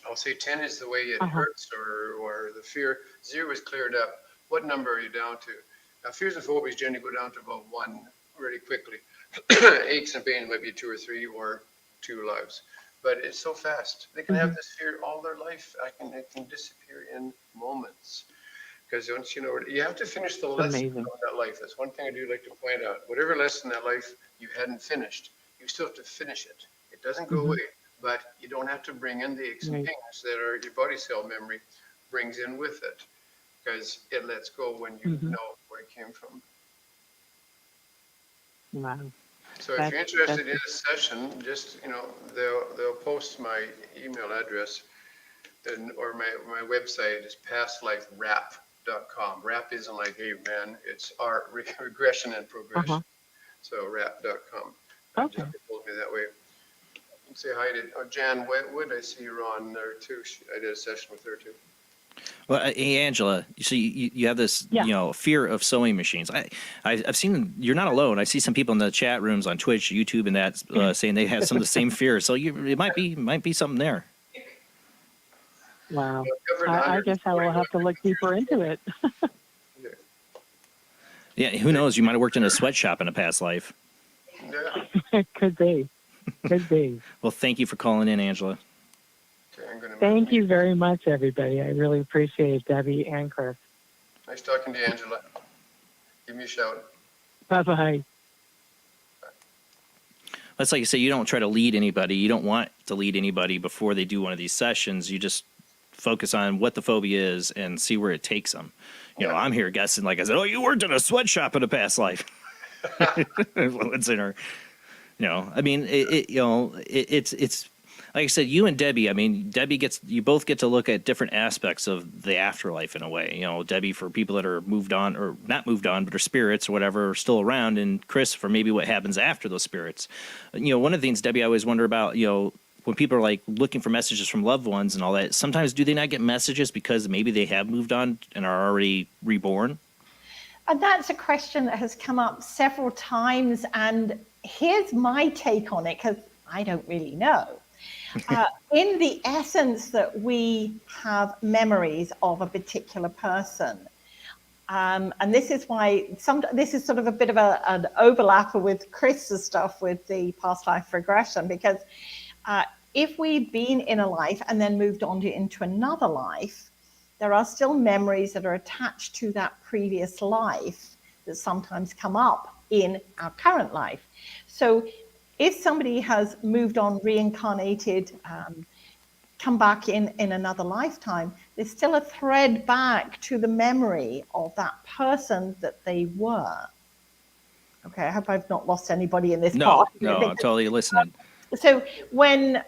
[SPEAKER 13] I'll say 10 is the way it hurts, or the fear. 0 is cleared up. What number are you down to? Now, fears and phobias generally go down to about 1 really quickly. Aches and pains might be 2 or 3 or 2 lives. But it's so fast. They can have this fear all their life. It can disappear in moments. Because once you know, you have to finish the lesson of that life. That's one thing I do like to point out. Whatever lesson in that life you hadn't finished, you still have to finish it. It doesn't go away, but you don't have to bring in the aches and pains that are your body cell memory brings in with it, because it lets go when you know where it came from.
[SPEAKER 8] Wow.
[SPEAKER 13] So if you're interested in a session, just, they'll post my email address, or my website is pastliferap.com. Rap isn't like, hey man, it's art, regression and progression. So rap.com.
[SPEAKER 8] Okay.
[SPEAKER 13] Jessica told me that way. You can say hi to Jan Wetwood. I see you're on there too. I did a session with her too.
[SPEAKER 1] Well, hey, Angela, so you have this, fear of sewing machines. I've seen, you're not alone. I see some people in the chat rooms on Twitch, YouTube, and that saying they have some of the same fears. So it might be something there.
[SPEAKER 8] Wow. I guess I will have to look deeper into it.
[SPEAKER 1] Yeah, who knows? You might have worked in a sweatshop in a past life.
[SPEAKER 13] Yeah.
[SPEAKER 8] Could be. Could be.
[SPEAKER 1] Well, thank you for calling in, Angela.
[SPEAKER 8] Thank you very much, everybody. I really appreciate it, Debbie and Chris.
[SPEAKER 13] Nice talking to you, Angela. Give me a shout.
[SPEAKER 8] Bye-bye.
[SPEAKER 1] That's like you say, you don't try to lead anybody. You don't want to lead anybody before they do one of these sessions. You just focus on what the phobia is and see where it takes them. I'm here guessing, like I said, oh, you worked in a sweatshop in a past life. What's in her? I mean, it's like I said, you and Debbie, I mean, you both get to look at different aspects of the afterlife in a way. You know, Debbie for people that are moved on or not moved on, but are spirits or whatever are still around, and Chris for maybe what happens after those spirits. You know, one of the things, Debbie, I always wonder about, you know, when people are like looking for messages from loved ones and all that, sometimes do they not get messages because maybe they have moved on and are already reborn?
[SPEAKER 12] And that's a question that has come up several times. And here's my take on it, because I don't really know. In the essence that we have memories of a particular person. And this is why this is sort of a bit of an overlapper with Chris's stuff with the past life regression, because if we've been in a life and then moved on into another life, there are still memories that are attached to that previous life that sometimes come up in our current life. So if somebody has moved on, reincarnated, come back in another lifetime, there's still a thread back to the memory of that person that they were. Okay, I hope I've not lost anybody in this part.
[SPEAKER 1] No, I'm totally listening.
[SPEAKER 12] So when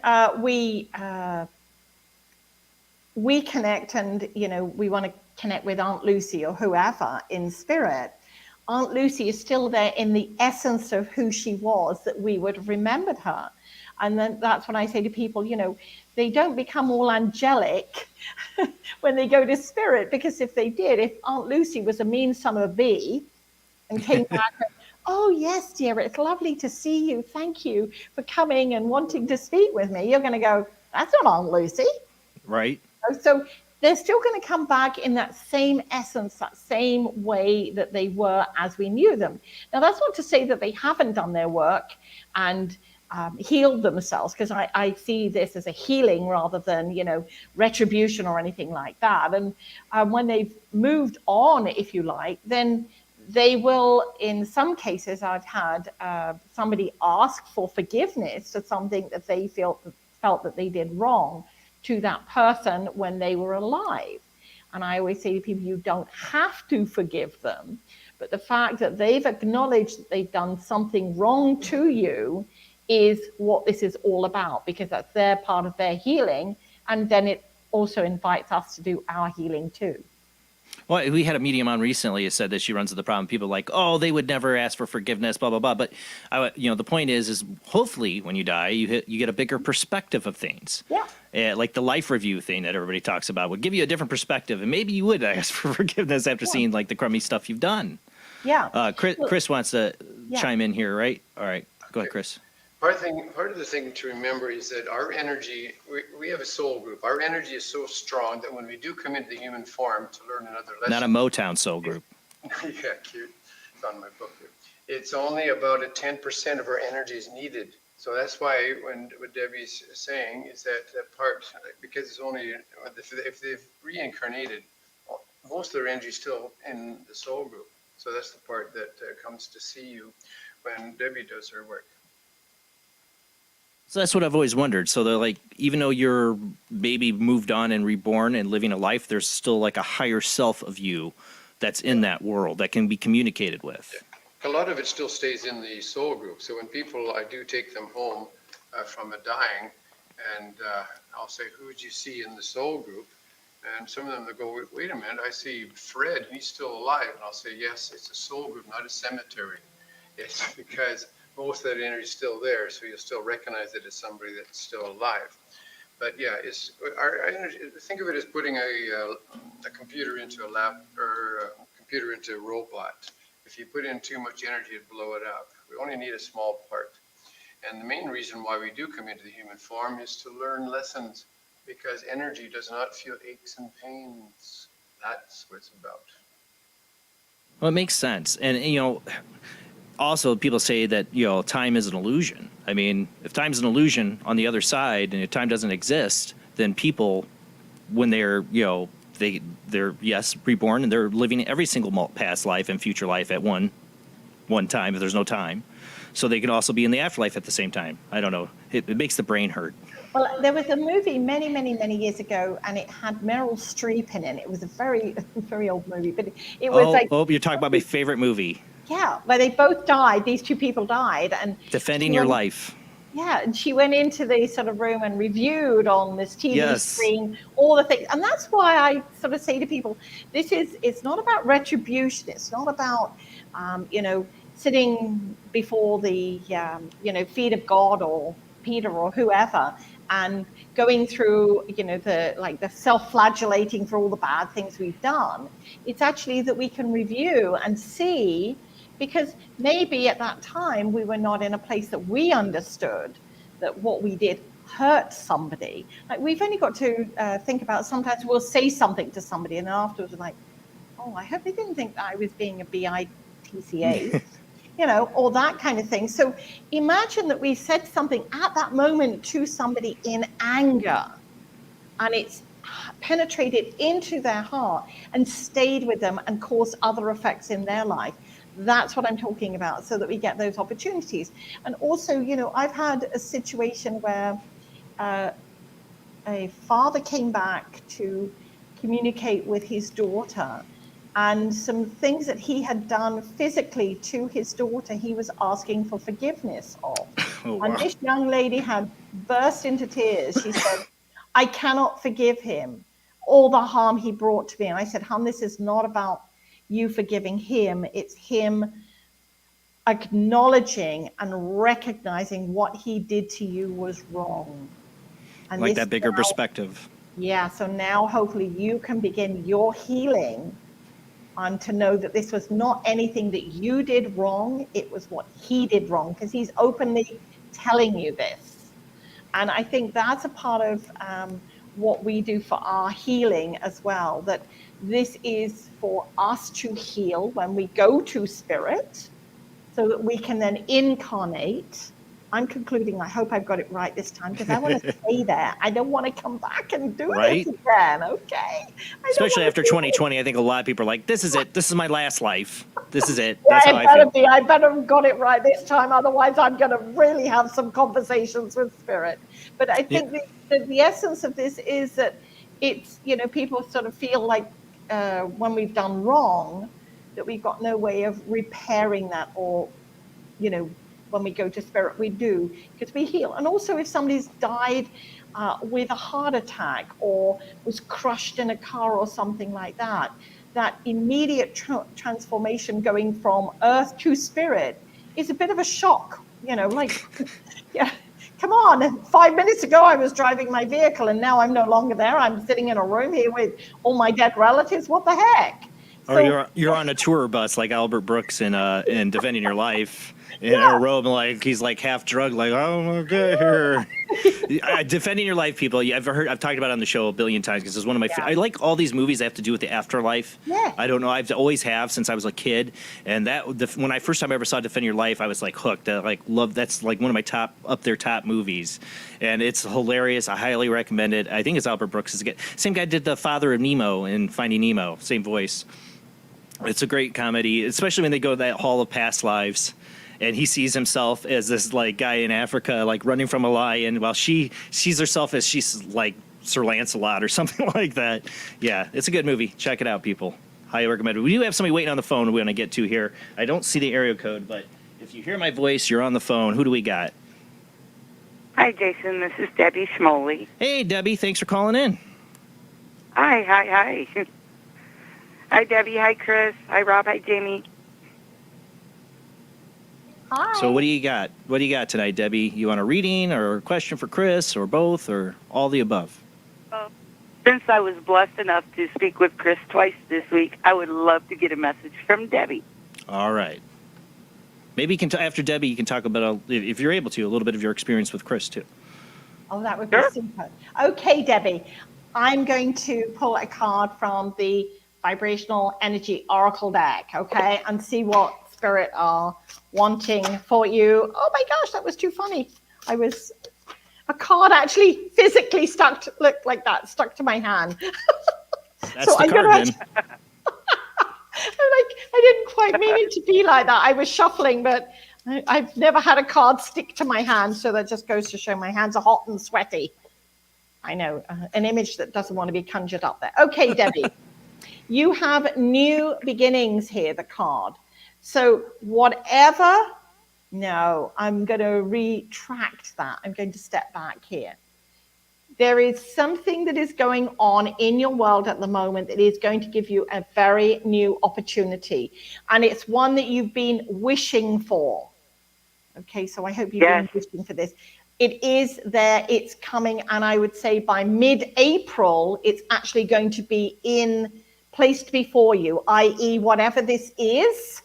[SPEAKER 12] we connect and, you know, we want to connect with Aunt Lucy or whoever in spirit, Aunt Lucy is still there in the essence of who she was, that we would have remembered her. And then that's when I say to people, you know, they don't become all angelic when they go to spirit, because if they did, if Aunt Lucy was a mean son of a bee and came back and, oh, yes, dear, it's lovely to see you. Thank you for coming and wanting to speak with me. You're going to go, that's not Aunt Lucy.
[SPEAKER 1] Right.
[SPEAKER 12] So they're still going to come back in that same essence, that same way that they were as we knew them. Now, that's not to say that they haven't done their work and healed themselves, because I see this as a healing rather than, you know, retribution or anything like that. And when they've moved on, if you like, then they will, in some cases, I've had somebody ask for forgiveness for something that they felt that they did wrong to that person when they were alive. And I always say to people, you don't have to forgive them, but the fact that they've acknowledged that they've done something wrong to you is what this is all about, because that's their part of their healing. And then it also invites us to do our healing too.
[SPEAKER 1] Well, we had a medium on recently who said that she runs into the problem. People are like, oh, they would never ask for forgiveness, blah, blah, blah. But, you know, the point is hopefully when you die, you get a bigger perspective of things. Yeah. Like the life review thing that everybody talks about would give you a different perspective. And maybe you would ask for forgiveness after seeing like the crummy stuff you've done.
[SPEAKER 12] Yeah.
[SPEAKER 1] Chris wants to chime in here, right? All right. Go ahead, Chris.
[SPEAKER 13] Part of the thing to remember is that our energy, we have a soul group. Our energy is so strong that when we do come into the human form to learn another lesson.
[SPEAKER 1] Not a Motown soul group.
[SPEAKER 13] Yeah, cute. It's on my book here. It's only about 10% of our energy is needed. So that's why what Debbie's saying is that part, because it's only, if they've reincarnated, most of their energy is still in the soul group. So that's the part that comes to see you when Debbie does her work.
[SPEAKER 1] So that's what I've always wondered. So they're like, even though you're maybe moved on and reborn and living a life, there's still like a higher self of you that's in that world that can be communicated with.
[SPEAKER 13] A lot of it still stays in the soul group. So when people, I do take them home from a dying, and I'll say, who would you see in the soul group? And some of them, they go, wait a minute, I see Fred, he's still alive. And I'll say, yes, it's a soul group, not a cemetery. It's because most of that energy is still there, so you'll still recognize it as somebody that's still alive. But yeah, it's our energy. Think of it as putting a computer into a lab, or a computer into a robot. If you put in too much energy, it'd blow it up. We only need a small part. And the main reason why we do come into the human form is to learn lessons, because energy does not feel aches and pains. That's what it's about.
[SPEAKER 1] Well, it makes sense. And, you know, also people say that, you know, time is an illusion. I mean, if time's an illusion on the other side, and if time doesn't exist, then people, when they're, you know, they're yes, reborn, and they're living every single past life and future life at one time if there's no time. So they can also be in the afterlife at the same time. I don't know. It makes the brain hurt.
[SPEAKER 12] Well, there was a movie many years ago, and it had Meryl Streep in it. It was a very, very old movie, but it was
[SPEAKER 1] you're talking about my favorite movie.
[SPEAKER 12] Yeah, where they both died. These two people died, and
[SPEAKER 1] Defending Your Life.
[SPEAKER 12] Yeah, and she went into the sort of room and reviewed on this TV
[SPEAKER 1] Yes.
[SPEAKER 12] screen all the things. And that's why I sort of say to people, it's not about retribution. It's not about, sitting before the, feet of God or Peter or whoever and going through, the self-flagellating for all the bad things we've done. It's actually that we can review and see, because maybe at that time we were not in a place that we understood that what we did hurt somebody. Like, we've only got to think about, sometimes we'll say something to somebody and then afterwards we're like, oh, I hope they didn't think that I was being a bitca, or that kind of thing. So imagine that we said something at that moment to somebody in anger, and it's penetrated into their heart and stayed with them and caused other effects in their life. That's what I'm talking about, so that we get those opportunities. And also, I've had a situation where a father came back to communicate with his daughter, and some things that he had done physically to his daughter, he was asking for forgiveness of.
[SPEAKER 1] Oh, wow.
[SPEAKER 12] And this young lady had burst into tears. She said, I cannot forgive him, all the harm he brought to me. And I said, hon, this is not about you forgiving him. It's him acknowledging and recognizing what he did to you was wrong. And
[SPEAKER 1] Like
[SPEAKER 12] this
[SPEAKER 1] that bigger
[SPEAKER 12] now,
[SPEAKER 1] perspective.
[SPEAKER 12] Yeah, so now hopefully you can begin your healing, and to know that this was not anything that you did wrong, it was what he did wrong, because he's openly telling you this. And I think that's a part of what we do for our healing as well, that this is for us to heal when we go to spirit, so that we can then incarnate. I'm concluding, I hope I've got it right this time, because I want to stay there. I don't want to come back and do
[SPEAKER 1] Right?
[SPEAKER 12] this again, okay?
[SPEAKER 1] Especially after 2020, I think a lot of people are like, this is it. This is my last life. This is it.
[SPEAKER 12] Yeah,
[SPEAKER 1] That's how I feel.
[SPEAKER 12] I better have got it right this time. Otherwise, I'm going to really have some conversations with spirit. But I think the essence of this is that it's, people sort of feel like when we've done wrong, that we've got no way of repairing that, or, when we go to spirit, we do, because we heal. And also, if somebody's died with a heart attack or was crushed in a car or something like that, that immediate transformation going from earth to spirit is a bit of a shock, yeah, come on, 5 minutes ago I was driving my vehicle and now I'm no longer there. I'm sitting in a room here with all my dead relatives. What the heck?
[SPEAKER 1] Or you're on a tour bus like Albert Brooks in Defending Your Life, in a robe, like he's like half drugged, like, oh my god, here. Defending Your Life, people. I've talked about it on the show a billion times, because it's one of my. I like all these movies that have to do with the afterlife.
[SPEAKER 12] Yeah.
[SPEAKER 1] I don't know. I've always have since I was a kid, and when I first time I ever saw Defend Your Life, I was like hooked. That's like one of my top movies, and it's hilarious. I highly recommend it. I think it's Albert Brooks. Same guy did the father of Nemo in Finding Nemo. Same voice. It's a great comedy, especially when they go to that hall of past lives, and he sees himself as this like guy in Africa, like running from a lion, while she sees herself as she's like Sir Lancelot or something like that. Yeah, it's a good movie. Check it out, people. Highly recommended. We do have somebody waiting on the phone we want to get to here. I don't see the area code, but if you hear my voice, you're on the phone. Who do we got?
[SPEAKER 9] Hi, Jason. This is Debbie Schmoley.
[SPEAKER 1] Hey, Debbie. Thanks for calling in.
[SPEAKER 9] Hi. Hi, Debbie. Hi, Chris. Hi, Rob. Hi, Jamie.
[SPEAKER 12] Hi.
[SPEAKER 1] So what do you got? What do you got tonight, Debbie? You want a reading or a question for Chris, or both, or all the above?
[SPEAKER 9] Since I was blessed enough to speak with Chris twice this week, I would love to get a message from Debbie.
[SPEAKER 1] All right. Maybe you can after Debbie, you can talk about, if you're able to, a little bit of your experience with Chris too.
[SPEAKER 12] Oh, that would be super. Okay, Debbie, I'm going to pull a card from the Vibrational Energy Oracle deck, okay, and see what spirit are wanting for you. Oh my gosh, that was too funny. A card actually physically stuck to my hand.
[SPEAKER 1] That's so the card then.
[SPEAKER 12] I didn't quite mean it to be like that. I was shuffling, but I've never had a card stick to my hand, so that just goes to show my hands are hot and sweaty. I know, an image that doesn't want to be conjured up there. Okay, Debbie, you have new beginnings here, the card. So whatever No, I'm going to retract that. I'm going to step back here. There is something that is going on in your world at the moment that is going to give you a very new opportunity. And it's one that you've been wishing for. Okay, so I hope you've been wishing for this. It is there, it's coming, and I would say by mid-April, it's actually going to be placed before you, i.e. whatever this is,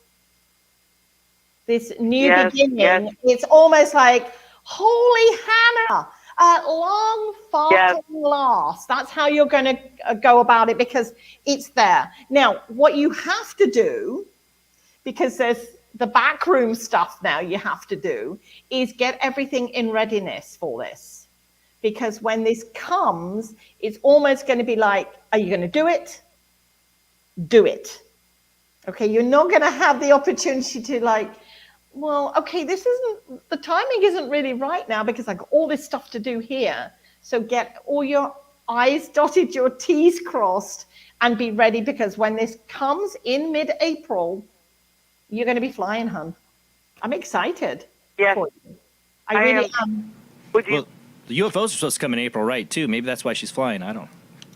[SPEAKER 12] this new beginning, it's almost like, holy Hannah, at long fucking last. That's how you're going to go about it, because it's there. Now, what you have to do, because there's the backroom stuff now you have to do, is get everything in readiness for this. Because when this comes, it's almost going to be like, are you going to do it? Do it. Okay, you're not going to have the opportunity to like, well, okay, the timing isn't really right now because I got all this stuff to do here. So get all your I's dotted, your T's crossed, and be ready, because when this comes in mid-April, you're going to be flying, hon. I'm excited.
[SPEAKER 9] Yes.
[SPEAKER 12] I really am.
[SPEAKER 1] Well, the UFOs are supposed to come in April, right, too. Maybe that's why she's flying. I don't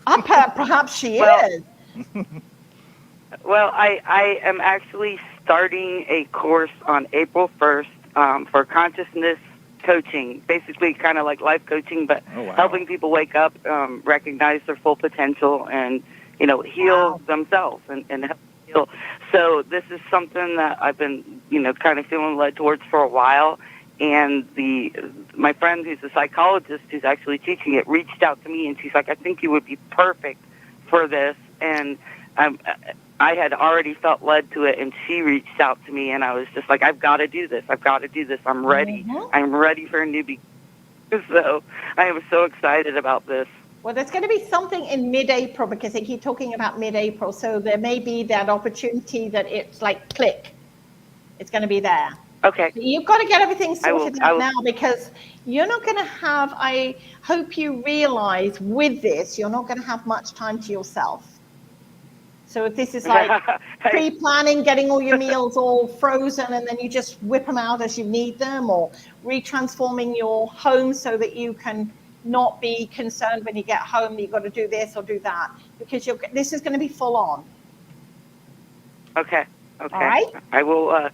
[SPEAKER 1] know.
[SPEAKER 12] Perhaps she is.
[SPEAKER 9] Well, I am actually starting a course on April 1st for consciousness coaching, basically kind of like life coaching, but helping people wake up, recognize their full potential, and, heal themselves and help heal. So this is something that I've been, kind of feeling led towards for a while. And my friend who's a psychologist who's actually teaching it reached out to me, and she's like, I think you would be perfect for this. And I had already felt led to it, and she reached out to me, and I was just like, I've got to do this. I've got to do this. I'm ready. I'm ready for a new beginning. So I am so excited about this.
[SPEAKER 12] Well, there's going to be something in mid-April, because they keep talking about mid-April. So there may be that opportunity that it's like click. It's going to be there.
[SPEAKER 9] Okay.
[SPEAKER 12] You've got to get everything sorted out now, because you're not going to have, I hope you realize with this, you're not going to have much time to yourself. So if this is like pre-planning, getting all your meals all frozen, and then you just whip them out as you need them, or retransforming your home so that you can not be concerned when you get home that you've got to do this or do that, because this is going to be full on.
[SPEAKER 9] Okay.
[SPEAKER 12] All right.
[SPEAKER 9] I will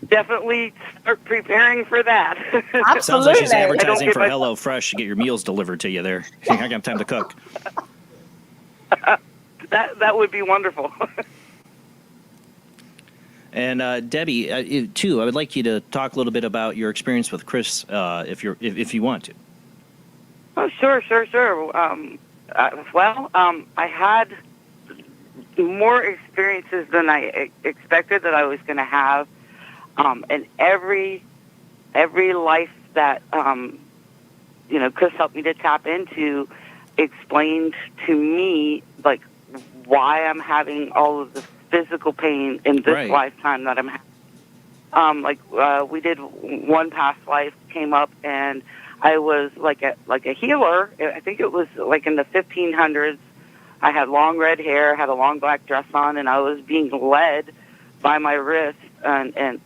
[SPEAKER 9] definitely start preparing for that.
[SPEAKER 12] Absolutely.
[SPEAKER 1] Sounds like she's advertising for HelloFresh to get your meals delivered to you there. I don't have time to cook.
[SPEAKER 9] That would be wonderful.
[SPEAKER 1] And Debbie, too, I would like you to talk a little bit about your experience with Chris, if you want to.
[SPEAKER 9] Oh, sure. I had more experiences than I expected that I was going to have, and every life that Chris helped me to tap into explained to me like why I'm having all of the physical pain in this lifetime that I'm having. We did one past life came up, and I was like a healer. I think it was like in the 1500s. I had long red hair, had a long black dress on, and I was being led by my wrist, and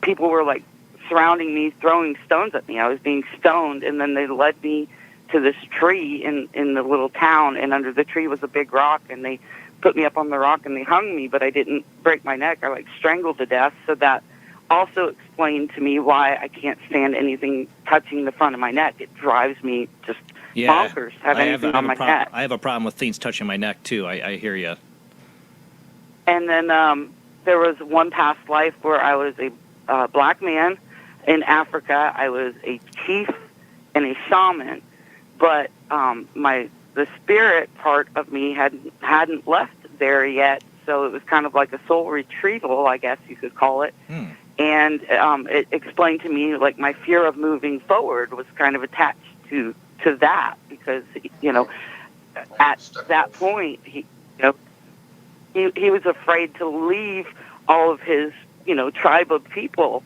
[SPEAKER 9] people were like surrounding me, throwing stones at me. I was being stoned, and then they led me to this tree in the little town, and under the tree was a big rock, and they put me up on the rock and they hung me, but I didn't break my neck. I strangled to death. So that also explained to me why I can't stand anything touching the front of my neck. It drives me just bonkers to have anything on my neck.
[SPEAKER 1] I have a problem with things touching my neck too. I hear you.
[SPEAKER 9] And then there was one past life where I was a black man in Africa. I was a chief and a shaman, but the spirit part of me hadn't left there yet, so it was kind of like a soul retrieval, I guess you could call it. And it explained to me like my fear of moving forward was kind of attached to that, because at that point he was afraid to leave all of his tribe of people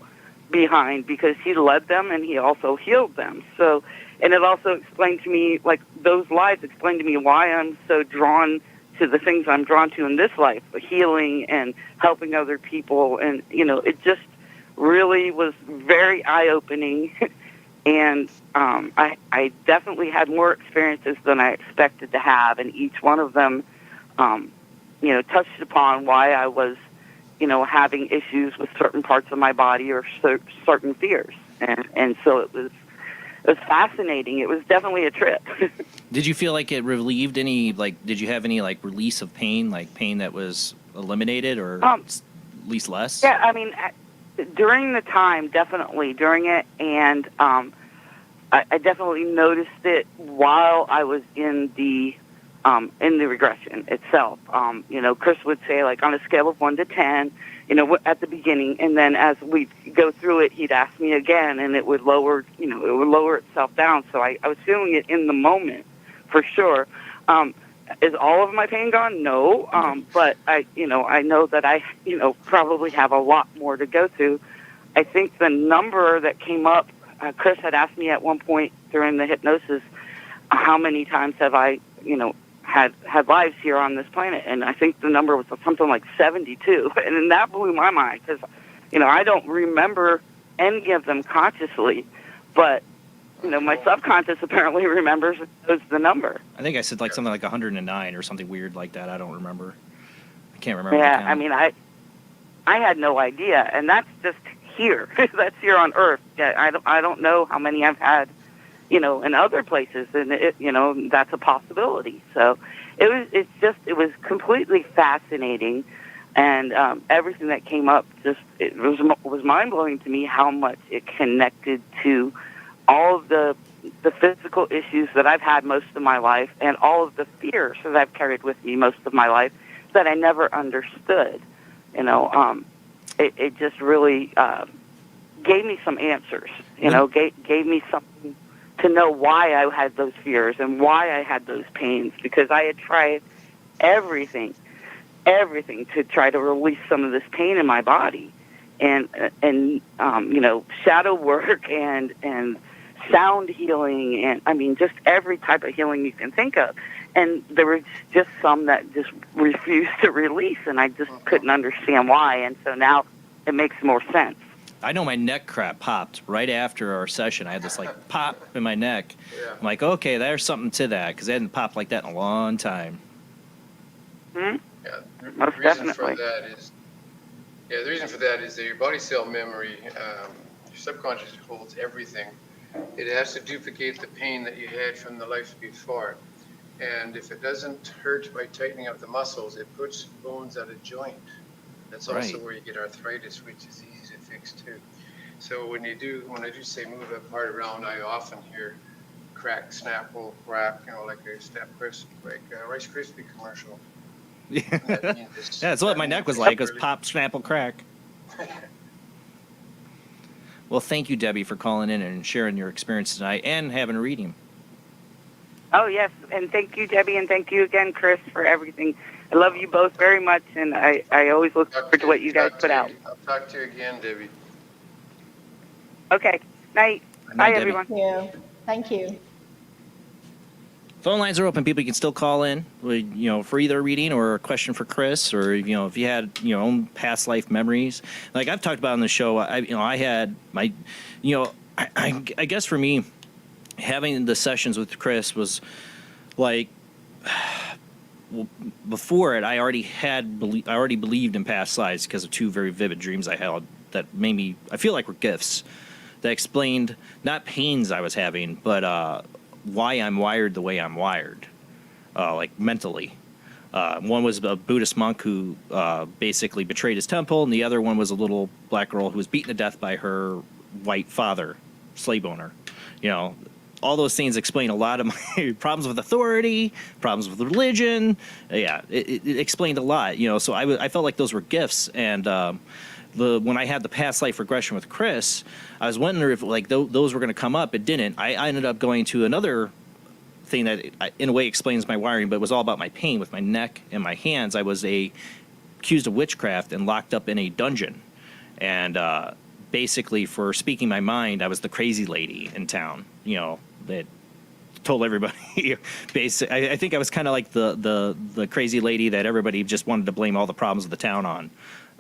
[SPEAKER 9] behind, because he led them and he also healed them. So, and it also explained to me, like those lives explained to me why I'm so drawn to the things I'm drawn to in this life, healing and helping other people. And, it just really was very eye-opening. And I definitely had more experiences than I expected to have, and each one of them, touched upon why I was, having issues with certain parts of my body or certain fears. And so it was fascinating. It was definitely a trip.
[SPEAKER 1] Did you feel like it relieved any, did you have any, release of pain, pain that was eliminated or at least less?
[SPEAKER 9] Yeah, I mean, during the time, definitely during it, and I definitely noticed it while I was in the regression itself. Chris would say, on a scale of 1 to 10, at the beginning, and then as we go through it, he'd ask me again, and it would lower, itself down. So I was feeling it in the moment, for sure. Is all of my pain gone? No. But I know that I, probably have a lot more to go through. I think the number that came up, Chris had asked me at one point during the hypnosis, how many times have I, had lives here on this planet? And I think the number was something like 72. And then that blew my mind because, I don't remember any of them consciously, but, my subconscious apparently remembers and knows the number.
[SPEAKER 1] I think I said something like 109 or something weird like that. I don't remember. I can't remember.
[SPEAKER 9] Yeah, I mean, I had no idea, and that's just here. That's here on Earth. Yeah, I don't know how many I've had, in other places, and that's a possibility. So it was completely fascinating, and everything that came up it was mind blowing to me how much it connected to all of the physical issues that I've had most of my life, and all of the fears that I've carried with me most of my life that I never understood. It just really gave me some answers. Gave me something to know why I had those fears and why I had those pains, because I had tried everything to try to release some of this pain in my body, and shadow work and sound healing, and I mean just every type of healing you can think of. And there was just some that just refused to release, and I just couldn't understand why. And so now it makes more sense.
[SPEAKER 1] I know my neck crap popped right after our session. I had this pop in my neck. I'm like, okay, there's something to that, because it hadn't popped like that in a long time.
[SPEAKER 9] Hmm?
[SPEAKER 13] Yeah,
[SPEAKER 9] Most definitely.
[SPEAKER 13] The reason for that is that your body cell memory, your subconscious holds everything. It has to duplicate the pain that you had from the life before. And if it doesn't hurt by tightening up the muscles, it puts bones out of joint. That's also where you get arthritis, which is easy to fix too. So when I do say move that part around, I often hear crack, snap, roll, crack, like a snap crisp, like a Rice Krispie commercial.
[SPEAKER 1] Yeah, that's what my neck was like. It was pop, snapple, crack. Well, thank you, Debbie, for calling in and sharing your experience tonight and having a reading.
[SPEAKER 9] Oh, yes, and thank you, Debbie, and thank you again, Chris, for everything. I love you both very much, and I always look forward to what you guys put out.
[SPEAKER 13] I'll talk to you again, Debbie.
[SPEAKER 9] Okay, night. Bye,
[SPEAKER 1] Debbie.
[SPEAKER 9] everyone.
[SPEAKER 12] Thank you.
[SPEAKER 1] Phone lines are open. People can still call in, for either a reading or a question for Chris, or if you had your own past life memories. Like I've talked about on the show, I had my, I guess for me, having the sessions with Chris was like, well, before it, I already believed in past lives because of two very vivid dreams I had that made me, I feel like were gifts that explained not pains I was having, but why I'm wired the way I'm wired, mentally. One was a Buddhist monk who basically betrayed his temple, and the other one was a little black girl who was beaten to death by her white father, slave owner. All those things explain a lot of my problems with authority, problems with religion. Yeah, it explained a lot. So I felt like those were gifts, and when I had the past life regression with Chris, I was wondering if those were going to come up. It didn't. I ended up going to another thing that in a way explains my wiring, but it was all about my pain with my neck and my hands. I was accused of witchcraft and locked up in a dungeon, and basically for speaking my mind, I was the crazy lady in town. That told everybody. Basically, I think I was kind of like the crazy lady that everybody just wanted to blame all the problems of the town on.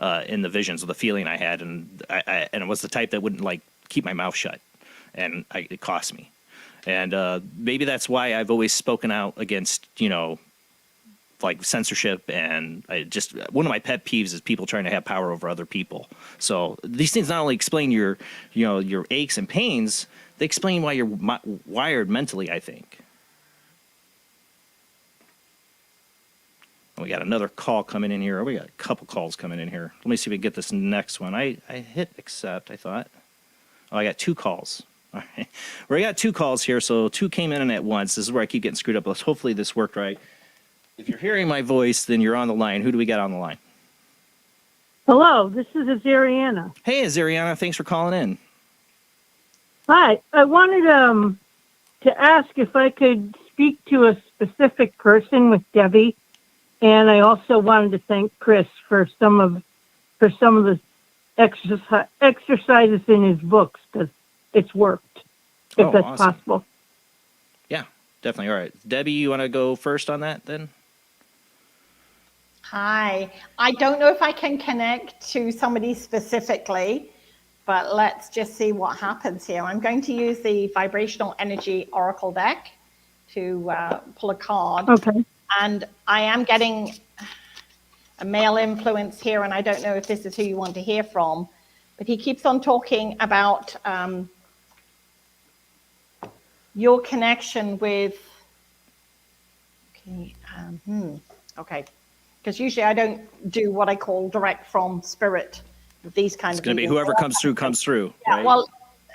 [SPEAKER 1] in the visions of the feeling I had, and and it was the type that wouldn't like keep my mouth shut, and it cost me. And maybe that's why I've always spoken out against, like censorship. And one of my pet peeves is people trying to have power over other people. So these things not only explain your aches and pains, they explain why you're wired mentally, I think. We got another call coming in here. We got a couple calls coming in here. Let me see if we can get this next one. I hit accept, I thought. Oh, I got 2 calls. All right. We got 2 calls here, so 2 came in at once. This is where I keep getting screwed up. Hopefully this worked right. If you're hearing my voice, then you're on the line. Who do we got on the line?
[SPEAKER 10] Hello, this is Azariana.
[SPEAKER 1] Hey, Azariana. Thanks for calling in.
[SPEAKER 10] Hi, I wanted to ask if I could speak to a specific person with Debbie, and I also wanted to thank Chris for some of the exercises in his books, because it's worked, if that's
[SPEAKER 1] awesome.
[SPEAKER 10] possible.
[SPEAKER 1] Yeah, definitely. All right. Debbie, you want to go first on that then?
[SPEAKER 12] Hi. I don't know if I can connect to somebody specifically, but let's just see what happens here. I'm going to use the Vibrational Energy Oracle deck to pull a card.
[SPEAKER 10] Okay.
[SPEAKER 12] And I am getting a male influence here, and I don't know if this is who you want to hear from, but he keeps on talking about your connection with, okay, because usually I don't do what I call direct from spirit with these kinds of.
[SPEAKER 1] It's going to be whoever comes through.
[SPEAKER 12] Yeah,
[SPEAKER 1] right?
[SPEAKER 12] well,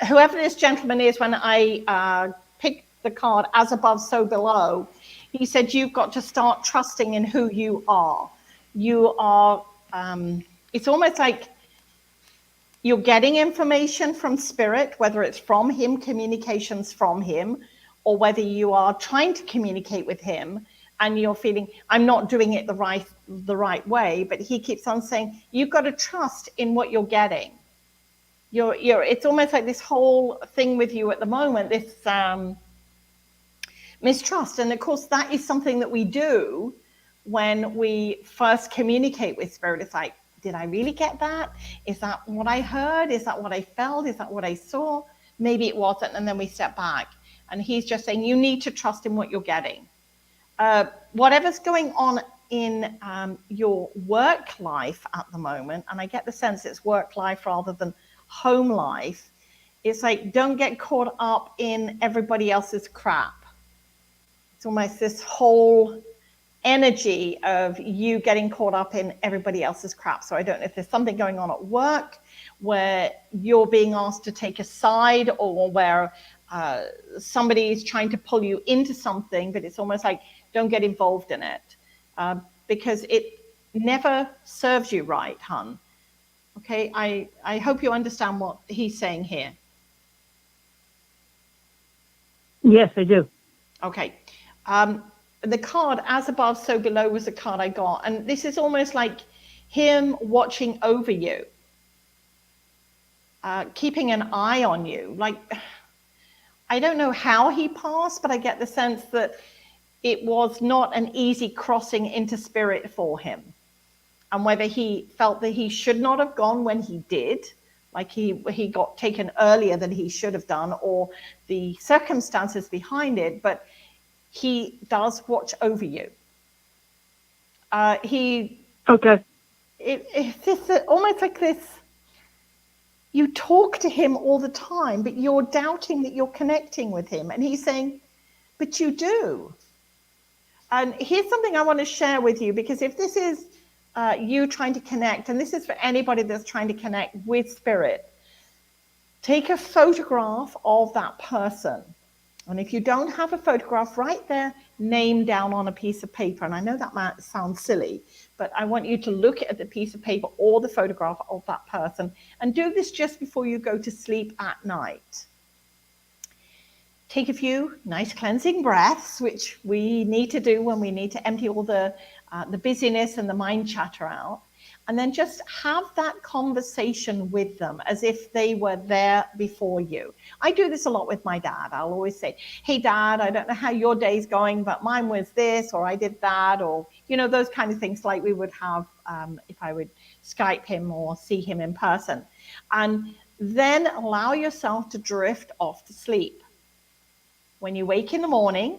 [SPEAKER 12] whoever this gentleman is, when I picked the card as above, so below, he said you've got to start trusting in who you are. You are, it's almost like you're getting information from spirit, whether it's from him, communications from him, or whether you are trying to communicate with him and you're feeling, I'm not doing it the right way, but he keeps on saying, you've got to trust in what you're getting. It's almost like this whole thing with you at the moment, this mistrust. And of course, that is something that we do when we first communicate with spirit. It's like, did I really get that? Is that what I heard? Is that what I felt? Is that what I saw? Maybe it wasn't. And then we step back. And he's just saying, you need to trust in what you're getting. Whatever's going on in your work life at the moment, and I get the sense it's work life rather than home life, it's like, don't get caught up in everybody else's crap. It's almost this whole energy of you getting caught up in everybody else's crap. So I don't know if there's something going on at work where you're being asked to take a side, or where somebody is trying to pull you into something, but it's almost like, don't get involved in it, because it never serves you right, hon. Okay, I hope you understand what he's saying here.
[SPEAKER 10] Yes, I do.
[SPEAKER 12] Okay. The card as above, so below was the card I got. And this is almost like him watching over you, keeping an eye on you. Like, I don't know how he passed, but I get the sense that it was not an easy crossing into spirit for him. And whether he felt that he should not have gone when he did, like he got taken earlier than he should have done, or the circumstances behind it, but he does watch over you.
[SPEAKER 10] Okay.
[SPEAKER 12] It's just almost like this, you talk to him all the time, but you're doubting that you're connecting with him. And he's saying, but you do. And here's something I want to share with you, because if this is you trying to connect, and this is for anybody that's trying to connect with spirit, take a photograph of that person. And if you don't have a photograph, write their name down on a piece of paper. And I know that might sound silly, but I want you to look at the piece of paper or the photograph of that person, and do this just before you go to sleep at night. Take a few nice cleansing breaths, which we need to do when we need to empty all the busyness and the mind chatter out. And then just have that conversation with them as if they were there before you. I do this a lot with my dad. I'll always say, hey, Dad, I don't know how your day's going, but mine was this, or I did that, or, those kind of things like we would have if I would Skype him or see him in person. And then allow yourself to drift off to sleep. When you wake in the morning,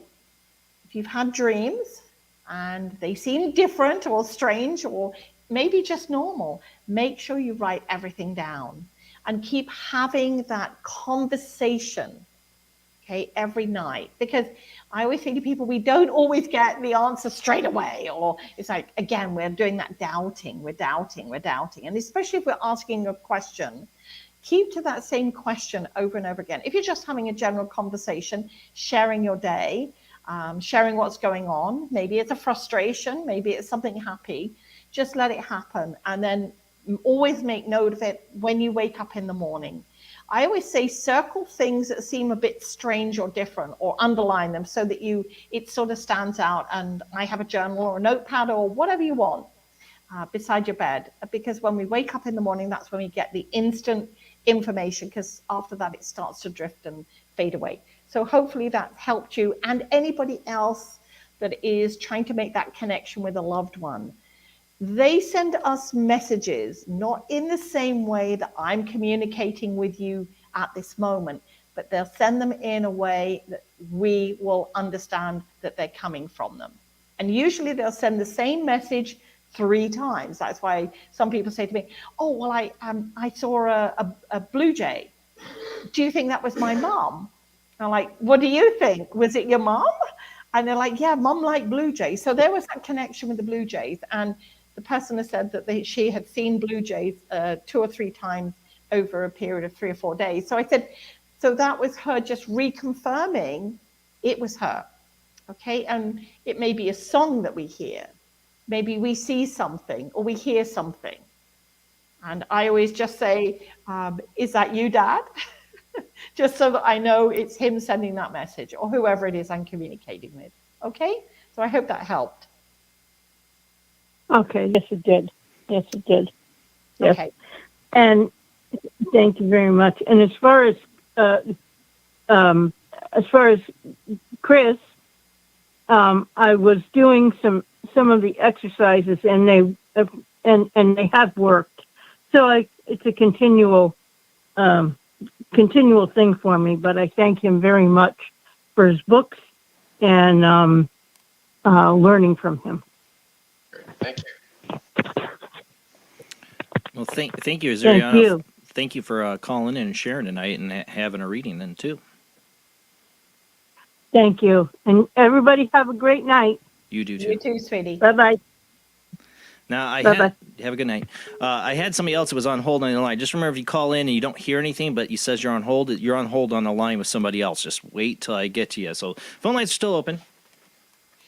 [SPEAKER 12] if you've had dreams and they seem different or strange or maybe just normal, make sure you write everything down and keep having that conversation, okay, every night. Because I always say to people, we don't always get the answer straight away, or it's like, again, we're doing that doubting, we're doubting. And especially if we're asking a question, keep to that same question over and over again. If you're just having a general conversation, sharing your day, sharing what's going on, maybe it's a frustration, maybe it's something happy, just let it happen. And then always make note of it when you wake up in the morning. I always say circle things that seem a bit strange or different, or underline them so that it sort of stands out. And I have a journal or a notepad or whatever you want beside your bed, because when we wake up in the morning, that's when we get the instant information, because after that it starts to drift and fade away. So hopefully that's helped you and anybody else that is trying to make that connection with a loved one. They send us messages, not in the same way that I'm communicating with you at this moment, but they'll send them in a way that we will understand that they're coming from them. And usually they'll send the same message 3 times. That's why some people say to me, oh, well, I saw a blue jay. Do you think that was my mom? I'm like, what do you think? Was it your mom? And they're like, yeah, mom liked blue jays. So there was that connection with the blue jays. And the person has said that she had seen blue jays 2 or 3 times over a period of 3 or 4 days. So I said, so that was her just reconfirming it was her. Okay, and it may be a song that we hear. Maybe we see something or we hear something. And I always just say, is that you, Dad? Just so that I know it's him sending that message, or whoever it is I'm communicating with. Okay? So I hope that helped.
[SPEAKER 10] Okay, yes, it did. Yes, it did. Yes.
[SPEAKER 12] Okay.
[SPEAKER 10] And thank you very much. And as far as Chris, I was doing some of the exercises, and they have worked. So it's a continual thing for me. But I thank him very much for his books and learning from him.
[SPEAKER 13] Thank you.
[SPEAKER 1] Well, thank you, Azariana.
[SPEAKER 10] Thank you.
[SPEAKER 1] Thank you for calling in and sharing tonight and having a reading then too.
[SPEAKER 10] Thank you. And everybody have a great night.
[SPEAKER 1] You do too.
[SPEAKER 12] You too, sweetie.
[SPEAKER 10] Bye-bye.
[SPEAKER 1] Now,
[SPEAKER 10] Bye-bye.
[SPEAKER 1] have a good night. I had somebody else that was on hold on the line. Just remember, if you call in and you don't hear anything, but it says you're on hold on the line with somebody else. Just wait till I get to you. So phone lines are still open.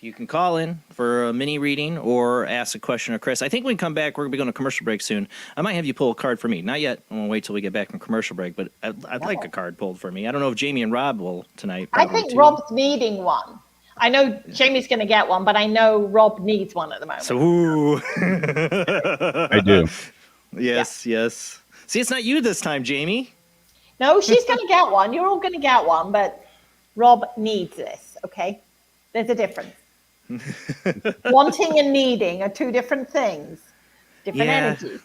[SPEAKER 1] You can call in for a mini reading or ask a question of Chris. I think when we come back, we're going to be going to commercial break soon. I might have you pull a card for me. Not yet. I'm going to wait till we get back from commercial break, but I'd like a card pulled for me. I don't know if Jamie and Rob will tonight.
[SPEAKER 12] I think
[SPEAKER 1] too.
[SPEAKER 12] Rob's needing one. I know Jamie's going to get one, but I know Rob needs one at the moment.
[SPEAKER 1] So, ooh.
[SPEAKER 3] I do.
[SPEAKER 1] Yes. See, it's not you this time, Jamie.
[SPEAKER 12] No, she's going to get one. You're all going to get one, but Rob needs this, okay? There's a difference. Wanting and needing are 2 different things, different energies.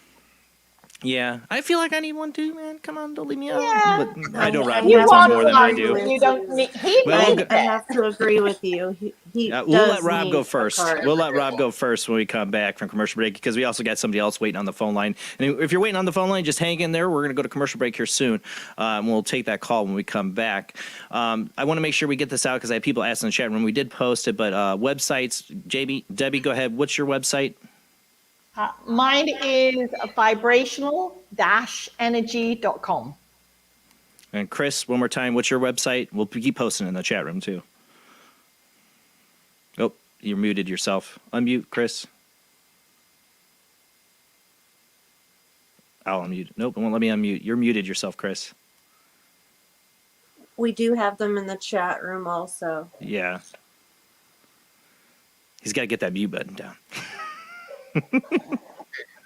[SPEAKER 1] Yeah, I feel like I need one too, man. Come on, don't leave me out.
[SPEAKER 12] Yeah.
[SPEAKER 1] But I know Rob
[SPEAKER 2] You
[SPEAKER 1] needs one more than I do.
[SPEAKER 12] You don't need. He
[SPEAKER 1] Well,
[SPEAKER 12] needs
[SPEAKER 2] I have to agree with you. He
[SPEAKER 1] we'll
[SPEAKER 2] does
[SPEAKER 1] let Rob
[SPEAKER 2] need
[SPEAKER 1] go
[SPEAKER 2] a
[SPEAKER 1] first.
[SPEAKER 2] card.
[SPEAKER 1] We'll let Rob go first when we come back from commercial break, because we also got somebody else waiting on the phone line. And if you're waiting on the phone line, just hang in there. We're going to go to commercial break here soon. And we'll take that call when we come back. I want to make sure we get this out because I have people asking in the chat room. We did post it, but websites, Debbie, go ahead. What's your website?
[SPEAKER 12] Mine is vibrational-energy.com.
[SPEAKER 1] And Chris, one more time, what's your website? We'll keep posting in the chat room too. Oh, you muted yourself. Unmute, Chris. I'll unmute. Nope, it won't let me unmute. You're muted yourself, Chris.
[SPEAKER 2] We do have them in the chat room also.
[SPEAKER 1] Yeah. He's got to get that mute button down.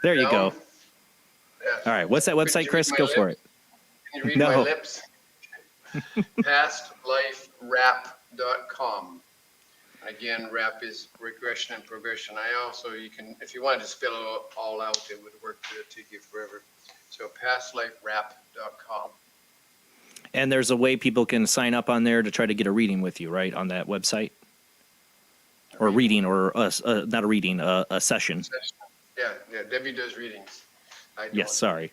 [SPEAKER 1] There you go.
[SPEAKER 13] Yeah.
[SPEAKER 1] All right. What's that website, Chris? Go for it.
[SPEAKER 13] Can you read my lips? PastLifeRap.com. And again, RAP is regression and progression. You can, if you wanted to spell it all out, it would work to take you forever. So pastliferap.com.
[SPEAKER 1] And there's a way people can sign up on there to try to get a reading with you, right, on that website? Or reading, or not a reading, a session.
[SPEAKER 13] Yeah, Debbie does readings. I don't.
[SPEAKER 1] Yes, sorry.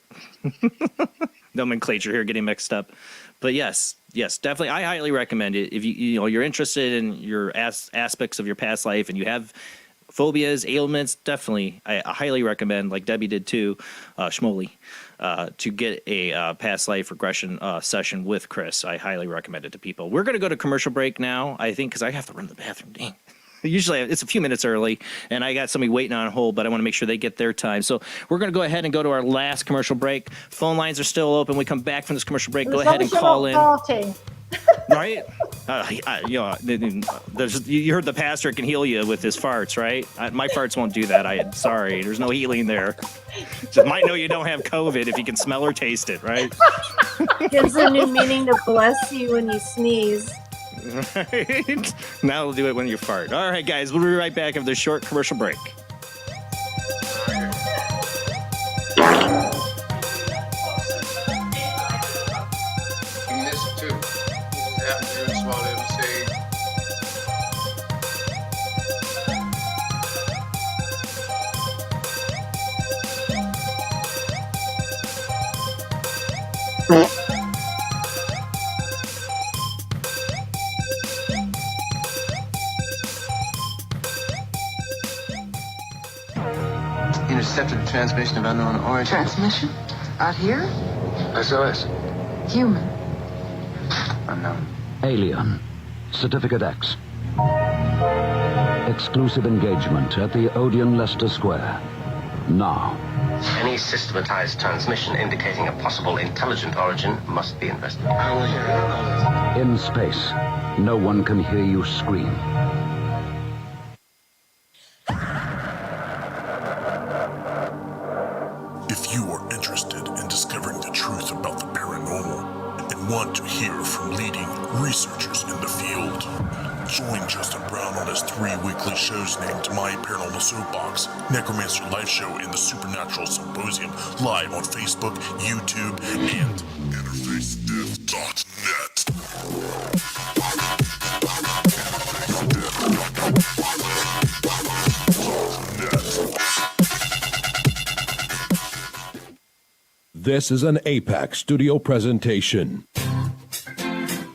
[SPEAKER 1] Nomenclature here getting mixed up. But yes, definitely. I highly recommend it. If you're interested in your aspects of your past life and you have phobias, ailments, definitely I highly recommend, like Debbie did too, Schmoley, to get a past life regression session with Chris. I highly recommend it to people. We're going to go to commercial break now, I think, because I have to run to the bathroom. Dang. Usually it's a few minutes early, and I got somebody waiting on hold, but I want to make sure they get their time. So we're going to go ahead and go to our last commercial break. Phone lines are still open. When we come back from this commercial break, go ahead and call in. Right? You heard the pastor can heal you with his farts, right? My farts won't do that. Sorry, there's no healing there. Just might know you don't have COVID if you can smell or taste it, right?
[SPEAKER 2] Gives a new meaning to bless you when you sneeze.
[SPEAKER 1] Right? Now we'll do it when you fart. All right, guys, we'll be right back after this short commercial break.
[SPEAKER 13] You miss it too. This happens every once in a while. It'll say,
[SPEAKER 11] intercepted the transmission of unknown origin.
[SPEAKER 14] Transmission? Out here?
[SPEAKER 11] SOS.
[SPEAKER 14] Human.
[SPEAKER 11] Unknown.
[SPEAKER 15] Alien. Certificate X. Exclusive engagement at the Odeon Leicester Square. Now.
[SPEAKER 11] Any systematized transmission indicating a possible intelligent origin must be investigated.
[SPEAKER 14] I don't want to hear all this.
[SPEAKER 15] In space, no one can hear you scream.
[SPEAKER 24] If you are interested in discovering the truth about the paranormal and want to hear from leading researchers in the field, join Justin Brown on his 3 weekly shows named My Paranormal Soapbox, Necromancer Live Show, and the Supernatural Symposium, live on Facebook, YouTube, and InterfaceDeath.net.
[SPEAKER 25] This is an APAC studio presentation.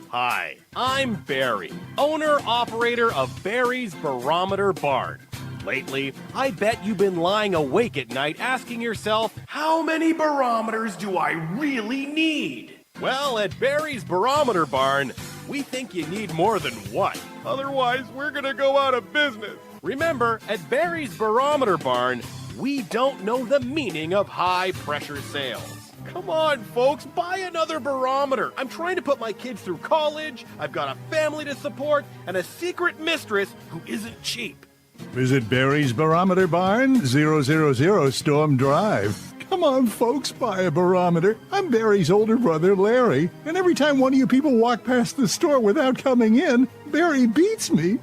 [SPEAKER 26] Hi, I'm Barry, owner-operator of Barry's Barometer Barn. Lately, I bet you've been lying awake at night asking yourself, how many barometers do I really need? Well, at Barry's Barometer Barn, we think you need more than one. Otherwise, we're gonna go out of business. Remember, at Barry's Barometer Barn, we don't know the meaning of high-pressure sales. Come on, folks, buy another barometer. I'm trying to put my kids through college, I've got a family to support, and a secret mistress who isn't cheap.
[SPEAKER 22] Visit Barry's Barometer Barn, 000 Storm Drive. Come on, folks, buy a barometer. I'm Barry's older brother, Larry, and every time one of you people walk past the store without coming in, Barry beats me.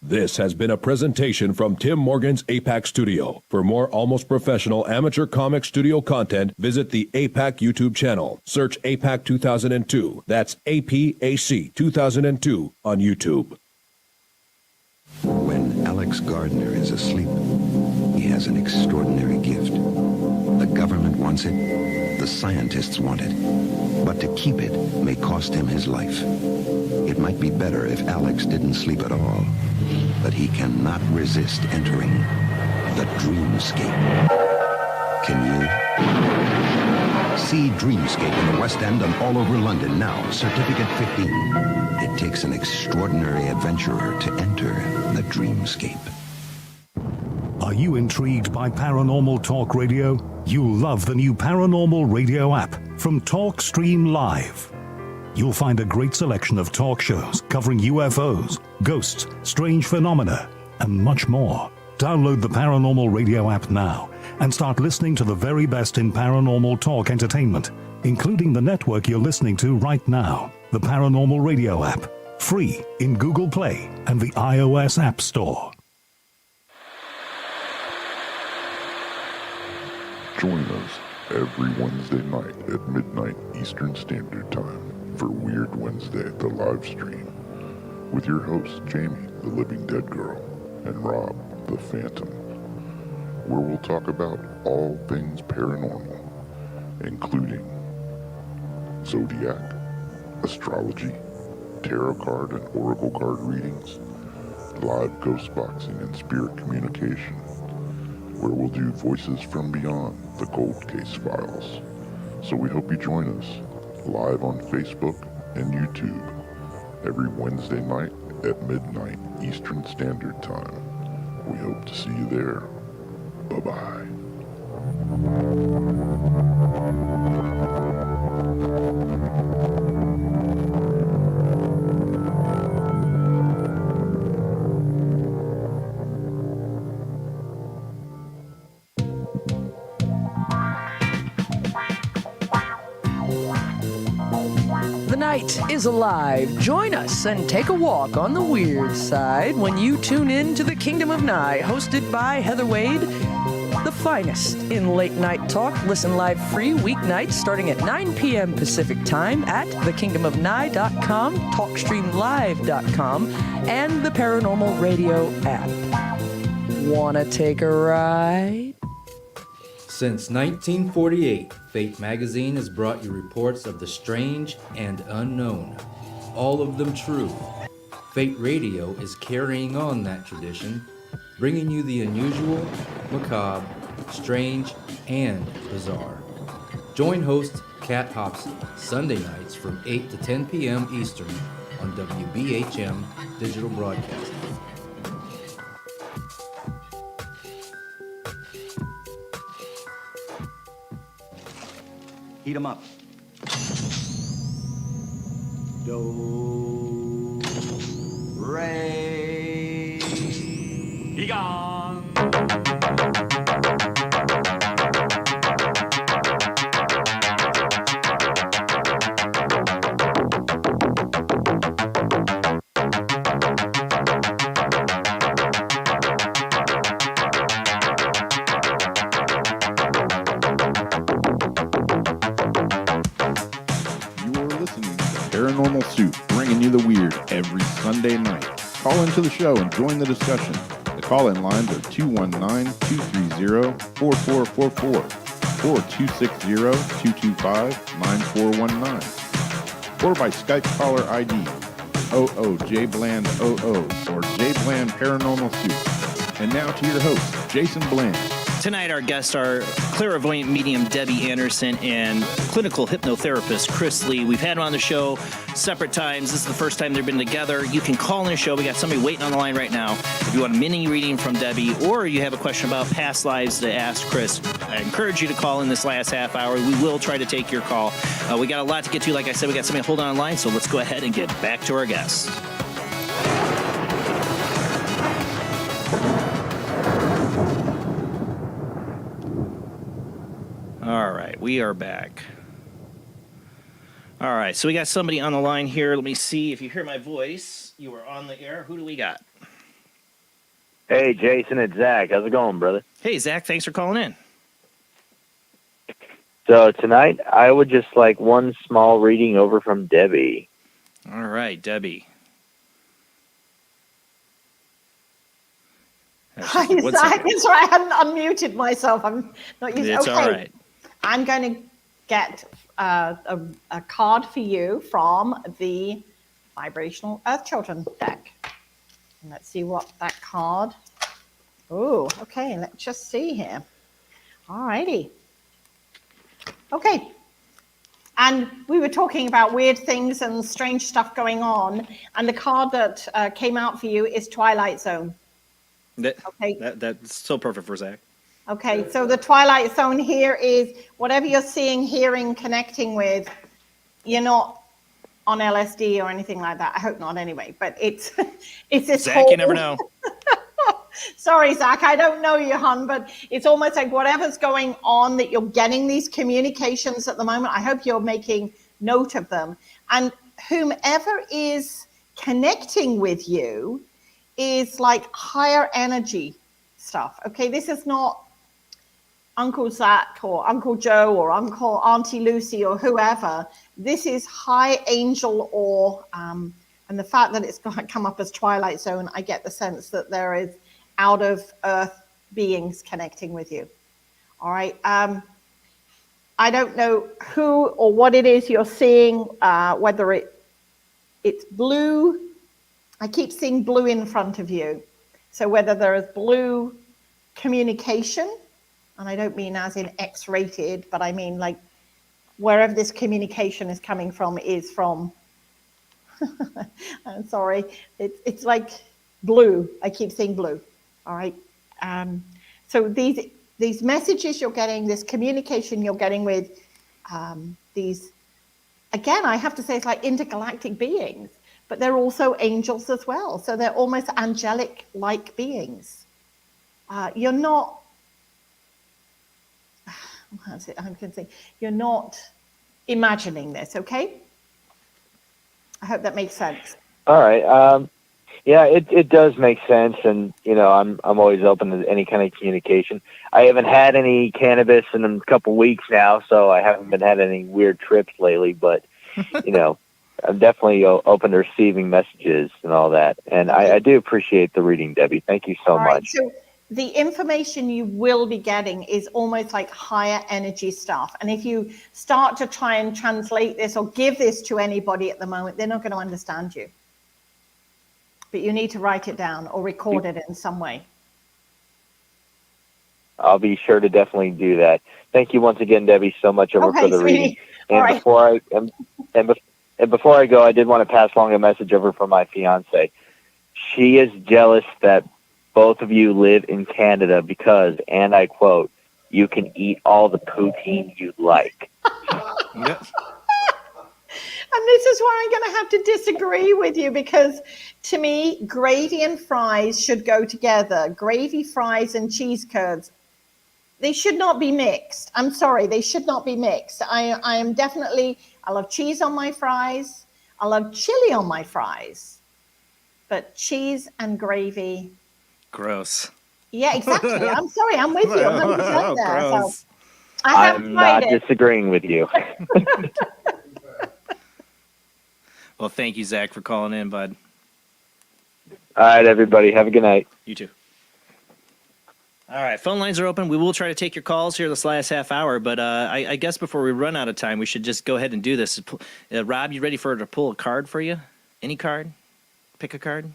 [SPEAKER 25] This has been a presentation from Tim Morgan's APAC Studio. For more almost professional amateur comic studio content, visit the APAC YouTube channel. Search APAC 2002. That's APAC 2002 on YouTube.
[SPEAKER 27] When Alex Gardner is asleep, he has an extraordinary gift. The government wants it, the scientists want it, but to keep it may cost him his life. It might be better if Alex didn't sleep at all, but he cannot resist entering the dreamscape. Can you? See Dreamscape in the West End and all over London now. Certificate 15. It takes an extraordinary adventurer to enter the dreamscape.
[SPEAKER 22] Are you intrigued by Paranormal Talk Radio? You'll love the new Paranormal Radio app from Talkstream Live. You'll find a great selection of talk shows covering UFOs, ghosts, strange phenomena, and much more. Download the Paranormal Radio app now and start listening to the very best in paranormal talk entertainment, including the network you're listening to right now, the Paranormal Radio app, free in Google Play and the iOS App Store.
[SPEAKER 24] Join us every Wednesday night at midnight Eastern Standard Time for Weird Wednesday, the live stream, with your hosts Jamie, the Living Dead Girl, and Rob, the Phantom, where we'll talk about all things paranormal, including zodiac, astrology, tarot card and oracle card readings, live ghost boxing and spirit communication, where we'll do Voices from Beyond, the Cold Case Files. So we hope you join us live on Facebook and YouTube every Wednesday night at midnight Eastern Standard Time. We hope to see you there. Bye-bye.
[SPEAKER 5] The night is alive. Join us and take a walk on the weird side when you tune in to the Kingdom of Nye, hosted by Heather Wade, the finest in late night talk. Listen live free weeknights starting at 9 p.m. Pacific time at thekingdomofnye.com, talkstreamlive.com, and the Paranormal Radio app. Wanna take a ride?
[SPEAKER 6] Since 1948, Fate magazine has brought you reports of the strange and unknown, all of them true. Fate Radio is carrying on that tradition, bringing you the unusual, macabre, strange, and bizarre. Join host Kat Hobson Sunday nights from 8 to 10 p.m. Eastern on WBHM Digital Broadcasting.
[SPEAKER 16] Heat 'em up. Do, re, Egon.
[SPEAKER 3] Paranormal Soup, bringing you the weird every Sunday night. Call into the show and join the discussion. The call-in lines are 219-230-4444 or 260-225-9419 or by Skype caller ID OOJBland00 or JBland Paranormal Soup. And now to your host, Jason Bland.
[SPEAKER 1] Tonight, our guests are Clairvoyant Medium Debbie Anderson and Clinical Hypnotherapist Chris Lee. We've had them on the show separate times. This is the first time they've been together. You can call in the show. We got somebody waiting on the line right now. If you want a mini reading from Debbie or you have a question about past lives to ask Chris, I encourage you to call in this last half hour. We will try to take your call. We got a lot to get to. Like I said, we got somebody holding on the line, so let's go ahead and get back to our guests. All right, we are back. All right, so we got somebody on the line here. Let me see if you hear my voice. You are on the air. Who do we got?
[SPEAKER 17] Hey, Jason, it's Zach. How's it going, brother?
[SPEAKER 1] Hey, Zach, thanks for calling in.
[SPEAKER 17] So tonight, I would just like one small reading over from Debbie.
[SPEAKER 1] All right, Debbie.
[SPEAKER 12] Hi, Zach. It's right. I hadn't unmuted myself. I'm not used.
[SPEAKER 1] It's
[SPEAKER 12] okay.
[SPEAKER 1] all right.
[SPEAKER 12] I'm going to get a card for you from the Vibrational Earth Children deck. And let's see what that card. Oh, okay. Let's just see here. All righty. Okay. And we were talking about weird things and strange stuff going on. And the card that came out for you is Twilight Zone.
[SPEAKER 1] That's so perfect for Zach.
[SPEAKER 12] Okay, so the Twilight Zone here is whatever you're seeing, hearing, connecting with, you're not on LSD or anything like that. I hope not anyway, but it's this
[SPEAKER 1] Zach,
[SPEAKER 12] whole...
[SPEAKER 1] you never know.
[SPEAKER 12] Sorry, Zach, I don't know you, hon, but it's almost like whatever's going on that you're getting these communications at the moment. I hope you're making note of them. And whomever is connecting with you is like higher energy stuff. Okay, this is not Uncle Zach or Uncle Joe or Auntie Lucy or whoever. This is high angel or, and the fact that it's come up as Twilight Zone, I get the sense that there is out of earth beings connecting with you. All right. I don't know who or what it is you're seeing, whether it's blue. I keep seeing blue in front of you. So whether there is blue communication, and I don't mean as in X-rated, but I mean like wherever this communication is coming from is from, I'm sorry, it's like blue. I keep saying blue. All right. So these messages you're getting, this communication you're getting with these, again, I have to say it's like intergalactic beings, but they're also angels as well. So they're almost angelic-like beings. You're not, I'm going to say, you're not imagining this, okay? I hope that makes sense.
[SPEAKER 17] All right. Yeah, it does make sense, and I'm always open to any kind of communication. I haven't had any cannabis in a couple weeks now, so I haven't been had any weird trips lately. But I'm definitely open to receiving messages and all that. And I do appreciate the reading, Debbie. Thank you so much.
[SPEAKER 12] So the information you will be getting is almost like higher energy stuff. And if you start to try and translate this or give this to anybody at the moment, they're not going to understand you. But you need to write it down or record it in some way.
[SPEAKER 17] I'll be sure to definitely do that. Thank you once again, Debbie, so much for the reading. And
[SPEAKER 12] right.
[SPEAKER 17] before I go, I did want to pass along a message over from my fiance. She is jealous that both of you live in Canada because, and I quote, "you can eat all the poutine you like."
[SPEAKER 1] Yep.
[SPEAKER 12] And this is where I'm going to have to disagree with you, because to me, gravy and fries should go together. Gravy, fries, and cheese curds, they should not be mixed. I'm sorry, they should not be mixed. I love cheese on my fries. I love chili on my fries. But cheese and gravy.
[SPEAKER 1] Gross.
[SPEAKER 12] Yeah, exactly. I'm sorry, I'm with you 100% there.
[SPEAKER 1] Gross.
[SPEAKER 12] So I have
[SPEAKER 17] I'm not disagreeing with you.
[SPEAKER 1] Well, thank you, Zach, for calling in, bud.
[SPEAKER 17] All right, everybody. Have a good night.
[SPEAKER 1] You too. All right, phone lines are open. We will try to take your calls here this last half hour, but I guess before we run out of time, we should just go ahead and do this. Rob, you ready for her to pull a card for you? Any card? Pick a card?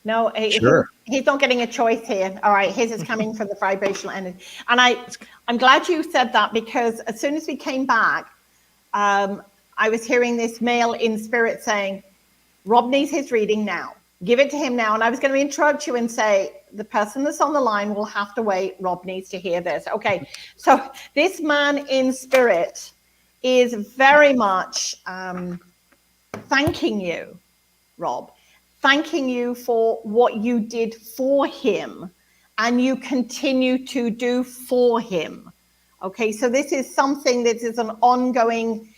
[SPEAKER 12] No,
[SPEAKER 1] Sure.
[SPEAKER 12] he's not getting a choice here. All right, his is coming from the vibrational energy. And I'm glad you said that, because as soon as we came back, I was hearing this male in spirit saying, Rob needs his reading now. Give it to him now. And I was going to interrupt you and say, the person that's on the line will have to wait. Rob needs to hear this. Okay. So this man in spirit is very much thanking you, Rob, thanking you for what you did for him and you continue to do for him. Okay. So this is something that is an ongoing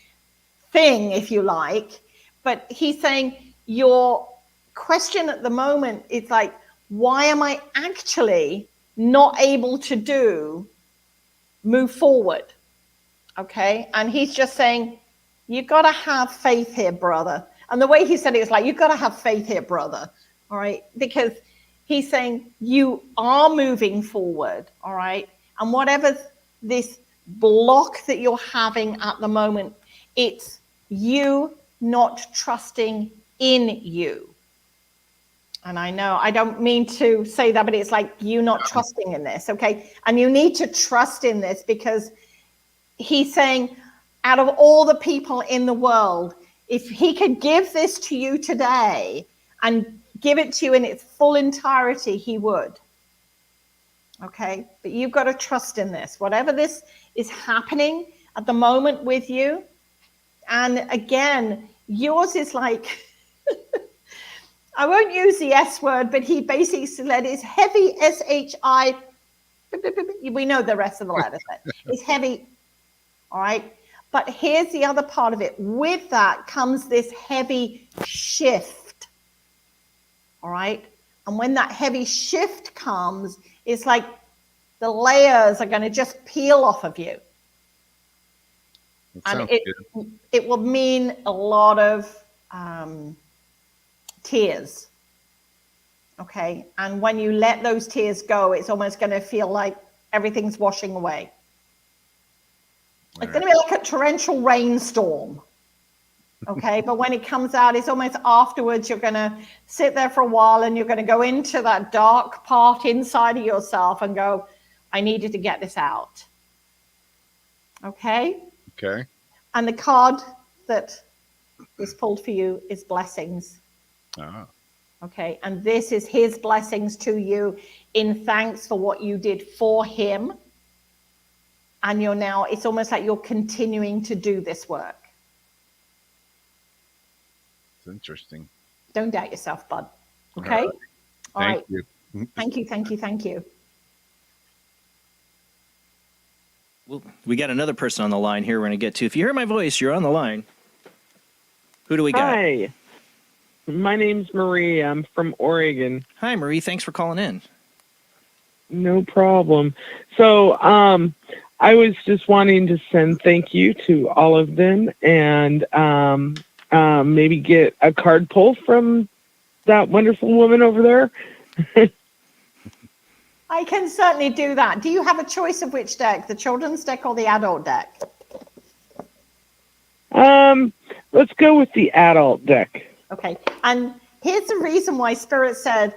[SPEAKER 12] thing, if you like, but he's saying your question at the moment is like, why am I actually not able to move forward? Okay. And he's just saying, you got to have faith here, brother. And the way he said it was like, you got to have faith here, brother. All right. Because he's saying you are moving forward. All right. And whatever this block that you're having at the moment, it's you not trusting in you. And I know I don't mean to say that, but it's like you not trusting in this, okay? And you need to trust in this, because he's saying out of all the people in the world, if he could give this to you today and give it to you in its full entirety, he would. Okay? But you've got to trust in this. Whatever this is happening at the moment with you, and again, yours is like, I won't use the S word, but he basically said it's heavy, S-H-I. We know the rest of the letters. It's heavy, all right? But here's the other part of it. With that comes this heavy shift, all right? And when that heavy shift comes, it's like the layers are going to just peel off of you. And it will mean a lot of tears. Okay. And when you let those tears go, it's almost going to feel like everything's washing away. It's going to be like a torrential rainstorm. Okay. But when it comes out, it's almost afterwards, you're going to sit there for a while and you're going to go into that dark part inside of yourself and go, I needed to get this out. Okay.
[SPEAKER 7] Okay.
[SPEAKER 12] And the card that was pulled for you is blessings.
[SPEAKER 7] Ah.
[SPEAKER 12] Okay. And this is his blessings to you in thanks for what you did for him. And you're now, it's almost like you're continuing to do this work.
[SPEAKER 7] It's interesting.
[SPEAKER 12] Don't doubt yourself, bud. Okay. All right.
[SPEAKER 7] Thank you.
[SPEAKER 12] Thank you. Thank you. Thank you.
[SPEAKER 1] Well, we got another person on the line here we're going to get to. If you hear my voice, you're on the line. Who do we got?
[SPEAKER 16] Hi. My name's Marie. I'm from Oregon.
[SPEAKER 1] Hi, Marie. Thanks for calling in.
[SPEAKER 16] No problem. So, I was just wanting to send thank you to all of them and maybe get a card pull from that wonderful woman over there.
[SPEAKER 12] I can certainly do that. Do you have a choice of which deck, the children's deck or the adult deck?
[SPEAKER 16] Let's go with the adult deck.
[SPEAKER 12] Okay. And here's the reason why Spirit said,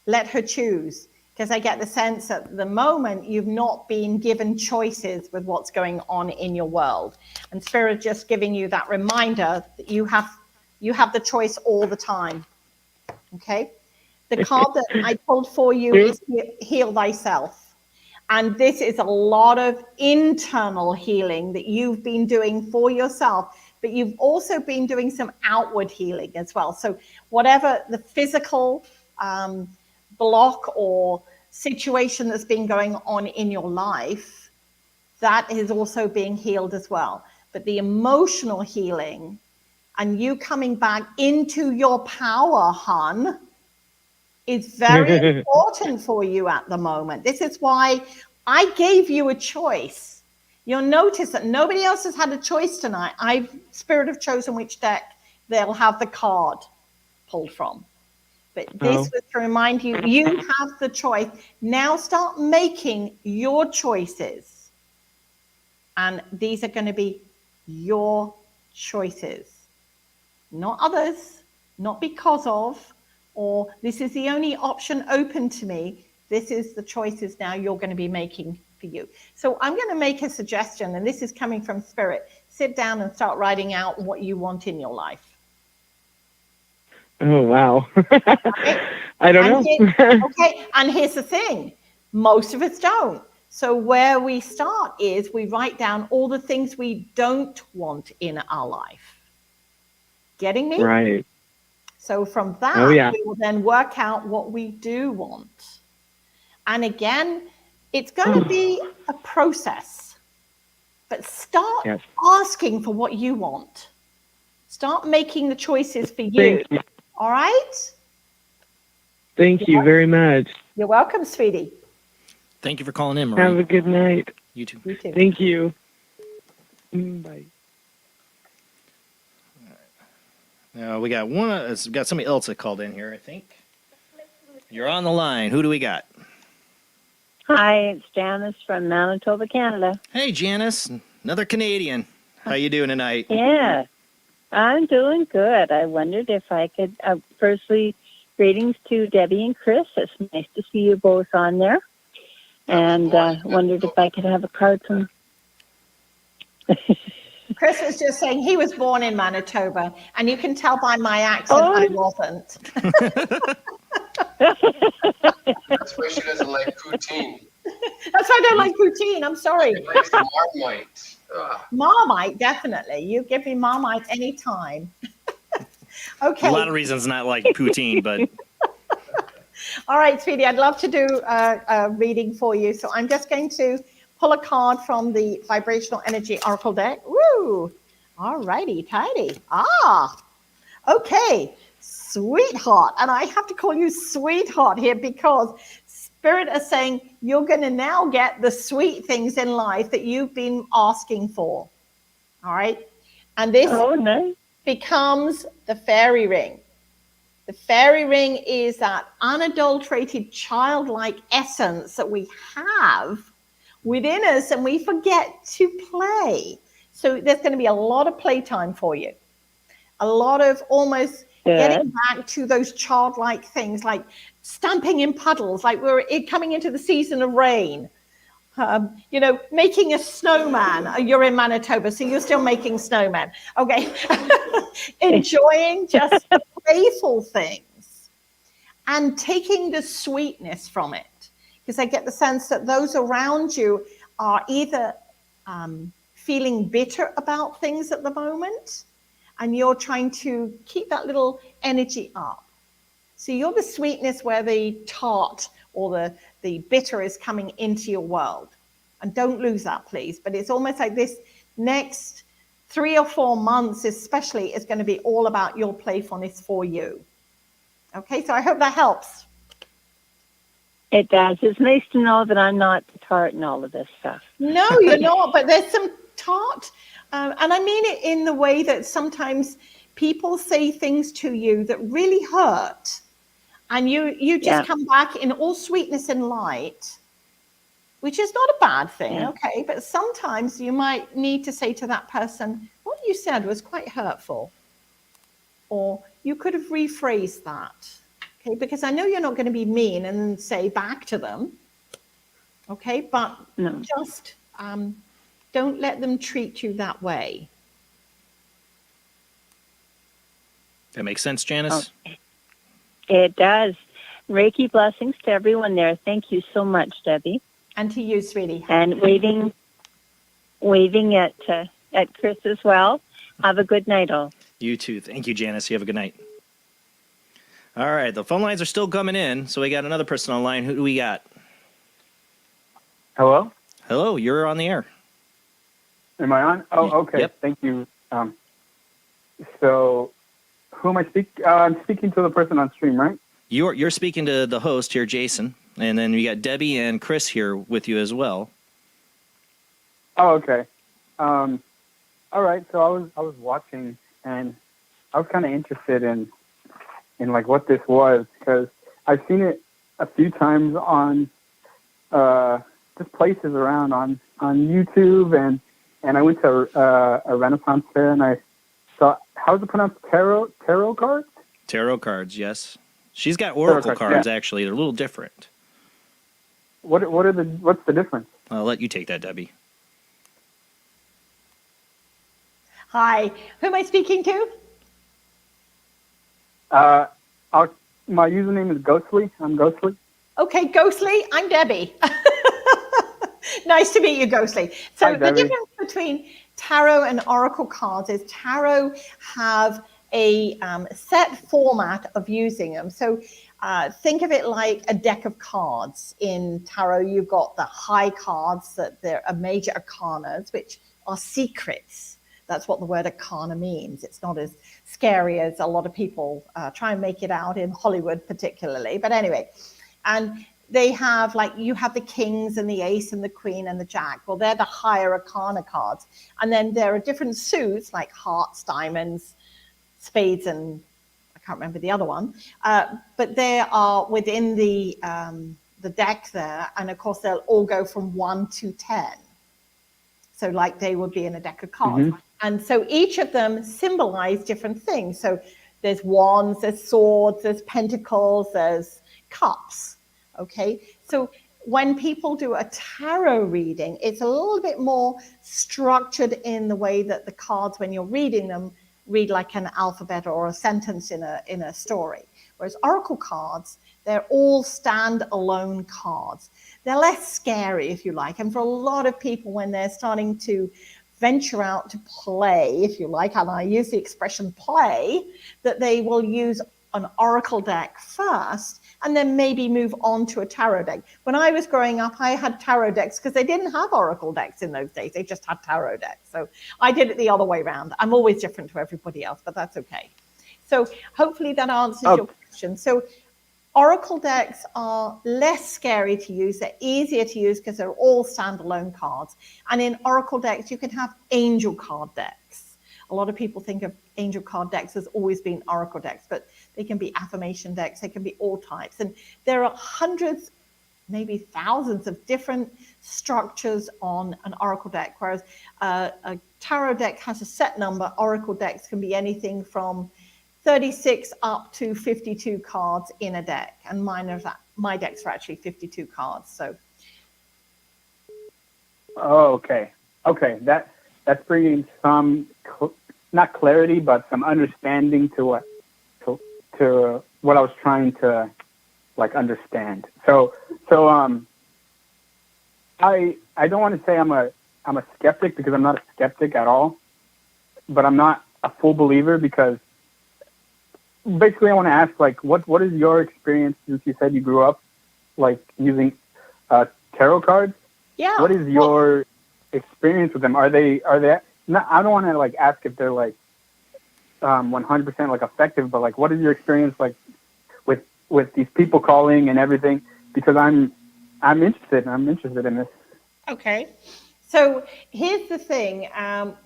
[SPEAKER 12] let her choose. Because I get the sense at the moment you've not been given choices with what's going on in your world. And Spirit just giving you that reminder that you have the choice all the time. Okay? The card that I pulled for you is Heal Thyself. And this is a lot of internal healing that you've been doing for yourself, but you've also been doing some outward healing as well. So whatever the physical block or situation that's been going on in your life, that is also being healed as well. But the emotional healing and you coming back into your power, hon, is very important for you at the moment. This is why I gave you a choice. You'll notice that nobody else has had a choice tonight. Spirit have chosen which deck they'll have the card pulled from. But this was to remind you, you have the choice. Now start making your choices. And these are going to be your choices, not others, not because of, or this is the only option open to me. This is the choices now you're going to be making for you. So I'm going to make a suggestion, and this is coming from Spirit. Sit down and start writing out what you want in your life.
[SPEAKER 16] Oh, wow. I don't know.
[SPEAKER 12] Okay, and here's the thing. Most of us don't. So where we start is we write down all the things we don't want in our life. Getting me?
[SPEAKER 16] Right.
[SPEAKER 12] So from that, we will then work out what we do want. And again, it's going to be a process. But start asking for what you want. Start making the choices for you. All right?
[SPEAKER 16] Thank you very much.
[SPEAKER 12] You're welcome, sweetie.
[SPEAKER 1] Thank you for calling in, Marie.
[SPEAKER 16] Have a good night.
[SPEAKER 1] You too.
[SPEAKER 12] You too.
[SPEAKER 16] Thank you. Bye.
[SPEAKER 1] Now we got got somebody else that called in here, I think. You're on the line. Who do we got?
[SPEAKER 18] Hi, it's Janice from Manitoba, Canada.
[SPEAKER 1] Hey, Janice, another Canadian. How you doing tonight?
[SPEAKER 18] Yeah, I'm doing good. I wondered if I could, firstly, greetings to Debbie and Chris. It's nice to see you both on there. And wondered if I could have a card from...
[SPEAKER 12] Chris was just saying he was born in Manitoba, and you can tell by my accent I wasn't.
[SPEAKER 13] That's why she doesn't like poutine.
[SPEAKER 12] That's why I don't like poutine. I'm sorry.
[SPEAKER 13] She likes the Marmite.
[SPEAKER 12] Marmite, definitely. You give me Marmite anytime. Okay.
[SPEAKER 1] A lot of reasons not like poutine, but
[SPEAKER 12] All right, sweetie, I'd love to do a reading for you. So I'm just going to pull a card from the Vibrational Energy Oracle deck. Woo! All righty, tidy. Okay, sweetheart. And I have to call you sweetheart here because Spirit is saying you're going to now get the sweet things in life that you've been asking for. All right? And this becomes the fairy ring. The fairy ring is that unadulterated childlike essence that we have within us and we forget to play. So there's going to be a lot of playtime for you. A lot of almost getting back to those childlike things like stamping in puddles, like we're coming into the season of rain. Making a snowman. You're in Manitoba, so you're still making snowman. Okay. Enjoying just the playful things and taking the sweetness from it. Because I get the sense that those around you are either feeling bitter about things at the moment, and you're trying to keep that little energy up. So you're the sweetness where the tart or the bitter is coming into your world. And don't lose that, please. But it's almost like this next 3 or 4 months especially is going to be all about your playfulness for you. Okay, so I hope that helps.
[SPEAKER 18] It does. It's nice to know that I'm not the tart in all of this stuff.
[SPEAKER 12] No, you're not, but there's some tart. And I mean it in the way that sometimes people say things to you that really hurt. And you just come back in all sweetness and light, which is not a bad thing, okay? But sometimes you might need to say to that person, what you said was quite hurtful. Or you could have rephrased that, okay? Because I know you're not going to be mean and say back to them, okay? But just don't let them treat you that way.
[SPEAKER 1] That makes sense, Janice?
[SPEAKER 18] Okay. It does. Reiki blessings to everyone there. Thank you so much, Debbie.
[SPEAKER 12] And to you, sweetie.
[SPEAKER 18] And waving at Chris as well. Have a good night, all.
[SPEAKER 1] You too. Thank you, Janice. You have a good night. All right, the phone lines are still coming in, so we got another person online. Who do we got?
[SPEAKER 4] Hello?
[SPEAKER 1] Hello, you're on the air.
[SPEAKER 4] Am I on? Oh, okay.
[SPEAKER 1] Yep.
[SPEAKER 4] Thank you. So, who am I speaking? I'm speaking to the person on stream, right?
[SPEAKER 1] You're speaking to the host here, Jason, and then we got Debbie and Chris here with you as well.
[SPEAKER 4] Oh, okay. All right. So I was watching, and I was kind of interested in like what this was, because I've seen it a few times on just places around on YouTube, and I went to a Renaissance fair, and I saw, how's it pronounced? Tarot cards?
[SPEAKER 1] Tarot cards, yes. She's got oracle cards,
[SPEAKER 4] yeah.
[SPEAKER 1] actually. They're a little different.
[SPEAKER 4] What's the difference?
[SPEAKER 1] I'll let you take that, Debbie.
[SPEAKER 12] Hi, who am I speaking to?
[SPEAKER 4] My username is Ghostly. I'm Ghostly.
[SPEAKER 12] Okay, Ghostly, I'm Debbie. Nice to meet you, Ghostly. So
[SPEAKER 4] Hi,
[SPEAKER 12] the
[SPEAKER 4] Debbie.
[SPEAKER 12] difference between tarot and oracle cards is tarot have a set format of using them. So think of it like a deck of cards. In tarot, you've got the high cards, that they're a major arcanas, which are secrets. That's what the word arcana means. It's not as scary as a lot of people try and make it out in Hollywood particularly. But anyway, and they have, like, you have the kings and the ace and the queen and the jack. Well, they're the higher arcana cards. And then there are different suits like hearts, diamonds, spades, and I can't remember the other one. But they are within the deck there. And of course, they'll all go from 1 to 10. So like they would be in a deck of cards. Mm-hmm. And so each of them symbolize different things. So there's wands, there's swords, there's pentacles, there's cups. Okay. So when people do a tarot reading, it's a little bit more structured in the way that the cards, when you're reading them, read like an alphabet or a sentence in a story. Whereas oracle cards, they're all stand-alone cards. They're less scary, if you like. And for a lot of people, when they're starting to venture out to play, if you like, and I use the expression play, that they will use an oracle deck first and then maybe move on to a tarot deck. When I was growing up, I had tarot decks because they didn't have oracle decks in those days. They just had tarot decks. So I did it the other way around. I'm always different to everybody else, but that's okay. So hopefully that answers your question. So oracle decks are less scary to use. They're easier to use because they're all standalone cards. And in oracle decks, you can have angel card decks. A lot of people think of angel card decks as always being oracle decks, but they can be affirmation decks. They can be all types. And there are hundreds, maybe thousands of different structures on an oracle deck, whereas a tarot deck has a set number. Oracle decks can be anything from 36 up to 52 cards in a deck, and my decks are actually 52 cards. So,
[SPEAKER 4] okay, that's bringing some not clarity, but some understanding to what I was trying to like understand. So I don't want to say I'm a skeptic, because I'm not a skeptic at all, but I'm not a full believer, because basically I want to ask, like, what is your experience, since you said you grew up like using tarot cards?
[SPEAKER 12] Yeah.
[SPEAKER 4] What is your experience with them? Are they not, I don't want to like ask if they're like 100% like effective, but like, what is your experience like with these people calling and everything? Because I'm interested in this.
[SPEAKER 12] Okay. So here's the thing.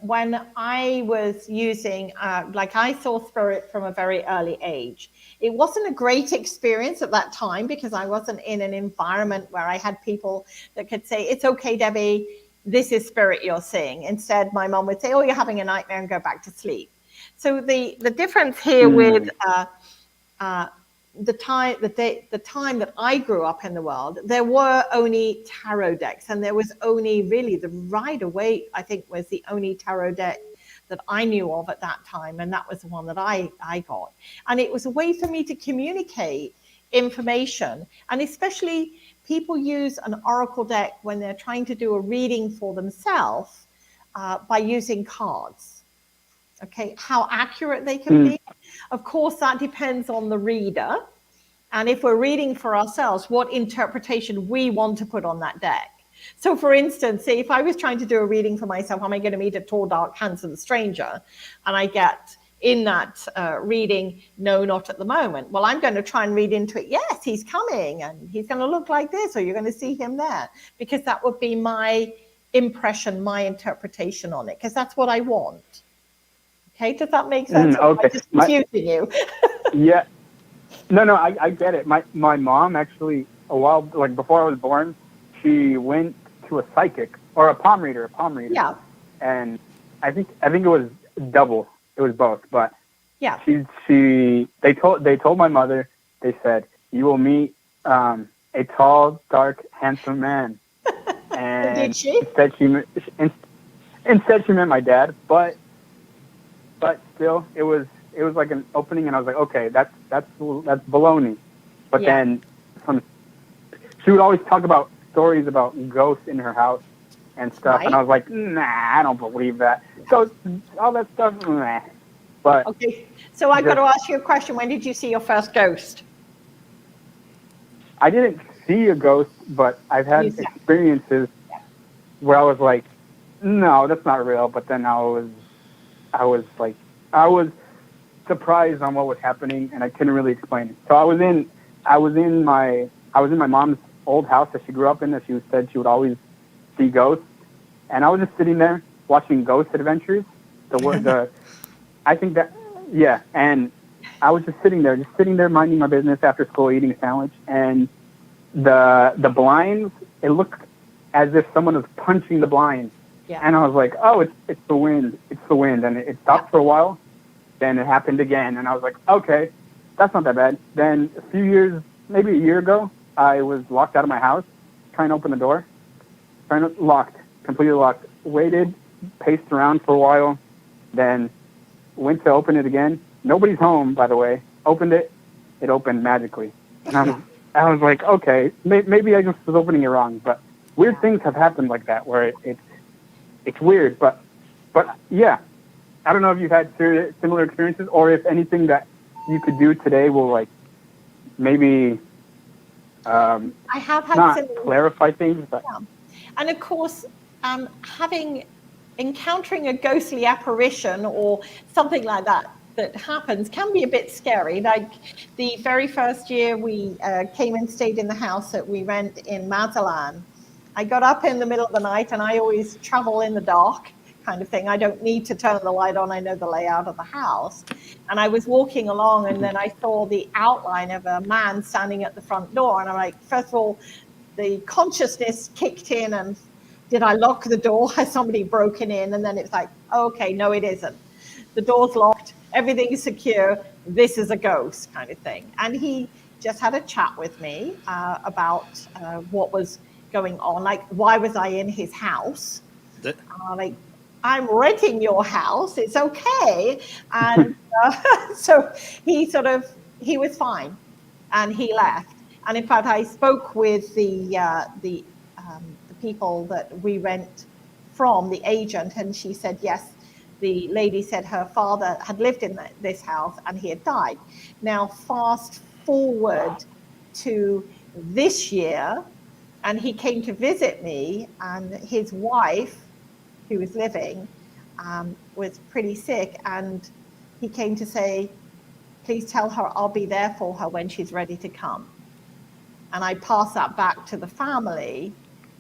[SPEAKER 12] When I was using, like, I saw spirit from a very early age. It wasn't a great experience at that time, because I wasn't in an environment where I had people that could say, it's okay, Debbie, this is spirit you're seeing. Instead, my mom would say, oh, you're having a nightmare, and go back to sleep. So the difference here with the time that I grew up in the world, there were only tarot decks, and there was only really the Rider-Waite, I think, was the only tarot deck that I knew of at that time, and that was the one that I got. And it was a way for me to communicate information, and especially people use an oracle deck when they're trying to do a reading for themselves by using cards. Okay, how accurate they can be. Of course, that depends on the reader. And if we're reading for ourselves, what interpretation we want to put on that deck. So for instance, say if I was trying to do a reading for myself, am I going to meet a tall, dark, handsome stranger? And I get in that reading, no, not at the moment. Well, I'm going to try and read into it. Yes, he's coming, and he's going to look like this, or you're going to see him there, because that would be my impression, my interpretation on it, because that's what I want. Okay, does that make sense?
[SPEAKER 4] Okay.
[SPEAKER 12] I'm just confusing you.
[SPEAKER 4] Yeah. No, I get it. My mom actually, a while, like before I was born, she went to a psychic or a palm reader.
[SPEAKER 12] Yeah.
[SPEAKER 4] And I think it was double. It was both, but
[SPEAKER 12] yeah.
[SPEAKER 4] They told my mother, they said, you will meet a tall, dark, handsome man. And
[SPEAKER 12] did she?
[SPEAKER 4] Instead she met my dad, but still it was like an opening, and I was like, okay, that's baloney. But then she would always talk about stories about ghosts in her house and stuff, right. And I was like, nah, I don't believe that. So all that stuff, nah. But
[SPEAKER 12] okay, so I've got to ask you a question. When did you see your first ghost?
[SPEAKER 4] I didn't see a ghost, but I've had experiences where I was like, no, that's not real. But then I was surprised on what was happening, and I couldn't really explain it. So I was in my mom's old house that she grew up in, that she said she would always see ghosts, and I was just sitting there watching Ghost Adventures. I think that, yeah, and I was just sitting there minding my business after school, eating a sandwich, and the blinds, it looked as if someone was punching the blinds. Yeah. And I was like, oh, it's the wind, and it stopped for a while. Then it happened again, and I was like, okay, that's not that bad. Then a few years, maybe a year ago, I was locked out of my house, trying to open the door, completely locked. Waited, paced around for a while, then went to open it again. Nobody's home, by the way. Opened it, it opened magically. And I was like, okay, maybe I just was opening it wrong. But weird things have happened like that, where it's weird. But But yeah, I don't know if you've had similar experiences, or if anything that you could do today will like maybe
[SPEAKER 12] I have had
[SPEAKER 4] not
[SPEAKER 12] similar,
[SPEAKER 4] clarify things. But
[SPEAKER 12] yeah. And of course, encountering a ghostly apparition or something like that happens can be a bit scary. Like the very first year we came and stayed in the house that we rent in Mazatlan, I got up in the middle of the night, and I always travel in the dark kind of thing. I don't need to turn the light on. I know the layout of the house. And I was walking along, and then I saw the outline of a man standing at the front door. And I'm like, first of all, the consciousness kicked in, and did I lock the door? Has somebody broken in? And then it's like, okay, no, it isn't. The door's locked. Everything's secure. This is a ghost kind of thing. And he just had a chat with me about what was going on. Like, why was I in his house? Like, I'm renting your house. It's okay. And so he was fine, and he left. And in fact, I spoke with the people that we rent from, the agent, and she said, yes, the lady said her father had lived in this house and he had died. Now, fast forward to this year, and he came to visit me, and his wife, who was living, was pretty sick, and he came to say, please tell her I'll be there for her when she's ready to come. And I passed that back to the family,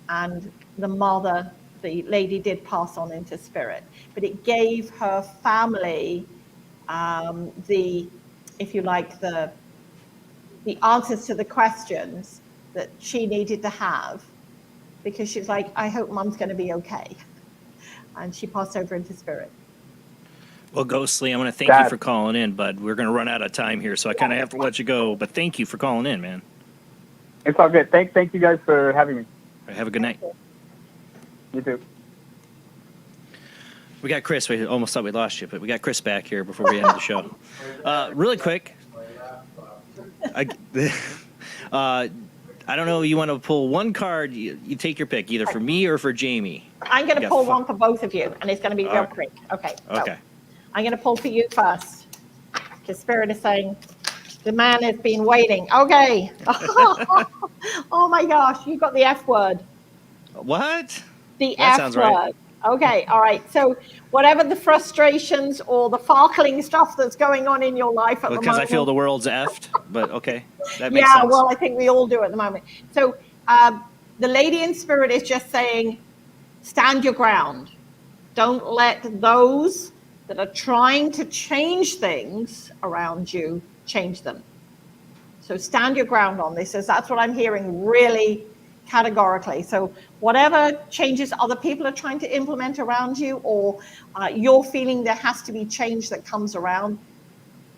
[SPEAKER 12] and the mother, the lady, did pass on into spirit. But it gave her family if you like, the answers to the questions that she needed to have, because she's like, I hope Mom's going to be okay. And she passed over into spirit.
[SPEAKER 1] Well, Ghostly, I want to thank you for calling in, bud. We're going to run out of time here, so I kind of have to let you go. But thank you for calling in, man.
[SPEAKER 4] it's all good. Thank you guys for having me.
[SPEAKER 1] Have a good night.
[SPEAKER 4] You too.
[SPEAKER 1] We got Chris. We almost thought we lost you, but we got Chris back here before we ended the show. Really quick. I don't know. You want to pull one card? You take your pick, either for me or for Jamie.
[SPEAKER 12] I'm going to pull one for both of you, and it's going to be real quick. Okay.
[SPEAKER 1] Okay.
[SPEAKER 12] I'm going to pull for you first, because Spirit is saying the man has been waiting. Okay. Oh my gosh, you got the F word.
[SPEAKER 1] What?
[SPEAKER 12] The
[SPEAKER 1] That
[SPEAKER 12] F
[SPEAKER 1] sounds
[SPEAKER 12] word.
[SPEAKER 1] right.
[SPEAKER 12] Okay, all right. So whatever the frustrations or the farkling stuff that's going on in your life at the moment.
[SPEAKER 1] Because I feel the world's effed, but okay. That makes
[SPEAKER 12] Yeah,
[SPEAKER 1] sense.
[SPEAKER 12] well, I think we all do at the moment. So the lady in spirit is just saying, stand your ground. Don't let those that are trying to change things around you change them. So stand your ground on this, as that's what I'm hearing really categorically. So whatever changes other people are trying to implement around you, or you're feeling there has to be change that comes around,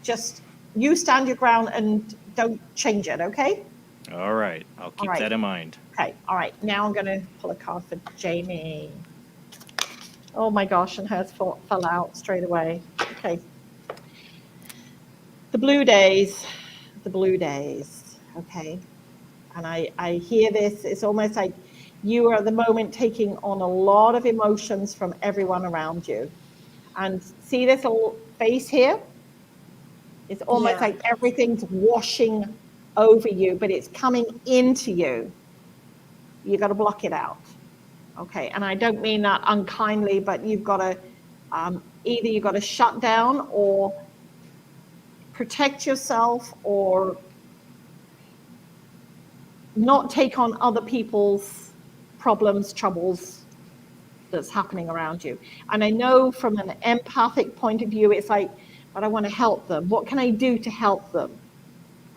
[SPEAKER 12] just you stand your ground and don't change it, okay?
[SPEAKER 1] All right. I'll keep that in mind.
[SPEAKER 12] Okay, all right. Now I'm going to pull a card for Jamie. Oh my gosh, and hers fell out straight away. Okay. The blue days, okay? And I hear this, it's almost like you are at the moment taking on a lot of emotions from everyone around you. And see this little face here? It's almost like everything's washing over you, but it's coming into you. You got to block it out. Okay, and I don't mean that unkindly, but you've got to, either you've got to shut down or protect yourself, or not take on other people's problems, troubles that's happening around you. And I know from an empathic point of view, it's like, but I want to help them. What can I do to help them?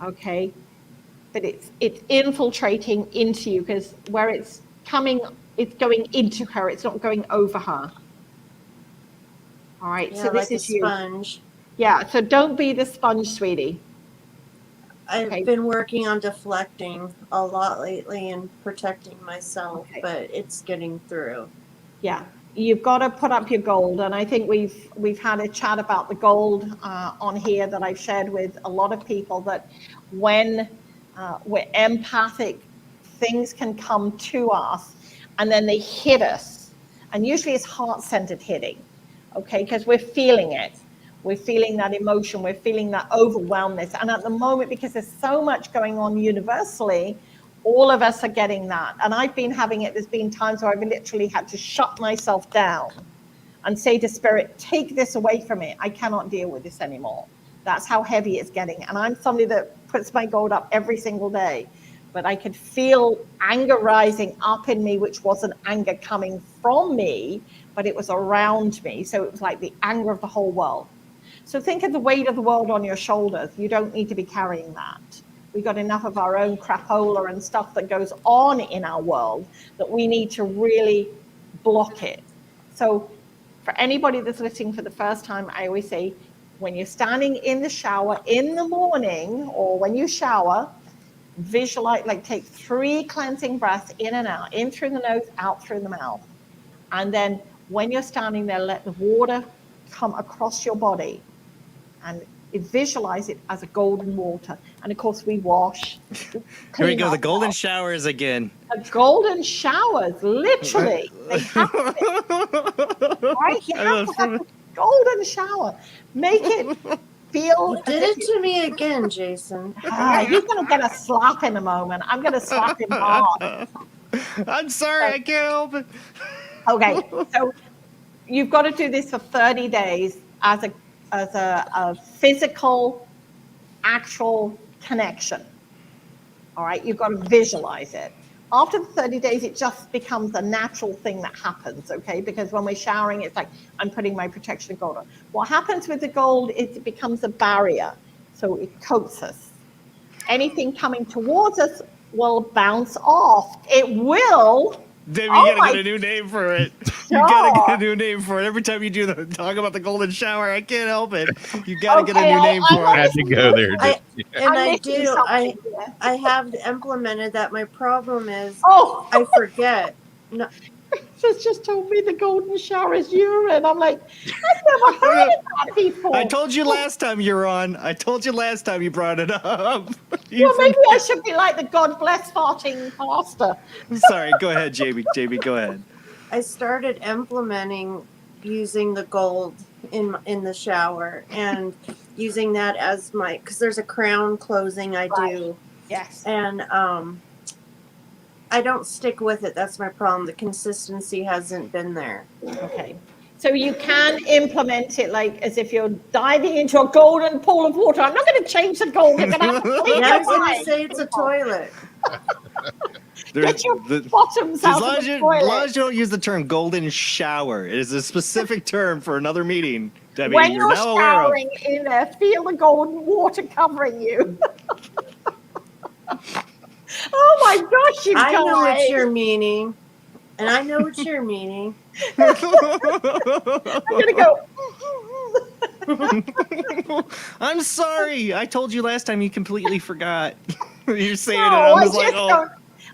[SPEAKER 12] Okay, but it's infiltrating into you, because where it's coming, it's going into her. It's not going over her. All right.
[SPEAKER 2] Yeah,
[SPEAKER 12] so this
[SPEAKER 2] like
[SPEAKER 12] is
[SPEAKER 2] a sponge.
[SPEAKER 12] Yeah. So don't be the sponge, sweetie.
[SPEAKER 2] I've been working on deflecting a lot lately and protecting myself, but it's getting through.
[SPEAKER 12] Yeah. You've got to put up your gold. And I think we've had a chat about the gold on here that I've shared with a lot of people, that when we're empathic, things can come to us and then they hit us. And usually it's heart-centered hitting. okay? Because we're feeling it. We're feeling that emotion. We're feeling that overwhelmness. And at the moment, because there's so much going on universally, all of us are getting that. And I've been having it. There's been times where I've literally had to shut myself down and say to Spirit, take this away from me. I cannot deal with this anymore. That's how heavy it's getting. And I'm somebody that puts my gold up every single day. But I could feel anger rising up in me, which wasn't anger coming from me, but it was around me. So it was like the anger of the whole world. So think of the weight of the world on your shoulders. You don't need to be carrying that. We got enough of our own crapola and stuff that goes on in our world that we need to really block it. So for anybody that's listening for the first time, I always say, when you're standing in the shower in the morning or when you shower, visualize, like take 3 cleansing breaths in and out, in through the nose, out through the mouth. And then when you're standing there, let the water come across your body and visualize it as a golden water. And of course we wash.
[SPEAKER 1] Here we go, the golden showers again.
[SPEAKER 12] The golden showers, literally. They have to be. Right? You have to have a golden shower. Make it feel.
[SPEAKER 2] You did it to me again, Jason.
[SPEAKER 12] You're going to get a slap in a moment. I'm going to slap him hard.
[SPEAKER 1] I'm sorry, I can't help it.
[SPEAKER 12] Okay, so you've got to do this for 30 days as a physical, actual connection. All right, you've got to visualize it. After the 30 days, it just becomes a natural thing that happens, okay? Because when we're showering, it's like, I'm putting my protection gold on. What happens with the gold is it becomes a barrier, so it coats us. Anything coming towards us will bounce off. It will.
[SPEAKER 1] Dave, you gotta get a new name for it. You gotta get a new name for it. Every time you do talk about the golden shower, I can't help it. You gotta get a new name for it.
[SPEAKER 7] I had to go there.
[SPEAKER 2] I have implemented that. My problem is I forget. No.
[SPEAKER 12] Chris just told me the golden shower is urine. I'm like, I've never heard of that before.
[SPEAKER 1] I told you last time you were on. I told you last time you brought it up.
[SPEAKER 12] Well, maybe I should be like the God bless farting pastor.
[SPEAKER 1] Sorry, go ahead, Jamie. Jamie, go ahead.
[SPEAKER 2] I started implementing using the gold in the shower and using that as my, because there's a crown closing I do.
[SPEAKER 12] Yes.
[SPEAKER 2] And I don't stick with it. That's my problem. The consistency hasn't been there.
[SPEAKER 12] Okay. So you can implement it like as if you're diving into a golden pool of water. I'm not going to change the gold. You're going to have to clean
[SPEAKER 2] I
[SPEAKER 12] it
[SPEAKER 2] was going
[SPEAKER 12] away.
[SPEAKER 2] to say it's a toilet.
[SPEAKER 12] Get your bottoms out of the toilet.
[SPEAKER 1] As long as you don't use the term golden shower, it is a specific term for another meeting, Debbie.
[SPEAKER 12] When
[SPEAKER 1] you're now aware of.
[SPEAKER 12] showering in there, feel the golden water covering you. Oh my gosh, you guys.
[SPEAKER 2] I know what you're meaning. And I know what you're meaning.
[SPEAKER 12] I'm going to go.
[SPEAKER 1] I'm sorry. I told you last time you completely forgot. You're saying
[SPEAKER 12] No,
[SPEAKER 1] it. I was like, oh.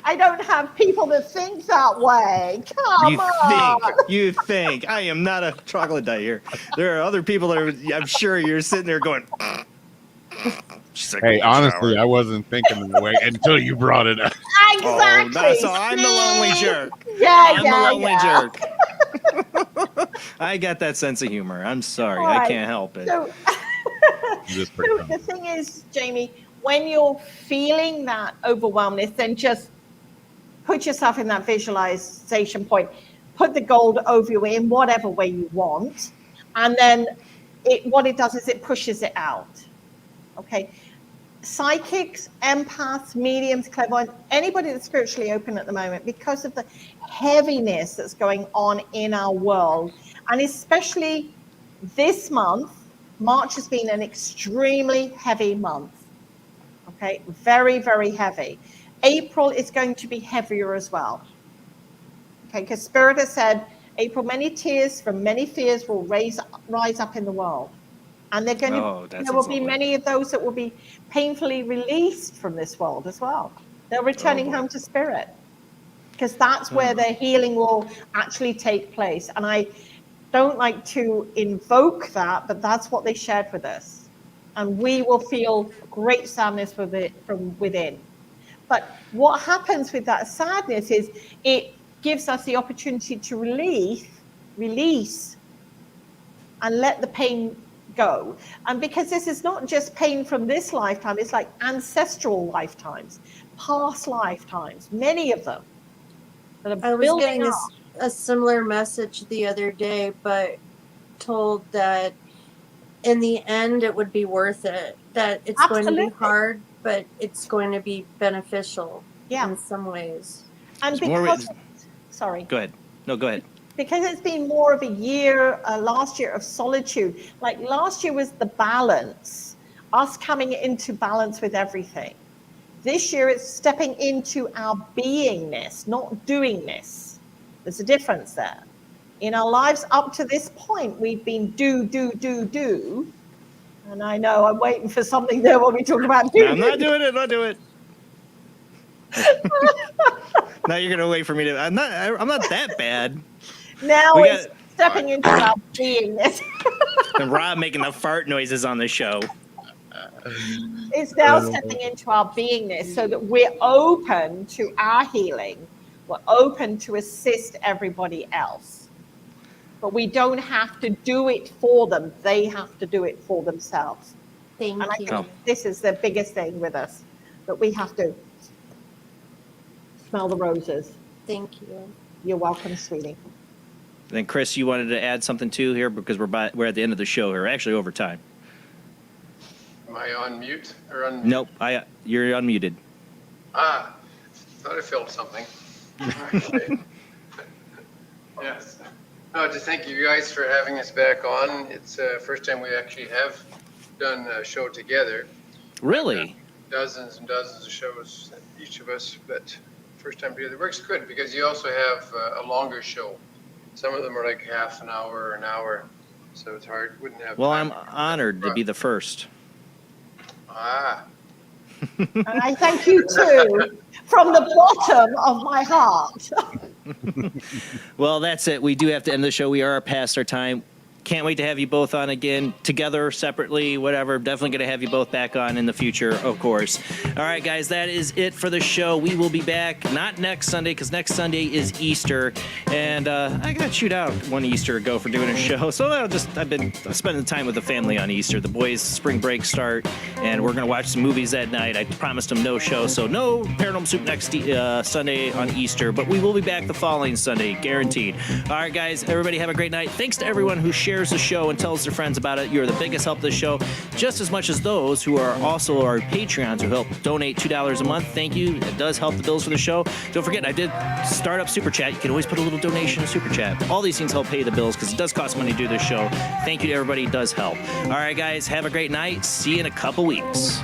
[SPEAKER 12] I don't have people that think that way. Come on.
[SPEAKER 1] You think. I am not a troglodyte here. There are other people that are, I'm sure you're sitting there going,
[SPEAKER 7] She's like, hey, honestly, I wasn't thinking that way until you brought it up.
[SPEAKER 12] Exactly.
[SPEAKER 1] Oh, so I'm the lonely jerk.
[SPEAKER 12] I'm
[SPEAKER 1] the lonely jerk. I got that sense of humor. I'm sorry.
[SPEAKER 12] Right.
[SPEAKER 1] I can't help it.
[SPEAKER 12] So the thing is, Jamie, when you're feeling that overwhelmness, then just put yourself in that visualization point. Put the gold over you in whatever way you want. And then what it does is it pushes it out. Okay. Psychics, empaths, mediums, clairvoyant, anybody that's spiritually open at the moment, because of the heaviness that's going on in our world, and especially this month, March has been an extremely heavy month. Okay, very, very heavy. April is going to be heavier as well. Okay, because Spirit has said, April, many tears from many fears will rise up in the world. And they're going there will be many of those that will be painfully released from this world as well. They're returning home to Spirit, because that's where their healing will actually take place. And I don't like to invoke that, but that's what they shared with us. And we will feel great sadness with it from within. But what happens with that sadness is it gives us the opportunity to release and let the pain go. And because this is not just pain from this lifetime, it's like ancestral lifetimes, past lifetimes, many of them that are
[SPEAKER 2] I was
[SPEAKER 12] building
[SPEAKER 2] getting
[SPEAKER 12] up.
[SPEAKER 2] a similar message the other day, but told that in the end it would be worth it, that it's going to be hard, but it's going to be beneficial in some ways.
[SPEAKER 12] And
[SPEAKER 1] There's more
[SPEAKER 12] because, sorry.
[SPEAKER 1] Go ahead. No, go ahead.
[SPEAKER 12] Because it's been more of a year, last year of solitude. Like last year was the balance, us coming into balance with everything. This year it's stepping into our beingness, not doingness. There's a difference there. In our lives up to this point, we've been do. And I know I'm waiting for something there when we talk about do.
[SPEAKER 1] No, I'm not doing it. Not do it. Now you're gonna wait for me to. I'm not that bad.
[SPEAKER 12] Now it's stepping into our beingness.
[SPEAKER 1] And Rob making the fart noises on the show.
[SPEAKER 12] It's now stepping into our beingness so that we're open to our healing. We're open to assist everybody else. But we don't have to do it for them. They have to do it for themselves.
[SPEAKER 2] Thank
[SPEAKER 12] and I
[SPEAKER 2] you.
[SPEAKER 12] think this is the biggest thing with us, that we have to smell the roses.
[SPEAKER 2] Thank you.
[SPEAKER 12] You're welcome, sweetie.
[SPEAKER 1] Then Chris, you wanted to add something too here because we're at the end of the show here, actually over time.
[SPEAKER 13] Am I on mute or on?
[SPEAKER 1] Nope, you're unmuted.
[SPEAKER 13] Ah, thought I felt something. Okay. Yes. No, just thank you guys for having us back on. It's the first time we actually have done a show together.
[SPEAKER 1] Really?
[SPEAKER 13] Dozens and dozens of shows, each of us, but first time together. It works good because you also have a longer show. Some of them are like half an hour or an hour, so it's hard. Wouldn't have.
[SPEAKER 1] Well,
[SPEAKER 13] time.
[SPEAKER 1] I'm honored to be the first.
[SPEAKER 13] Ah.
[SPEAKER 12] And I thank you too, from the bottom of my heart.
[SPEAKER 1] Well, that's it. We do have to end the show. We are past our time. Can't wait to have you both on again, together, separately, whatever. Definitely going to have you both back on in the future, of course. All right, guys, that is it for the show. We will be back, not next Sunday, because next Sunday is Easter. And I got chewed out one Easter ago for doing a show. So I've been spending time with the family on Easter. The boys' spring break start, and we're going to watch some movies that night. I promised them no show, so no Paranormal Soup next Sunday on Easter. But we will be back the following Sunday, guaranteed. All right, guys, everybody have a great night. Thanks to everyone who shares the show and tells their friends about it. You're the biggest help to the show, just as much as those who are also our Patreons who help donate $2 a month. Thank you. It does help the bills for the show. Don't forget, I did start up Super Chat. You can always put a little donation in Super Chat. All these things help pay the bills because it does cost money to do this show. Thank you to everybody. It does help. All right, guys, have a great night. See you in a couple weeks.